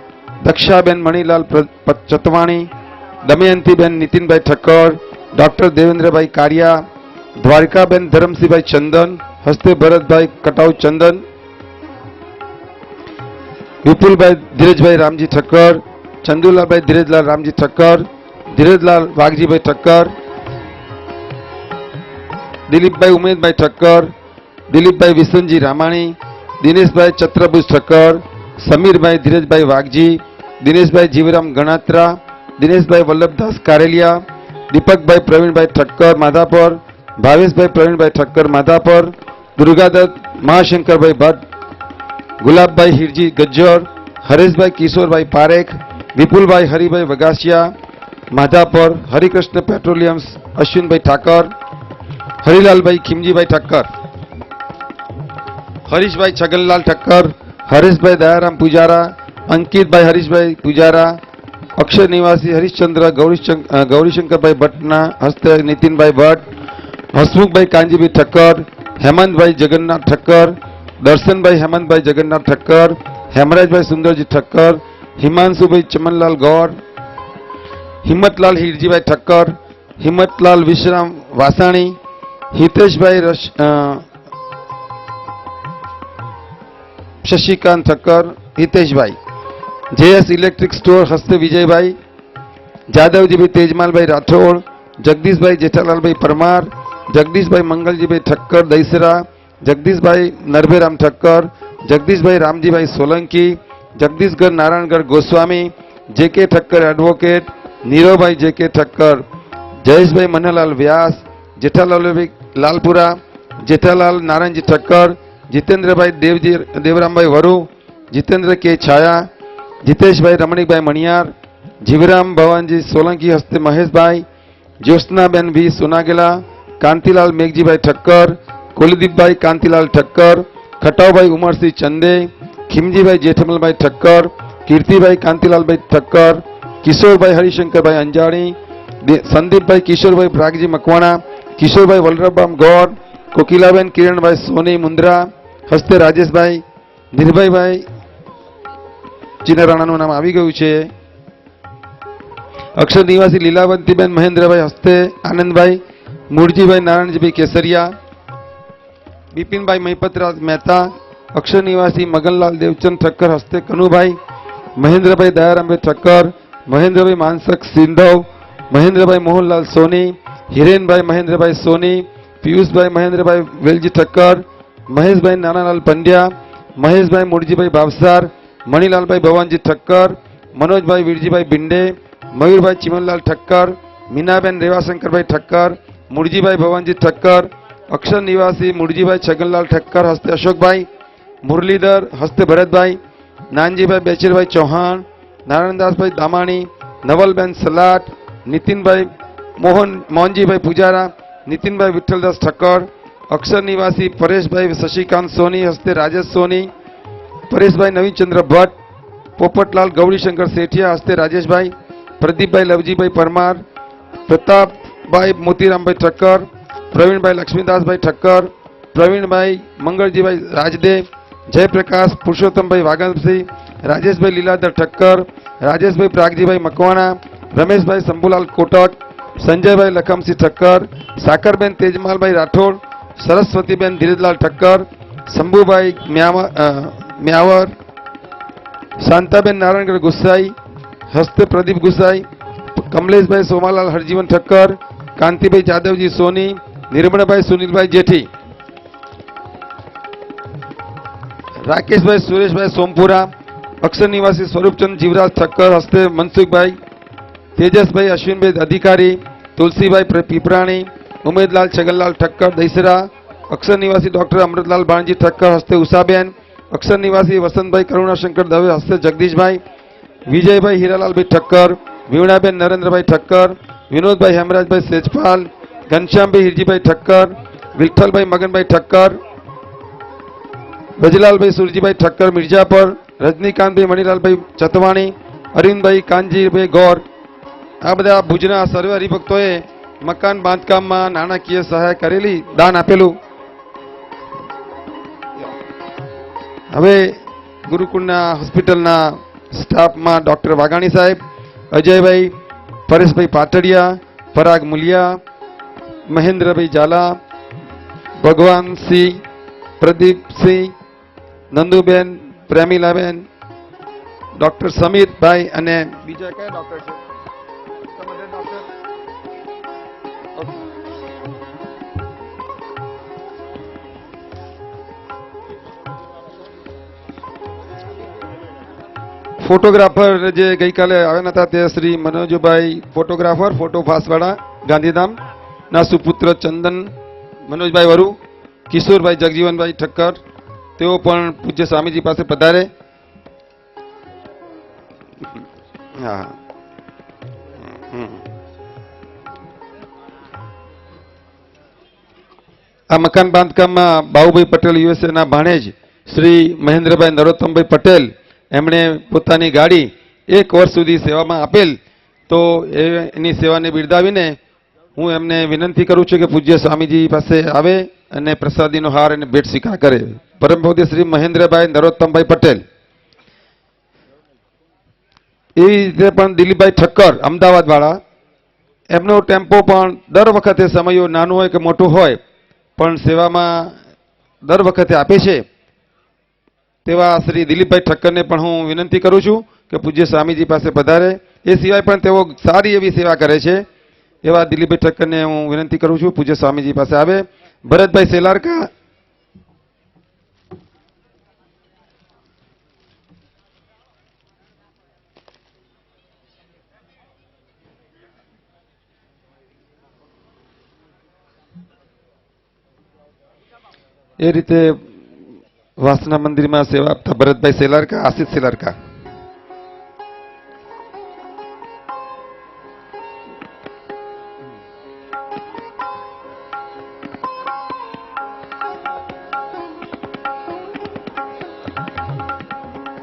દક્ષાબેન મણીલાલ ચતવાણી, દમયંતીબેન નીતિનભાઈ ઠક્કર, ડોક્ટર દેવેન્દ્રભાઈ કારિયા, દ્વારકાબેન ધરમસિંહભાઈ ચંદન, હસ્તે ભરતભાઈ કટાઉ ચંદન, વિપુલભાઈ ધીરજભાઈ રામજી ઠક્કર, ચંદુલાલભાઈ ધીરજલાલ રામજી ઠક્કર, ધીરજલાલ વાઘજીભાઈ ઠક્કર, દિલીપભાઈ ઉમેદભાઈ ઠક્કર, દિલીપભાઈ વિસનજી રામાણી, દિનેશભાઈ ચત્રભુજ ઠક્કર, સમીરભાઈ ધીરજભાઈ વાઘજી, દિનેશભાઈ જીવરામ ગણાત્રા, દિનેશભાઈ વલ્લભદાસ કારેલિયા, દીપકભાઈ પ્રવીણભાઈ ઠક્કર માધાપર, ભાવેશભાઈ પ્રવીણભાઈ ઠક્કર માધાપર, દુર્ગાદત્ત મહાશંકરભાઈ ભટ્ટ, ગુલાબભાઈ હિરજી ગજ્જર, હરેશભાઈ કિશોરભાઈ પારેખ, વિપુલભાઈ હરિભાઈ વગાસિયા માધાપર, હરિકૃષ્ણ પેટ્રોલિયમ્સ અશ્વિનભાઈ ઠાકર, હરિલાલભાઈ ખીમજીભાઈ ઠક્કર, હરીશભાઈ છગનલાલ ઠક્કર, હરેશભાઈ દયારામ પૂજારા, અંકિતભાઈ હરીશભાઈ પૂજારા, અક્ષર નિવાસી હરિશ્ચંદ્ર ગૌરીશંકરભાઈ ભટ્ટના હસ્તે નીતિનભાઈ ભટ્ટ, હસમુખભાઈ કાંજીભાઈ ઠક્કર, હેમંતભાઈ જગન્નાથ ઠક્કર, દર્શનભાઈ હેમંતભાઈ જગન્નાથ ઠક્કર, હેમરાજભાઈ સુંદરજી ઠક્કર, હિમાંશુભાઈ ચમનલાલ ગૌર, હિંમતલાલ હિરજીભાઈ ઠક્કર, હિંમતલાલ વિશ્રામ Vasani, Hiteshbhai Shashikant Thakkar, Hiteshbhai, JS electric store હસ્તે વિજયભાઈ, જાદવજીભાઈ તેજમાલભાઈ રાઠોડ, જગદીશભાઈ જેઠાલાલભાઈ પરમાર, જગદીશભાઈ મંગલજીભાઈ ઠક્કર દહીસરા, જગદીશભાઈ નરભેરામ ઠક્કર, જગદીશભાઈ રામજીભાઈ સોલંકી, જગદીશગઢ નારાયણગઢ ગોસ્વામી, જે કે ઠક્કર એડવોકેટ, નીરવભાઈ જે કે ઠક્કર, જયેશભાઈ મનહરલાલ વ્યાસ, જેઠાલાલભાઈ લાલપુરા, જેઠાલાલ નારાયણજી ઠક્કર, જીતેન્દ્રભાઈ દેવરામભાઈ વરુ, જીતેન્દ્ર કે છાયા, જીતેશભાઈ રમણીકભાઈ મણિયાર, જીવરામ ભવાનજી સોલંકી હસ્તે મહેશભાઈ, જ્યોત્સનાબેન વી સોનાગેલા, કાંતિલાલ મેઘજીભાઈ ઠક્કર, કુલદીપભાઈ કાંતિલાલ ઠક્કર, ખટાવભાઈ ઉમરસિંહ ચંદે, ખીમજીભાઈ જેઠમલભાઈ ઠક્કર, કીર્તિભાઈ કાંતિલાલભાઈ ઠક્કર, કિશોરભાઈ હરિશંકરભાઈ અંજાણી, સંદીપભાઈ કિશોરભાઈ પ્રાગજી મકવાણા, કિશોરભાઈ વલરામ ગૌર, કોકિલાબેન કિરણભાઈ સોની મુંદ્રા, હસ્તે રાજેશભાઈ, નિર્ભયભાઈ ચિનરાણાનું નામ આવી ગયું છે, અક્ષર નિવાસી લીલાવંતીબેન મહેન્દ્રભાઈ હસ્તે આનંદભાઈ, મૂળજીભાઈ નારાયણજીભાઈ કેસરિયા, બિપિનભાઈ મહિપતરાજ મહેતા, અક્ષર નિવાસી મગનલાલ દેવચંદ ઠક્કર હસ્તે કનુભાઈ, મહેન્દ્રભાઈ દયારામભાઈ ઠક્કર, મહેન્દ્રભાઈ માનસક સિંધવ, મહેન્દ્રભાઈ મોહનલાલ સોની, હિરેનભાઈ મહેન્દ્રભાઈ સોની, પિયુષભાઈ મહેન્દ્રભાઈ વેલજી ઠક્કર, મહેશભાઈ નાનાલાલ પંડ્યા, મહેશભાઈ મૂળજીભાઈ ભાવસાર, મણિલાલભાઈ ભવાનજી ઠક્કર, મનોજભાઈ વીરજીભાઈ ભિંડે, મયુરભાઈ ચિમનલાલ ઠક્કર, મીનાબેન રેવાશંકરભાઈ ઠક્કર, મૂળજીભાઈ ભવાનજી ઠક્કર, અક્ષર નિવાસી મૂળજીભાઈ છગનલાલ ઠક્કર હસ્તે અશોકભાઈ, મુરલીધર હસ્તે ભરતભાઈ, નાનજીભાઈ બેચરભાઈ ચૌહાણ, નારાયણદાસભાઈ દામાણી, નવલબેન સલાટ, નીતિનભાઈ મોહનજીભાઈ પૂજારા, નીતિનભાઈ વિઠ્ઠલદાસ ઠક્કર, અક્ષર નિવાસી પરેશભાઈ શશિકાંત સોની હસ્તે રાજેશ સોની, પરેશભાઈ નવીનચંદ્ર ભટ્ટ, પોપટલાલ ગૌરીશંકર શેઠિયા હસ્તે રાજેશભાઈ, પ્રદીપભાઈ લવજીભાઈ પરમાર, પ્રતાપભાઈ મોતીરામભાઈ ઠક્કર, પ્રવીણભાઈ લક્ષ્મીદાસભાઈ ઠક્કર, પ્રવીણભાઈ મંગળજીભાઈ રાજદે, જયપ્રકાશ પુરુષોત્તમભાઈ વાઘનસિંહ, રાજેશભાઈ લીલાધર ઠક્કર, રાજેશભાઈ પ્રાગજીભાઈ મકવાણા, રમેશભાઈ શંભુલાલ કોટક, સંજયભાઈ લખમસિંહ ઠક્કર, સાકરબેન તેજમાલભાઈ રાઠોડ, સરસ્વતીબેન ધીરજલાલ ઠક્કર, શંભુભાઈ મ્યાવર, શાંતાબેન નારાયણગઢ ગુસાઈ હસ્તે પ્રદીપ ગુસાઈ, કમલેશભાઈ સોમાલાલ હરજીવન ઠક્કર, કાંતિભાઈ જાદવજી સોની, નિર્મળભાઈ સુનિલભાઈ જેઠી, રાકેશભાઈ સુરેશભાઈ સોમપુરા, અક્ષર નિવાસી સ્વરૂપચંદ જીવરાજ ઠક્કર હસ્તે મનસુખભાઈ, તેજસભાઈ અશ્વિનભાઈ અધિકારી, તુલસીભાઈ પીપરાણી, ઉમેદલાલ છગનલાલ ઠક્કર દહીસરા, અક્ષર નિવાસી ડોક્ટર અમૃતલાલ બાણજી ઠક્કર હસ્તે ઉષાબેન, અક્ષર નિવાસી વસંતભાઈ કરુણાશંકર દવે હસ્તે જગદીશભાઈ, વિજયભાઈ હીરાલાલભાઈ ઠક્કર, વીણાબેન નરેન્દ્રભાઈ ઠક્કર, વિનોદભાઈ હેમરાજભાઈ સેજપાલ, ઘનશ્યામભાઈ હિરજીભાઈ ઠક્કર, વિઠ્ઠલભાઈ મગનભાઈ ઠક્કર, ભજલાલભાઈ સુરજીભાઈ ઠક્કર મિર્જાપર, રજનીકાંતભાઈ મણિલાલભાઈ ચતવાણી, અરવિંદભાઈ કાનજીભાઈ ગોર. આ બધા ભુજના સર્વે હરિભક્તોએ મકાન બાંધકામમાં નાણાકીય સહાય કરેલી, દાન આપેલું. હવે ગુરુકુળના હોસ્પિટલના સ્ટાફમાં ડોક્ટર વાઘાણી સાહેબ, અજયભાઈ, પરેશભાઈ પાટડિયા, પરાગ મુલિયા, મહેન્દ્રભાઈ ઝાલા, ભગવાનસિંહ, પ્રદીપસિંહ, નંદુબેન, પ્રેમીલાબેન, ડોક્ટર સમીરભાઈ અને બીજા કયા ડોક્ટર છે? ફોટોગ્રાફર જે ગઈકાલે આવ્યા હતા તે શ્રી મનોજભાઈ ફોટોગ્રાફર, ફોટો ફાસવાળા ગાંધીધામ ના સુપુત્ર ચંદન મનોજભાઈ વરુ, કિશોરભાઈ જગજીવનભાઈ ઠક્કર, તેઓ પણ પૂજ્ય સ્વામીજી પાસે પધારે. હા, આ મકાન બાંધકામમાં બાબુભાઈ પટેલ યુએસએ ના ભાણેજ શ્રી મહેન્દ્રભાઈ નરોત્તમભાઈ પટેલ, એમણે પોતાની ગાડી 1 વર્ષ સુધી સેવામાં આપેલ, તો એની સેવાને બિરદાવીને હું એમને વિનંતી કરું છું કે પૂજ્ય સ્વામીજી પાસે આવે અને પ્રસાદીનો હાર અને ભેટ સ્વીકાર કરે. પરમ પૂજ્ય શ્રી મહેન્દ્રભાઈ નરોત્તમભાઈ પટેલ. એવી રીતે પણ દિલીપભાઈ ઠક્કર અમદાવાદ વાળા, એમનો ટેમ્પો પણ દર વખતે સમયો નાનો હોય કે મોટો હોય પણ સેવામાં દર વખતે આપે છે. તેવા શ્રી દિલીપભાઈ ઠક્કરને પણ હું વિનંતી કરું છું કે પૂજ્ય સ્વામીજી પાસે પધારે. એ સિવાય પણ તેઓ સારી એવી સેવા કરે છે. એવા દિલીપભાઈ ઠક્કરને હું વિનંતી કરું છું પૂજ્ય સ્વામીજી પાસે આવે. ભરતભાઈ સેલારકા, એ રીતે વાસના મંદિરમાં સેવા આપતા ભરતભાઈ સેલારકા, આશિષ સેલારકા.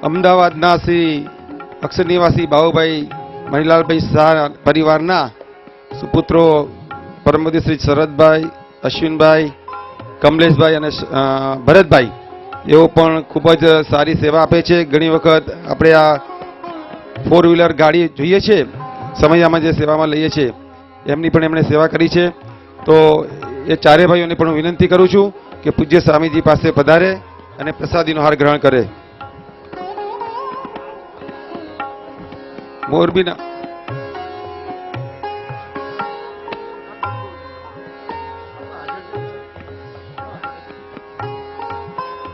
અમદાવાદના શ્રી અક્ષર નિવાસી બાબુભાઈ મણિલાલભાઈ શાહ પરિવારના સુપુત્રો પરમ પૂજ્ય શ્રી શરદભાઈ, અશ્વિનભાઈ, કમલેશભાઈ અને ભરતભાઈ, એઓ પણ ખૂબ જ સારી સેવા આપે છે. ઘણી વખત આપણે આ 4 વ્હીલર ગાડી જોઈએ છે સમયમાં જે સેવામાં લઈએ છીએ, એમની પણ એમણે સેવા કરી છે. તો એ ચારે ભાઈઓને પણ હું વિનંતી કરું છું કે પૂજ્ય સ્વામીજી પાસે પધારે અને પ્રસાદીનો હાર ગ્રહણ કરે. મોરબીના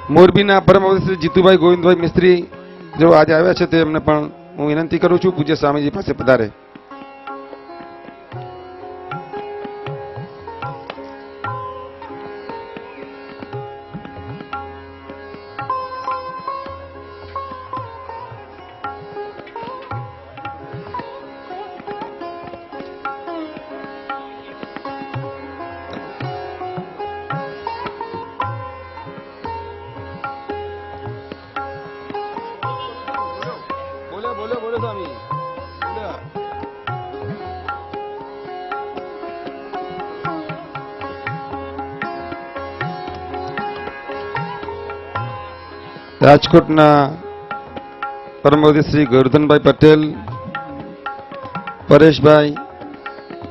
મોરબીના પરમ શ્રી જીતુભાઈ ગોવિંદભાઈ મિસ્ત્રી જો આજે આવ્યા છે તેમને પણ હું વિનંતી કરું છું પૂજ્ય સ્વામીજી પાસે પધારે. બોલો સ્વામી. રાજકોટના પરમવદી શ્રી ગોરધનભાઈ પટેલ, પરેશભાઈ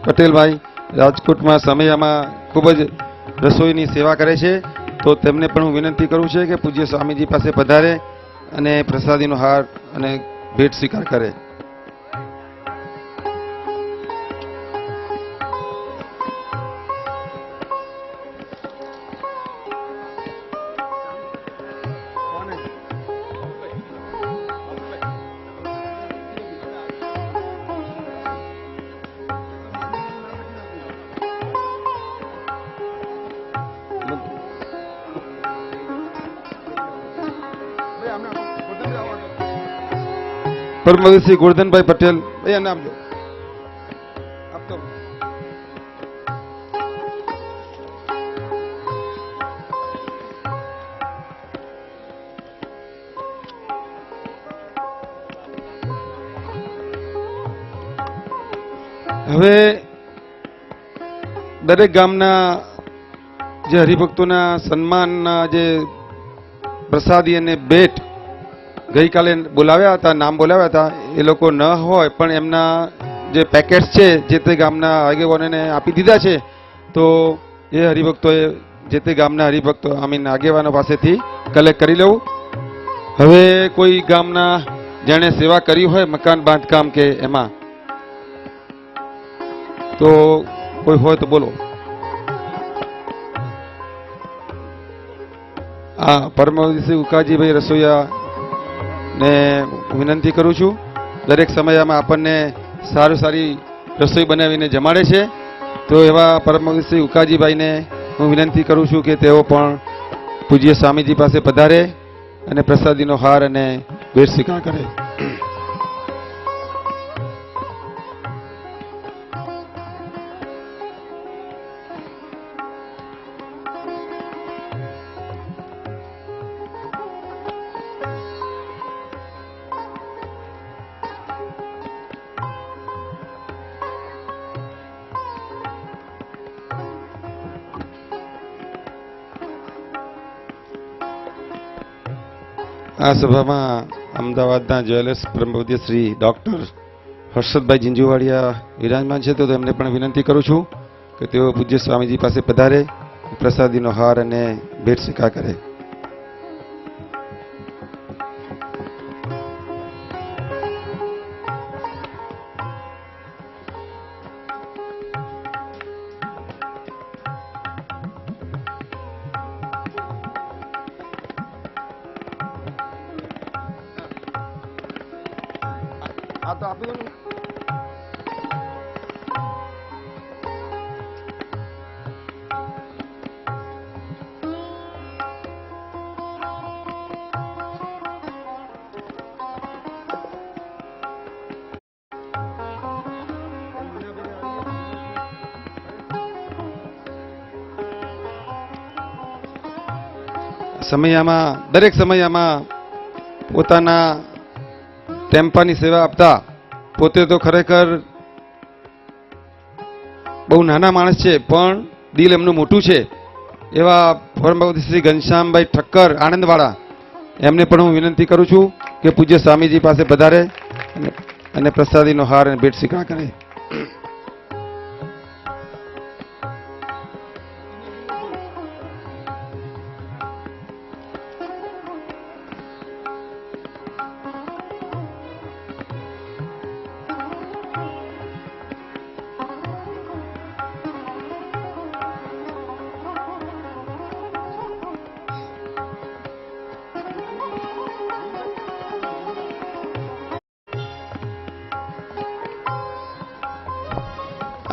પટેલભાઈ રાજકોટમાં સમયમાં ખૂબ જ રસોઈની સેવા કરે છે, તો તેમને પણ હું વિનંતી કરું છું કે પૂજ્ય સ્વામીજી પાસે પધારે અને પ્રસાદીનો હાર અને ભેટ સ્વીકાર કરે. પરમવદી શ્રી ગોરધનભાઈ પટેલ એ નામ લો. હવે દરેક ગામના જે હરિભક્તોના સન્માનના જે પ્રસાદી અને ભેટ ગઈકાલે બોલાવ્યા હતા, નામ બોલાવ્યા હતા, એ લોકો ન હોય પણ એમના જે પેકેટ્સ છે જે તે ગામના આગેવાનોને આપી દીધા છે, તો એ હરિભક્તોએ જે તે ગામના હરિભક્તો આગેવાનો પાસેથી કલેક્ટ કરી લેવું. હવે કોઈ ગામના જેણે સેવા કરી હોય મકાન બાંધકામ કે એમાં, તો કોઈ હોય તો બોલો. હા, પરમવદી શ્રી ઉકાજીભાઈ રસોઈયા ને વિનંતી કરું છું, દરેક સમયમાં આપણને સારી રસોઈ બનાવીને જમાડે છે, તો એવા પરમવદી શ્રી ઉકાજીભાઈને હું વિનંતી કરું છું કે તેઓ પણ પૂજ્ય સ્વામીજી પાસે પધારે અને પ્રસાદીનો હાર અને ભેટ સ્વીકાર કરે. આ સભામાં અમદાવાદના જ્વેલર્સ પરમપૂજ્ય શ્રી ડોક્ટર હર્ષદભાઈ જીંજુવાડિયા વિરાજમાન છે, તો તેમને પણ વિનંતી કરું છું કે તેઓ પૂજ્ય સ્વામીજી પાસે પધારે, પ્રસાદીનો હાર અને ભેટ સ્વીકાર કરે. આ તો આપી દો ને. સમયમાં દરેક સમયમાં પોતાના ટેમ્પાની સેવા આપતા પોતે તો ખરેખર બહુ નાના માણસ છે, પણ દિલ એમનું મોટું છે, એવા પરમપૂજ્ય શ્રી ઘનશ્યામભાઈ ઠક્કર આણંદવાળા, એમને પણ હું વિનંતી કરું છું કે પૂજ્ય સ્વામીજી પાસે પધારે અને પ્રસાદીનો હાર અને ભેટ સ્વીકાર કરે.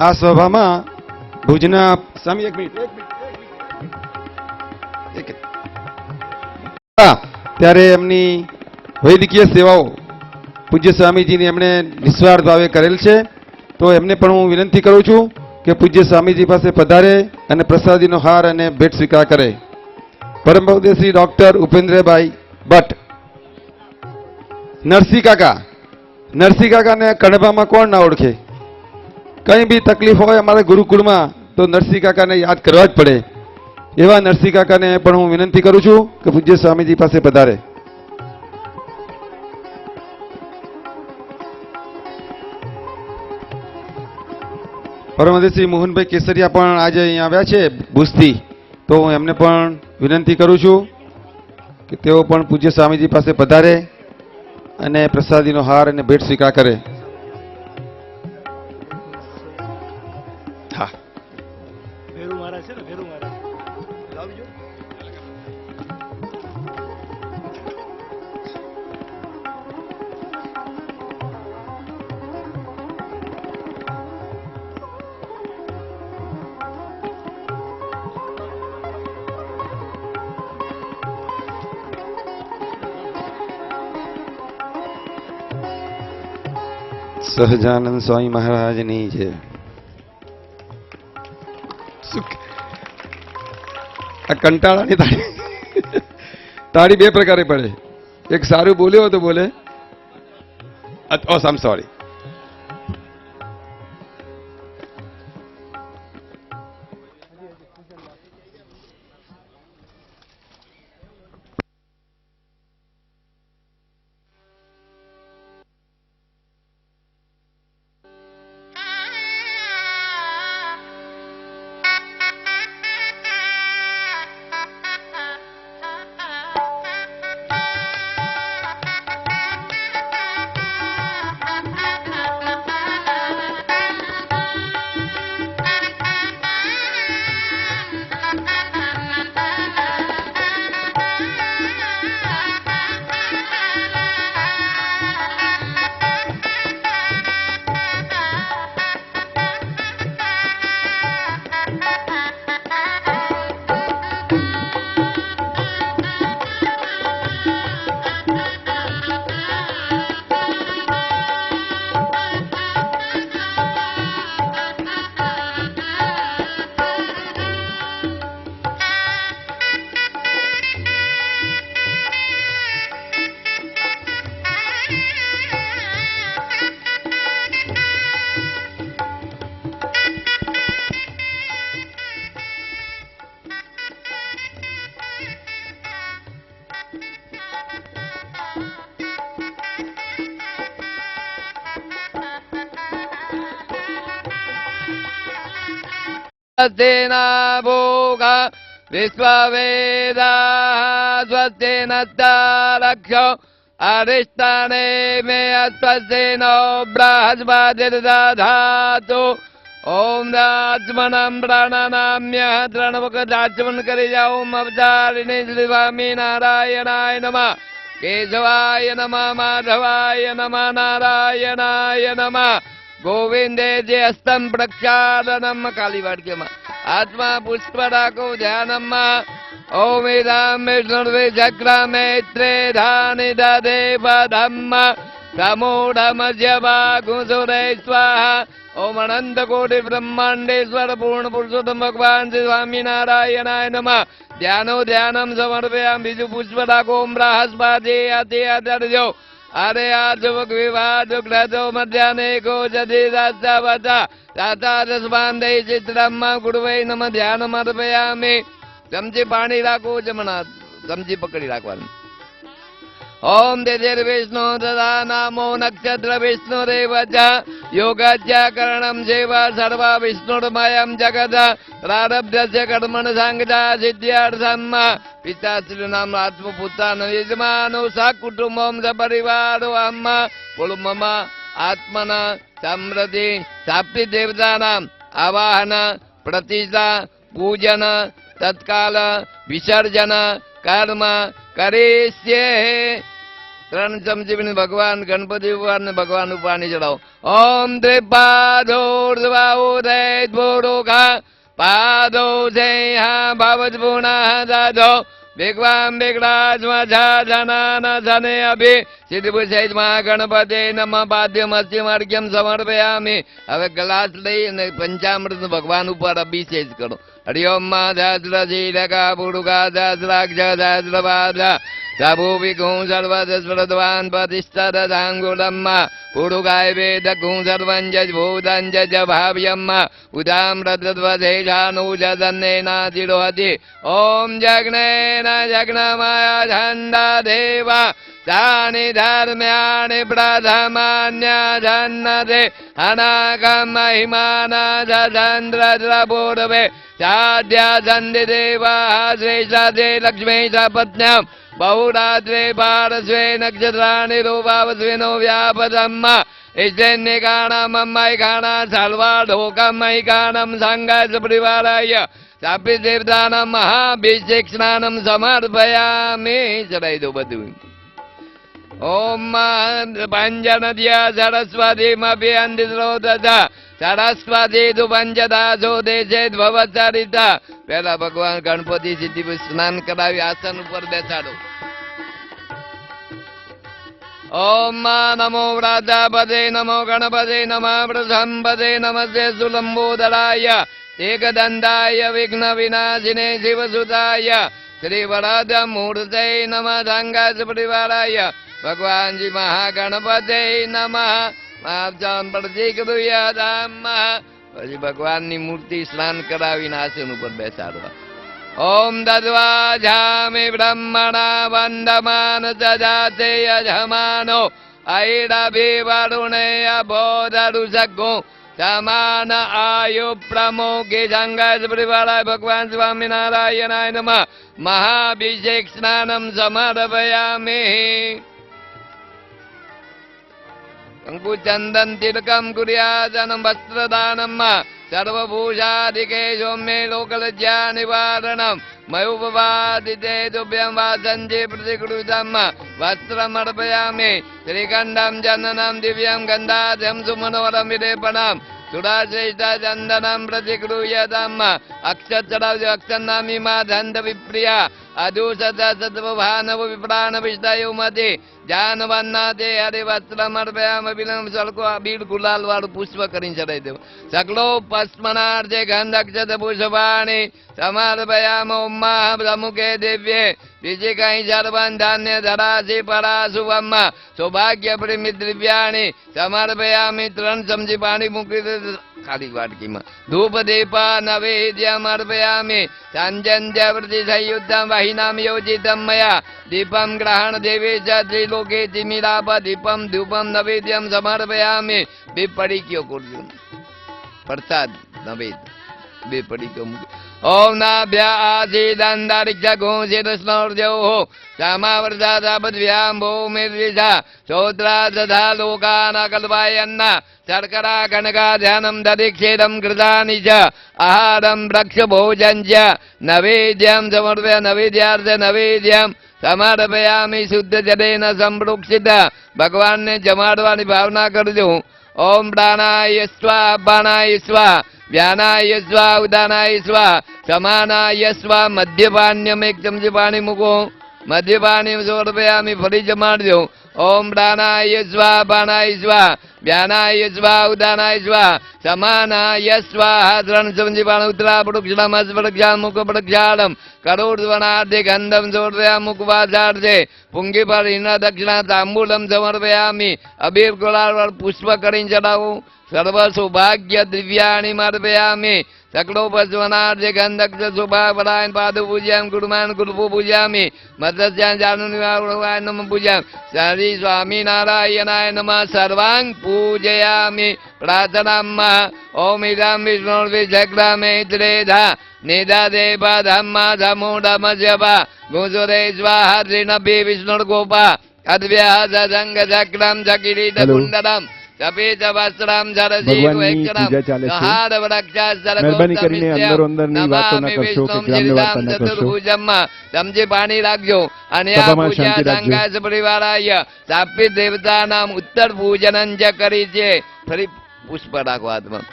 આ સભામાં ભુજના સ્વામી એક મિનિટ ત્યારે એમની વૈદકીય સેવાઓ પૂજ્ય સ્વામીજીની એમણે નિસ્વાર્થ ભાવે કરેલ છે. તો એમને પણ હું વિનંતી કરું છું કે પૂજ્ય સ્વામીજી પાસે પધારે અને પ્રસાદીનો હાર અને ભેટ સ્વીકાર કરે. પરમ પૂજ્ય શ્રી ડોક્ટર ઉપેન્દ્રભાઈ ભટ્ટ. નરસિંહ કાકાને કડભામાં કોણ ના ઓળખે? કંઈ બી તકલીફ હોય અમારા ગુરુકુળમાં તો નરસિંહ કાકાને યાદ કરવા જ પડે. એવા નરસિંહ કાકાને પણ હું વિનંતી કરું છું કે પૂજ્ય સ્વામીજી પાસે પધારે. પરમહંસ મોહનભાઈ કેસરિયા પણ આજે અહીંયા આવ્યા છે ભુજથી, તો હું એમને પણ વિનંતી કરું છું કે તેઓ પણ પૂજ્ય સ્વામીજી પાસે પધારે અને પ્રસાદીનો હાર અને ભેટ સ્વીકાર કરે. હા, સહજાનંદ સ્વામી મહારાજની છે. આ કંટાળાની તાળી બે પ્રકારે પડે. એક સારું બોલ્યો તો બોલે આમ સોરી. સ્વસ્તિના ભોગા વિશ્વવેદા સ્વસ્તિન તારક્ષો અરિષ્ટાને મે સ્વસ્તિનો બૃહસ્પતિર્દધાતુ. ઓમ રાજમનમ પ્રાણાનામ્ય ત્રણવખત કરી જાઓ. ઓમ અવતારિણી શ્રી સ્વામી નારાયણાય નમઃ. કેશવાય નમઃ. માધવાય નમઃ. નારાયણાય નમઃ. ગોવિંદે જે હસ્તમ પ્રક્ષાલનમ કાલી વાડકીમાં આત્મા પુષ્પ રાખો ધ્યાનમ. ઓમ રામ વિષ્ણુ ચક્રમેત્રે ધાનિ દધે પદમ સમૂઢમજ્યભાગુસુરે સ્વાહા. ઓમ અનંત કોટિ બ્રહ્માંડેશ્વર પૂર્ણ પુરુષોત્તમ ભગવાન શ્રી સ્વામિનારાયણાય નમઃ. ધ્યાનો ધ્યાનમ સમર્પયામ. બીજું પુષ્પ રાખો. ઓમ બૃહસ્પતિ અતિ આદર્જો અરે આજુક વિવાદ ગ્રજો મધ્યાને કો જદી રાસ્તા તાતા રસબાંધે ચિત્રમ ગુરુવે નમ ધ્યાન અર્પયામિ. ચમચી પાણી રાખો. જમણા ચમચી પકડી રાખવાનું. ઓમ તેજર વિષ્ણુ તથા નામો નક્ષત્ર વિષ્ણુ રેવ યોગસ્ય કર્ણમ જેવ સર્વ વિષ્ણુર્મયમ જગત પ્રારબ્ધસ્ય કર્મણ સંગતા સિદ્ધ્યાર્થમ. પિતાશ્રી નામ આત્મપુત્રાન યજમાનો સકુટુંબમ સપરિવારો અહમ. બોલો મમ આત્મના સમૃદ્ધિ સાપ્તિ દેવતાનામ આવાહન પ્રતિષ્ઠા પૂજન તત્કાલ વિસર્જન કર્મ કરીષ્યે. ત્રણ ચમચી ભગવાન ગણપતિ ભગવાન ને ભગવાન પાણી ચડાવો. ઓમ ત્રિપાદોર્ધવાઉદૈર્ભૂડોખા પાદો જય ભાવજ પૂર્ણા દાદો ભગવાન બેગડાજમાં ઝા જનાના જને અભિ સિદ્ધિભૂષેજમાં ગણપતે નમઃ પાદ્યમ અસ્યમાર્ગ્યમ સમર્પયામિ. હવે ગ્લાસ લઈ અને પંચામૃત ભગવાન ઉપર અભિષેક કરો. હરિઓમ માં સહસ્રશીલકા પુરુષા સહસ્રાક્ષ સહસ્રપાદા સભૂપિકું સર્વદસ્વરદ્વાન પ્રતિષ્ઠાંગુલમ્મા પુરુષાય વેદકું સર્વં જભૂતં જ ભાવ્યમ્મા ઉદામ્રતદ્વધેજાનુજદન્નેનાતિરોહતિ. ઓમ જગ્નેન જગ્નમાયા છંદા દેવા તાની ધર્મ્યાનિ પ્રથમાન્ય જન્નતે અનાગમ મહિમાના ચંદ્રદ્રપૂર્વે સાધ્યા સંધિ દેવા શ્રેષ્ઠે લક્ષ્મી સપત્ન્યમ બહુરાત્રે પારસ્વે નક્ષત્રાણી રૂપાવસ્વેનો વ્યાપદમ્મા ઇષ્ટેન્નિકાણમમ્મૈકાણા સર્વા ઢોકમૈકાણમ સંઘ પરિવારાય સાપી દેવતાનમ મહાભિષેક સ્નાનમ સમર્પયામિ. ચડાઈ દો બધું. ઓમ પંચનદ્યા સરસ્વતીમભ્યંતિસ્રોતઃ સરસ્વતી તુ પંચદાસો દેશેદ ભવચરિતા. પહેલા ભગવાન ગણપતિ સિદ્ધિ સ્નાન કરાવી આસન ઉપર બેસાડો. ઓમ નમો વ્રાજાપદે નમો ગણપતે નમઃ પ્રસંપદે નમસ્તે સુલંબોદરાય એકદંતાય વિઘ્ન વિનાશિને શિવસુતાય શ્રી વરદ મૂર્તે નમઃ સંઘ પરિવારાય. ભગવાનજી મહાગણપતે નમઃ. પછી ભગવાનની મૂર્તિ સ્નાન કરાવીને આસન ઉપર બેસાડવા. ઓમ દદ્વાજામિ બ્રહ્મણા વંદમાન સજાતે યજમાનો ઐરભિવરુણેય બોધરુષગો સમાન આયુ પ્રમોગે સંઘ પરિવારાય. ભગવાન સ્વામિનારાયણાય નમઃ. મહાભિષેક સ્નાનમ સમર્પયામિ. કંકુ ચંદન તિલકમ કુર્યાદનમ વસ્ત્રદાનમ સર્વભૂષાધિકે સૌમ્ય લોકલજ્જા નિવારણમ મયુપવાદિતે તુભ્યમ વાસંજે પ્રતિકૃતમ વસ્ત્રમર્પયામિ. શ્રીખંડમ ચંદનમ દિવ્યમ ગંધાધ્યમ સુમનોરમ વિલેપનમ સુરાશ્રેષ્ઠ ચંદનમ પ્રતિગૃહ્યતમ. અક્ષર ચડાવજો. અક્ષર નામી મા ધંધ વિપ્રિયા અદુષત સત્વભાનવ વિપ્રાણ વિષ્ટયુમતિ જાનવન્નાતે હરે વસ્ત્રમર્પયામ. વિલંબ સળકો બીડ ગુલાલ વાળું પુષ્પ કરીને ચડાવી દેવું. સકલો પસ્મનાર્થે ગંધ અક્ષત પુષ્પાણી સમર્પયામ. ઉમ્મા પ્રમુખે દિવ્યે બીજી કઈ સર્વં ધાન્ય ધરાસી પરાશુભમ સૌભાગ્ય પ્રેમી દ્રવ્યાણી સમર્પયામિ. ત્રણ ચમચી પાણી મૂકી ખાલી વાટકીમાં. ધૂપ દીપા નૈવેદ્યમ અર્પયામિ. સંજન્ત્ય પ્રતિ સંયુક્તમ વાહિનામ યોજિતમ મયા દીપમ ગ્રહણ દેવી ચ ત્રિલોકે તિમિરાપ દીપમ ધૂપમ નૈવેદ્યમ સમર્પયામિ. બે પડીકીઓ કરજો. પ્રસાદ નૈવેદ્ય બે પડીકીઓ મૂકી. ઓમ નાભ્યા આસિદંતરિક્ષ ઘોષિતસ્નોર્જયો સામાવર્ધાપદ્ભ્યામ ભૂમિર્વિષા શ્રોત્રા તથા લોકાના કલ્પાયન્ના શર્કરા કનકા ધ્યાનમ દધિક્ષેદમ કૃતાની ચ આહારમ વૃક્ષ ભોજન ચ નૈવેદ્યમ સમર્પય. નૈવેદ્યાર્થ નૈવેદ્યમ સમર્પયામિ. શુદ્ધ જલેન સંપૃક્ષિત. ભગવાનને જમાડવાની ભાવના કરજો. ઓમ પ્રાણાય સ્વા અપાનાય સ્વા વ્યાનાય સ્વા ઉદાનાય સ્વા સમાનાય સ્વા. મધ્યપાન્યમ એક ચમચી પાણી મૂકો. મધ્યપાણી સમર્પયામિ. ફરી જમાડજો. ઓમ પ્રાણાય સ્વા અપાનાય સ્વા વ્યાનાય સ્વા ઉદાનાય સ્વા સમાનાય સ્વાહા. ત્રણ ચમચી પાણી ઉત્તરા પ્રદક્ષિણામ પ્રદક્ષા મુખ પ્રદક્ષાળમ કરોડવનાર્થે ગંધમ સમર્પયામિ. મુખવાસાર્થે પુંગી પર હિન દક્ષિણા તાંબૂલમ સમર્પયામિ. અબીર ગુલાલ પુષ્પ કરીને ચડાવું. સર્વ સૌભાગ્ય દિવ્યાણી સમર્પયામિ. સકલો પશ્વનાર્થે ગંધક્ષ શુભાપરાયણ પાદુ પૂજ્યામ ગુરુમાન ગુરુપુ પૂજ્યામિ. મત્સ્યાન જાનુનિવાય નમ પૂજ્યામ. શ્રી સ્વામિનારાયણાય નમઃ. સર્વાંગ પૂજયામિ. પ્રાર્થનામાં ઓમ ઇદમ વિષ્ણુર્વિચક્રમેત્રેધા નિદા ધમ્મા ધમૂઢમસ્યપા ગુંસુરે સ્વાહા શ્રીનભી વિષ્ણુર્ગોપા અદ્વ્યા સસંગ ચક્રમ સકિરીટ કુંડલમ તપેત વસ્ત્રમ સરસી ભગવાનની પૂજા ચાલે છે. હાર વૃક્ષાસ્તર મહેરબાની કરીને અંદરની વાતો ન કરશો કે ગ્રામ્ય વાર્તા ન કરશો. સમજી પાણી રાખજો અને આ સભામાં પૂજા શાંતિ રાખજો. સંઘાસ પરિવારાય સ્થાપિત દેવતાનામ ઉત્તર પૂજન જ કરી છે. ફરી પુષ્પ રાખો હાથમાં.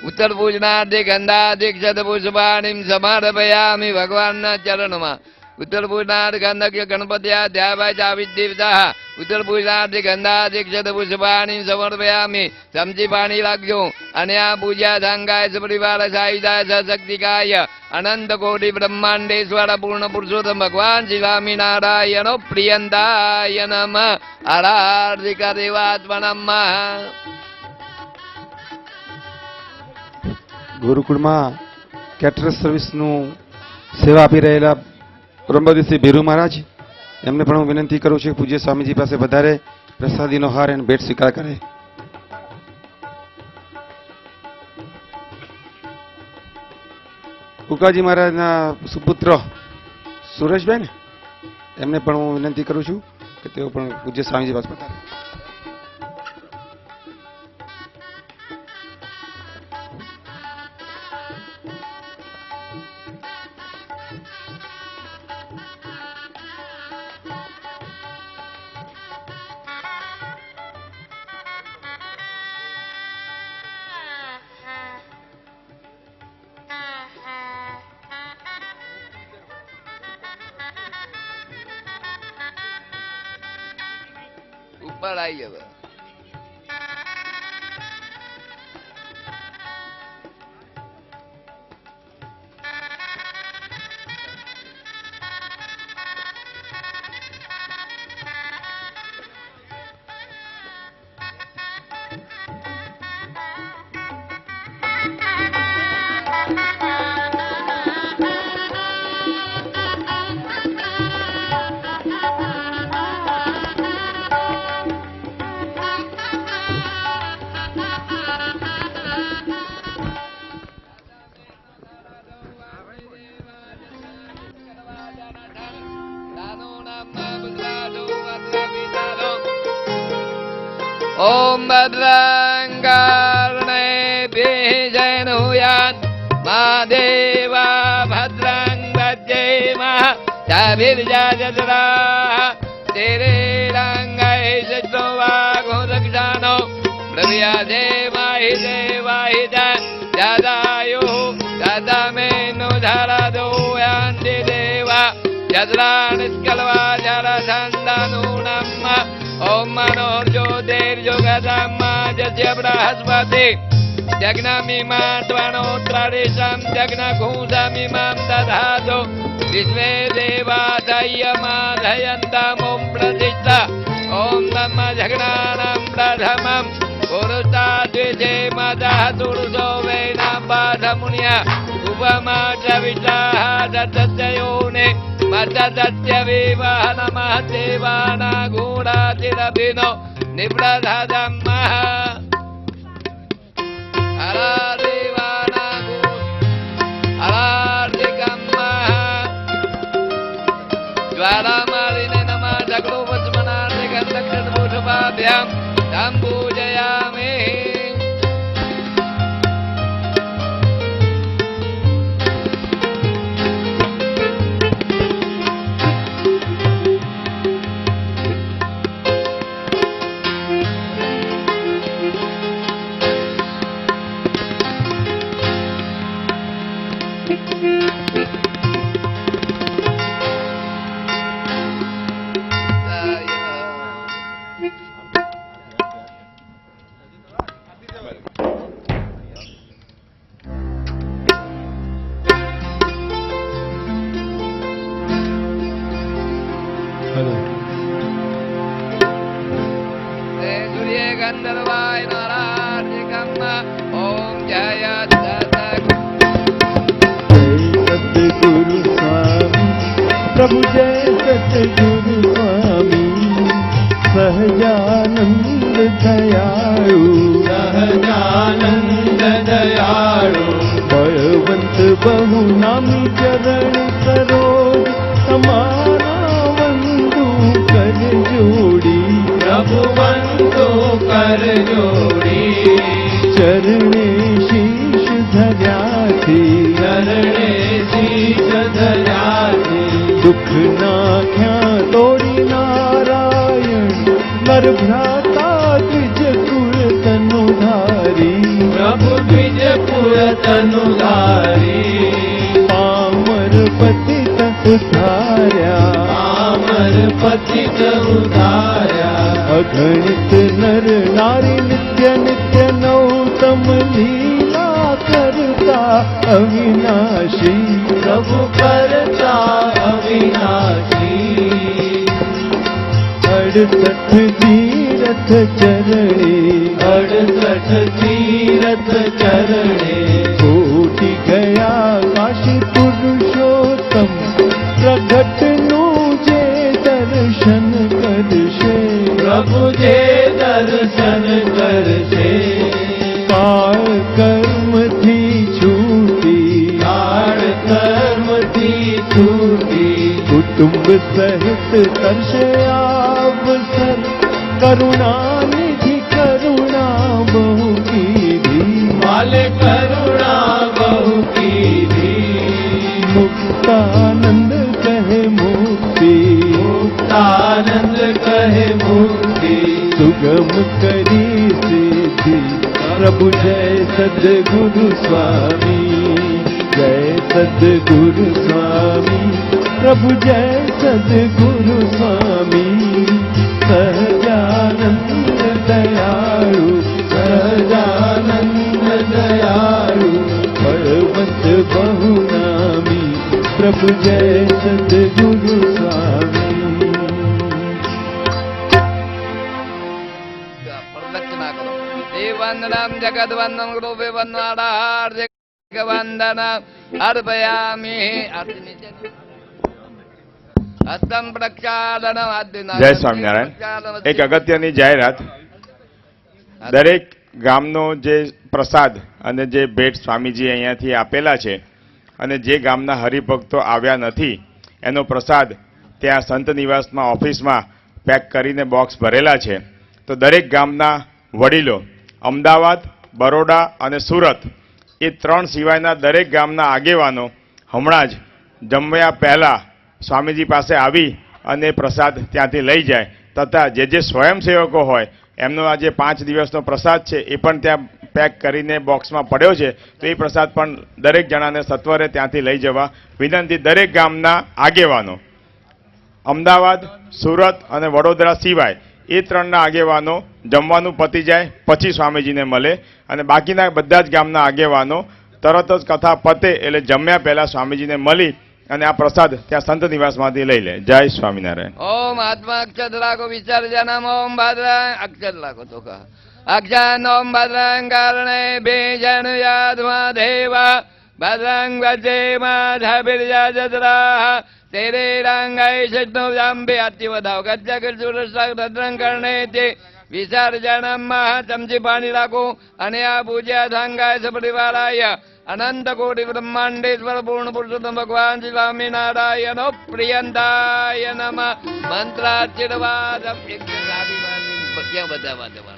ઉત્તર પૂજનાર્થે ગંધાધિક પુષ્પાણીમ સમર્પયામિ ભગવાનના ચરણમાં. ઉત્તર પૂજનાર્થ ગંધક ગણપત્યા ધ્યાવાય દેવતા. ઉત્તર પૂજનાર્થે ગંધાધિક પુષ્પાણીમ સમર્પયામિ. સમજી પાણી રાખજો અને આ પૂજા સંઘાય પરિવાર સાહિદાય સશક્તિકાય અનંત કોટી બ્રહ્માંડેશ્વર પૂર્ણ પુરુષોત્તમ ભગવાન શ્રી સ્વામિનારાયણ પ્રિયંતાય નમ આરાધિક દેવાત્મનમ. ગુરુકુળમાં કેટરસ સર્વિસનું સેવા આપી રહેલા બ્રહ્મદેવ ભીરુ મહારાજ, એમને પણ હું વિનંતી કરું છું પૂજ્ય સ્વામીજી પાસે વધારે પ્રસાદીનો હાર અને ભેટ સ્વીકાર કરે. કુકાજી મહારાજના સુપુત્ર સુરેશભાઈ ને એમને પણ હું વિનંતી કરું છું કે તેઓ પણ પૂજ્ય સ્વામીજી પાસે પધારે. ઉપર આવી ગયો. ओम भद्रंगारणे जयनुयात महादेवा भद्रं भजेमः चाभिर्जाजरा तेरे रंगाय सजो वागो रक्षानो प्रव्यादे माहि देवाहि दादायो दादा मेनो धारा दो यांति देवा जदरा निष्कलवा जरा संदानु नम्मा ओम मनोर ज्योतिर्योगधम्मा जस्य बृहस्पति जग्नमिमां त्वनोत्ररिषं जग्नघूसमिमां दधातु विश्वे देवादय्यमाधयन्तम् ॐ प्रतिष्ठा ॐ नमः जग्नानां प्रथमं पुरुषाद्विजे मदः तुरुषो वेनाम्बाधमुन्या उपमा च विचाः दत्तयोने मदत्य विवाह नमः देवानागूढातिरभिनो निप्रधदम्मः अरार्दिकम्मः ज्वालामालिने नमः जगरूपस्मनार्दिकन्दक्षिणपुष्पाभ्यां तं पूजयामि गंधर्वाय नारार्दिकम्मा ओम जय सतगुरु स्वामी प्रभु जय सतगुरु स्वामी सहजानंद दयाळु बळवंत बहु नामी चरण सरोज हमारा वंदू कर जोड़ी प्रभु वंदो कर કર જોડી ચરણે શીશ ધર્યાથી ચરણે શીશ ધર્યાથી દુઃખ નાખ્યા તોડી નારાયણ નર ભ્રાતા દ્વિજ કુળ તનુ ધારી પ્રભુ દ્વિજ કુળ તનુ ધારી પામર પતિત ઉધાર્યા પામર પતિત ઉધાર્યા અગણિત નર નારી નિત્ય નિત્ય નૌતમ લીલા કરતા અવિનાશી પ્રભુ કરતા અવિનાશી 68 તીરથ ચરણે 68 તીરથ ચરણે કોટી ગયા કાશી પુરુષોત્તમ પ્રગટનું જે દર્શન કરશે પ્રભુ જે દર્શન કરશે કાળ કર્મથી છૂટી કાળ કર્મથી છૂટી કુટુંબ સહિત તરશે અવસર કરુણાનિધિ કરુણા બહુ કીધી માલે કરુણા બહુ કીધી મુક્તાનંદ કહે મુક્તિ મુક્તાનંદ કહે મુક્તિ સુગમ કરી સિદ્ધિ પ્રભુ જય સદગુરુ સ્વામી જય સદગુરુ સ્વામી પ્રભુ જય સદગુરુ સ્વામી સહજાનંદ દયાળુ સહજાનંદ દયાળુ બળવંત બહુનામી પ્રભુ જય સદગુરુ સ્વામી પ્રદક્ષિણા કરો દેવવંદનમ જગદવંદનમ રૂપે વંદનાડાર જગવંદનમ અર્પયામિ હસ્તમ પ્રક્ષાલનમ આદ્યના જય સ્વામિનારાયણ. એક અગત્યની જાહેરાત. દરેક ગામનો જે પ્રસાદ અને જે ભેટ સ્વામીજી અહીંયાથી આપેલા છે અને જે ગામના હરિભક્તો આવ્યા નથી એનો પ્રસાદ ત્યાં સંત નિવાસમાં ઓફિસમાં પેક કરીને બોક્સ ભરેલા છે. તો દરેક ગામના વડીલો અમદાવાદ, બરોડા અને સુરત એ 3 સિવાયના દરેક ગામના આગેવાનો હમણાં જ જમ્યા પહેલાં સ્વામીજી પાસે આવી અને પ્રસાદ ત્યાંથી લઈ જાય તથા જે સ્વયંસેવકો હોય એમનો આ જે 5 દિવસનો પ્રસાદ છે એ પણ ત્યાં પેક કરીને બોક્સમાં પડ્યો છે. તો એ પ્રસાદ પણ દરેક જણાને સત્વરે ત્યાંથી લઈ જવા વિનંતી. દરેક ગામના આગેવાનો અમદાવાદ, સુરત અને વડોદરા સિવાય એ 3ના આગેવાનો જમવાનું પતી જાય પછી સ્વામીજીને મળે અને બાકીના બધા જ ગામના આગેવાનો તરત જ કથા પતે એટલે જમ્યા પહેલાં સ્વામીજીને મળી અને આ પ્રસાદ ત્યાં સંત નિવાસમાંથી લઈ લે. જય સ્વામિનારાયણ. ઓમ આત્મા અક્ષર લાખો વિસર્જનમ ઓમ ભદ્રાય અક્ષર લાખો તો કા અક્ષર ઓમ ભદ્રાય કારણે બેજન યાદમાં દેવા ભદ્રંગ વજેમાં ધાબિરજા જદરા તેરે રંગાઈ સજ્નો જાંબે આથી વધાવ ગજ્જા ગજુર ભદ્રંગ કરણે તે વિસર્જનમ ચમચી પાણી રાખો અને આ પૂજા ધંગાય સપરિવારાય અનંત કોટી બ્રહ્માંડેશ્વર પૂર્ણ પુરુષોત્તમ ભગવાન શ્રી સ્વામિનારાયણ પ્રિયંતાય નમ મંત્રાચિરવાદ ક્યાં બધા વાદવા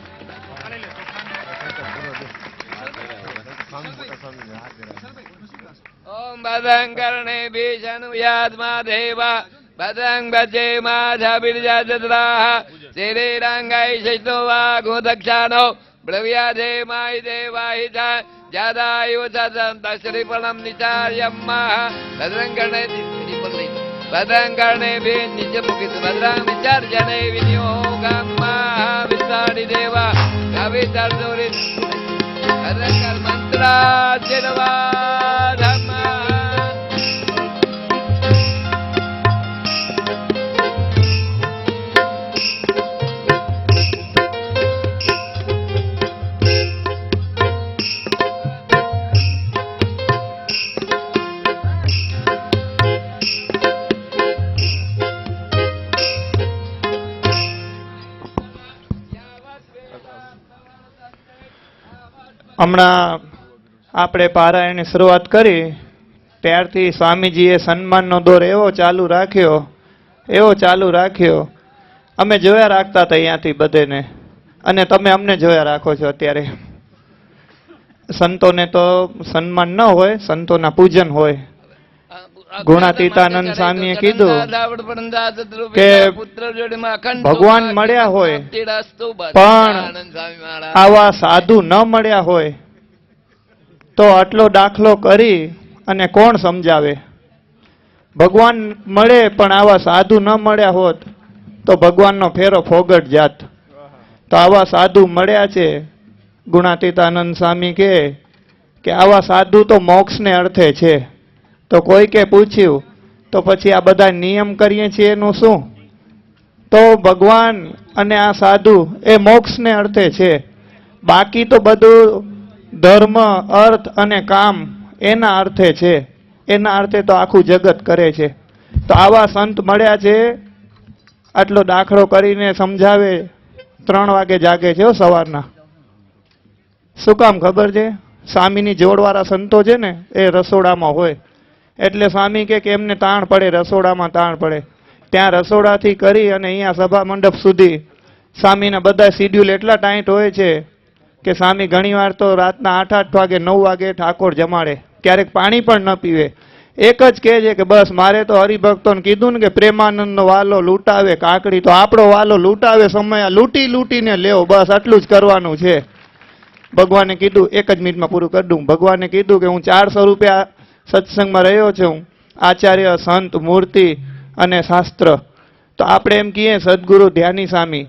ઓમ ભદ્રં કર્ણે ભીષણ યાદમા દેવા ભદ્રં ભજે માધા બિરજા જદ્રાહ તેરે રંગાઈ શૈતો વાઘો દક્ષાનો બ્રવ્યાધે માય દેવાહિતા જાદાયો શ્રી પ્રણમ નિચાર્યમ્મા ભદ્રં કર્ણે ભદ્રં કર્ણે ભે નિજ મુખિત ભદ્રં વિચાર્જને વિનિયોગમ્મા વિસ્તારી દેવા કવિ તર્દોરિત ભદ્રં કર મંત્રાચિરવાધમ્મા. હમણાં આપણે પારાયણની શરૂઆત કરી ત્યારથી સ્વામીજીએ સન્માનનો દોર એવો ચાલુ રાખ્યો અમે જોયા રાખતા હતા અહીંયાથી બધેને અને તમે અમને જોયા રાખો છો અત્યારે. સંતોને તો સન્માન ન હોય, સંતોના પૂજન હોય. ગુણાતીતાનંદ સ્વામીએ કીધું કે ભગવાન મળ્યા હોય પણ આવા સાધુ ન મળ્યા હોય તો આટલો દાખલો કરી અને કોણ સમજાવે? ભગવાન મળે પણ આવા સાધુ ન મળ્યા હોત તો ભગવાનનો ફેરો ફોગટ જાત. તો આવા સાધુ મળ્યા છે. ગુણાતીતાનંદ સ્વામી કે આવા સાધુ તો મોક્ષને અર્થે છે. તો કોઈ કે પૂછ્યું તો પછી આ બધા નિયમ કરીએ છીએ એનું શું? તો ભગવાન અને આ સાધુ એ મોક્ષને અર્થે છે. બાકી તો બધું ધર્મ, અર્થ અને કામ એના અર્થે છે. એના અર્થે તો આખું જગત કરે છે. તો આવા સંત મળ્યા છે. આટલો દાખલો કરીને સમજાવે. 3 વાગે જાગે છે સવારના. શું કામ ખબર છે? સ્વામીની જોડવાળા સંતો છે ને એ રસોડામાં હોય એટલે સ્વામી કે એમને તાણ પડે, રસોડામાં તાણ પડે. ત્યાં રસોડાથી કરી અને અહીંયા સભા મંડપ સુધી સ્વામીના બધા શિડ્યુલ એટલા ટાઈટ હોય છે કે સ્વામી ઘણીવાર તો રાતના 8-8 વાગે 9 વાગે ઠાકોર જમાડે. ક્યારેક પાણી પણ ન પીવે. એક જ કહે છે કે બસ મારે તો હરિભક્તોને કીધું ને કે પ્રેમાનંદનો વાલો લૂંટાવે કાકડી, તો આપણો વાલો લૂંટાવે સમય લૂંટી લૂંટીને લેવો, બસ આટલું જ કરવાનું છે. ભગવાને કીધું, 1 જ મિનિટમાં પૂરું કરી દઉં. ભગવાને કીધું કે હું 400 રૂપિયા સત્સંગમાં રહ્યો છું, આચાર્ય, સંત, મૂર્તિ અને શાસ્ત્ર. તો આપણે એમ કહીએ સદગુરુ ધ્યાની સ્વામી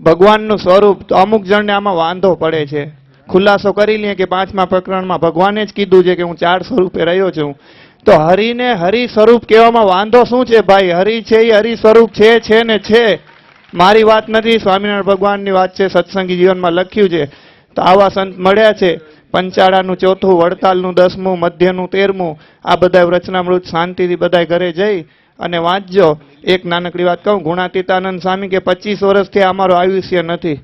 ભગવાનનું સ્વરૂપ. તો અમુક જણને આમાં વાંધો પડે છે. ખુલાસો કરી લઈએ કે 5મા પ્રકરણમાં ભગવાને જ કીધું છે કે હું 400 રૂપિયા રહ્યો છું. તો હરિને હરિ સ્વરૂપ કહેવામાં વાંધો શું છે ભાઈ? હરિ છે એ હરિ સ્વરૂપ છે ને છે. મારી વાત નથી, સ્વામિનારાયણ ભગવાનની વાત છે, સત્સંગી જીવનમાં લખ્યું છે. તો આવા સંત મળ્યા છે. પંચાળાનું 4થું, વડતાલનું 10મું, મધ્યનું 13મું. આ બધા વચનામૃત શાંતિથી બધા ઘરે જઈ અને વાંચજો. એક નાનકડી વાત કહું, ગુણાતીતાનંદ સ્વામી કે 25 વર્ષથી અમારું આયુષ્ય નથી.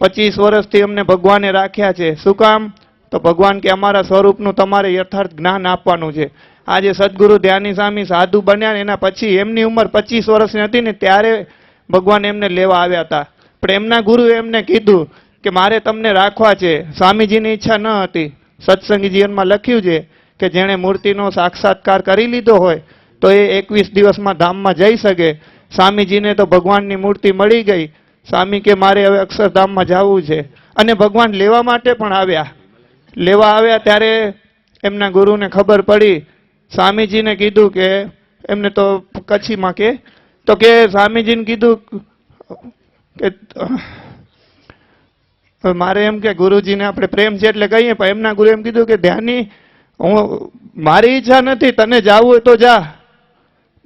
25 વર્ષથી અમને ભગવાને રાખ્યા છે. શું કામ? તો ભગવાન કે અમારા સ્વરૂપનું તમારે યથાર્થ જ્ઞાન આપવાનું છે. આજે સદગુરુ ધ્યાની સ્વામી સાધુ બન્યા એના પછી એમની ઉંમર 25 વર્ષની હતી ને ત્યારે ભગવાન એમને લેવા આવ્યા હતા. પણ એમના ગુરુએ એમને કીધું કે મારે તમને રાખવા છે. સ્વામીજીની ઈચ્છા ન હતી. સત્સંગી જીવનમાં લખ્યું છે કે જેણે મૂર્તિનો સાક્ષાત્કાર કરી લીધો હોય તો એ 21 દિવસમાં ધામમાં જઈ શકે. સ્વામીજીને તો ભગવાનની મૂર્તિ મળી ગઈ. સ્વામી કે મારે હવે અક્ષરધામમાં જવું છે. અને ભગવાન લેવા માટે પણ આવ્યા. લેવા આવ્યા ત્યારે એમના ગુરુને ખબર પડી. સ્વામીજીને કીધું કે એમને તો કચ્છીમાં કે સ્વામીજીને કીધું કે મારે એમ કે ગુરુજીને આપણે પ્રેમ છે એટલે કહીએ, પણ એમના ગુરુ એમ કીધું કે ધ્યાની મારી ઈચ્છા નથી, તને જાવું હોય તો જા,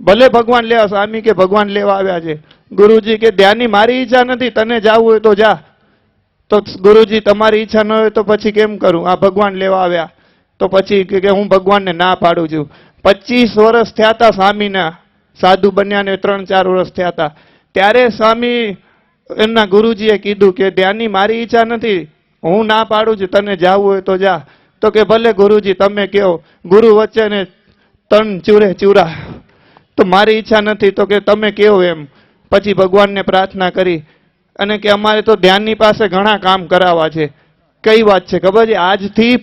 ભલે ભગવાન લેવા. સ્વામી કે ભગવાન લેવા આવ્યા છે. ગુરુજી કે ધ્યાની મારી ઈચ્છા નથી, તને જાવું હોય તો જા. તો ગુરુજી તમારી ઈચ્છા ન હોય તો પછી કેમ કરું? આ ભગવાન લેવા આવ્યા. તો પછી કે હું ભગવાનને ના પાડું છું. 25 વર્ષ થયા હતા સ્વામીના, સાધુ બન્યા ને 3-4 વર્ષ થયા હતા. ત્યારે સ્વામી એમના ગુરુજીએ કીધું કે ધ્યાની મારી ઈચ્છા નથી, હું ના પાડું છું, તને જાવું હોય તો જા. તો કે ભલે ગુરુજી તમે કહો. ગુરુ વચ્ચે ને 3 ચૂરે ચૂરા. તો મારી ઈચ્છા નથી તો કે તમે કહો એમ. પછી ભગવાનને પ્રાર્થના કરી અને કે અમારે તો ધ્યાનની પાસે ઘણા કામ કરાવવા છે. કઈ વાત છે ખબર છે? આજથી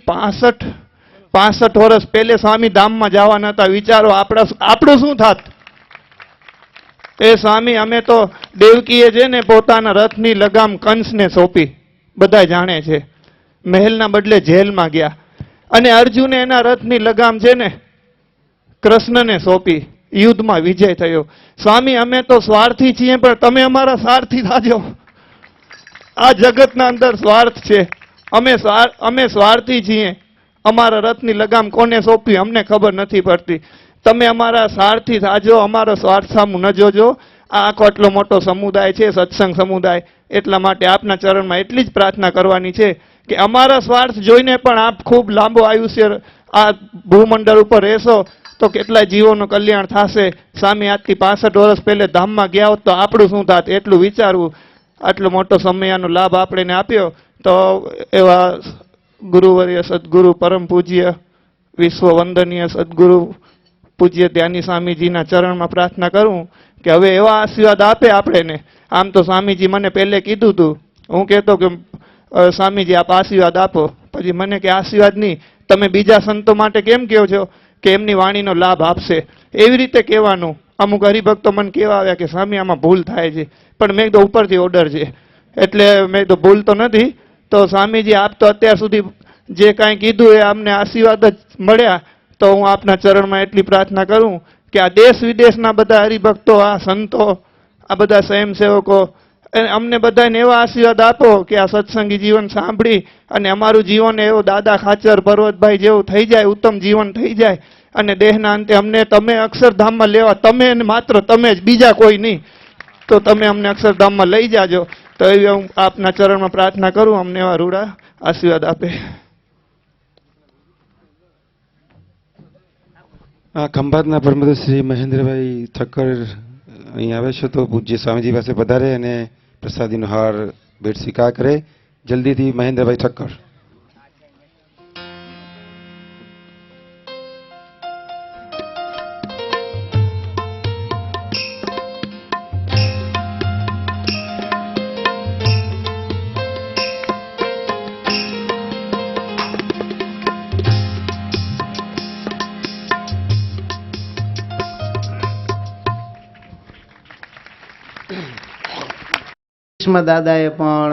65 વર્ષ પહેલે સ્વામી ધામમાં જવા નતા. વિચારો આપણું શું થાત? એ સ્વામી અમે તો દેવકીએ છે ને પોતાના રથની લગામ કંસને સોંપી, બધા જાણે છે. મહેલના બદલે જેલમાં ગયા. અને અર્જુને એના રથની લગામ છે ને કૃષ્ણને સોંપી. યુદ્ધમાં વિજય થયો. સ્વામી અમે તો સ્વાર્થી છીએ પણ તમે અમારા સારથી થાજો. આ જગતના અંદર સ્વાર્થ છે. અમે સ્વાર્થી છીએ. અમારા રથની લગામ કોને સોંપી અમને ખબર નથી પડતી. તમે અમારા સારથી થાજો, અમારો સ્વાર્થ સામું ન જોજો. આ આખો આટલો મોટો સમુદાય છે, સત્સંગ સમુદાય. એટલા માટે આપના ચરણમાં એટલી જ પ્રાર્થના કરવાની છે કે અમારા સ્વાર્થ જોઈને પણ આપ ખૂબ લાંબો આયુષ્ય આ ભૂમંડળ ઉપર રહેશો તો કેટલાય જીવોનું કલ્યાણ થશે. સ્વામી આજથી 65 વર્ષ પહેલે ધામમાં ગયા હોત તો આપણું શું થાત એટલું વિચારવું. આટલો મોટો સમયનો લાભ આપણે આપ્યો તો એવા ગુરુવર્ય સદગુરુ પરમ પૂજ્ય વિશ્વ વંદનીય સદગુરુ પૂજ્ય ધ્યાની સ્વામીજીના ચરણમાં પ્રાર્થના કરું કે હવે એવા આશીર્વાદ આપે આપણને. આમ તો સ્વામીજી મને પહેલે કીધું હતું હું કહેતો કે સ્વામીજી આપ આશીર્વાદ આપો, પછી મને કે આશીર્વાદ નહીં, તમે બીજા સંતો માટે કેમ કહો છો કે એમની વાણીનો લાભ આપશે, એવી રીતે કહેવાનું. અમુક હરિભક્તો મને કહેવા આવ્યા કે સ્વામી આમાં ભૂલ થાય છે, પણ મેં કીધું ઉપરથી ઓર્ડર છે એટલે મેં કીધું ભૂલ તો નથી. તો સ્વામીજી આપ તો અત્યાર સુધી જે કાંઈ કીધું એ અમને આશીર્વાદ જ મળ્યા, તો હું આપના ચરણમાં એટલી પ્રાર્થના કરું કે આ દેશ વિદેશના બધા હરિભક્તો, આ સંતો, આ બધા સ્વયંસેવકો, અમને બધાને એવા આશીર્વાદ આપો કે આ સત્સંગી જીવન સાંભળી અને અમારું જીવન એવું દાદા ખાચર પર્વતભાઈ જેવું થઈ જાય, ઉત્તમ જીવન થઈ જાય અને દેહના અંતે અમને તમે અક્ષરધામમાં લેવા, તમે અને માત્ર તમે જ, બીજા કોઈ નહીં, તો તમે અમને અક્ષરધામમાં લઈ જાજો. તો એવી હું આપના ચરણમાં પ્રાર્થના કરું, અમને એવા રૂડા આશીર્વાદ આપે. ખંભાતના પરમહંસ શ્રી મહેન્દ્રભાઈ ઠક્કર અહીં આવે છે, તો પૂજ્ય સ્વામીજી પાસે પધારે અને પ્રસાદીનો હાર ભેટ સ્વીકાર કરે. જલ્દીથી મહેન્દ્રભાઈ ઠક્કર. દાદાએ પણ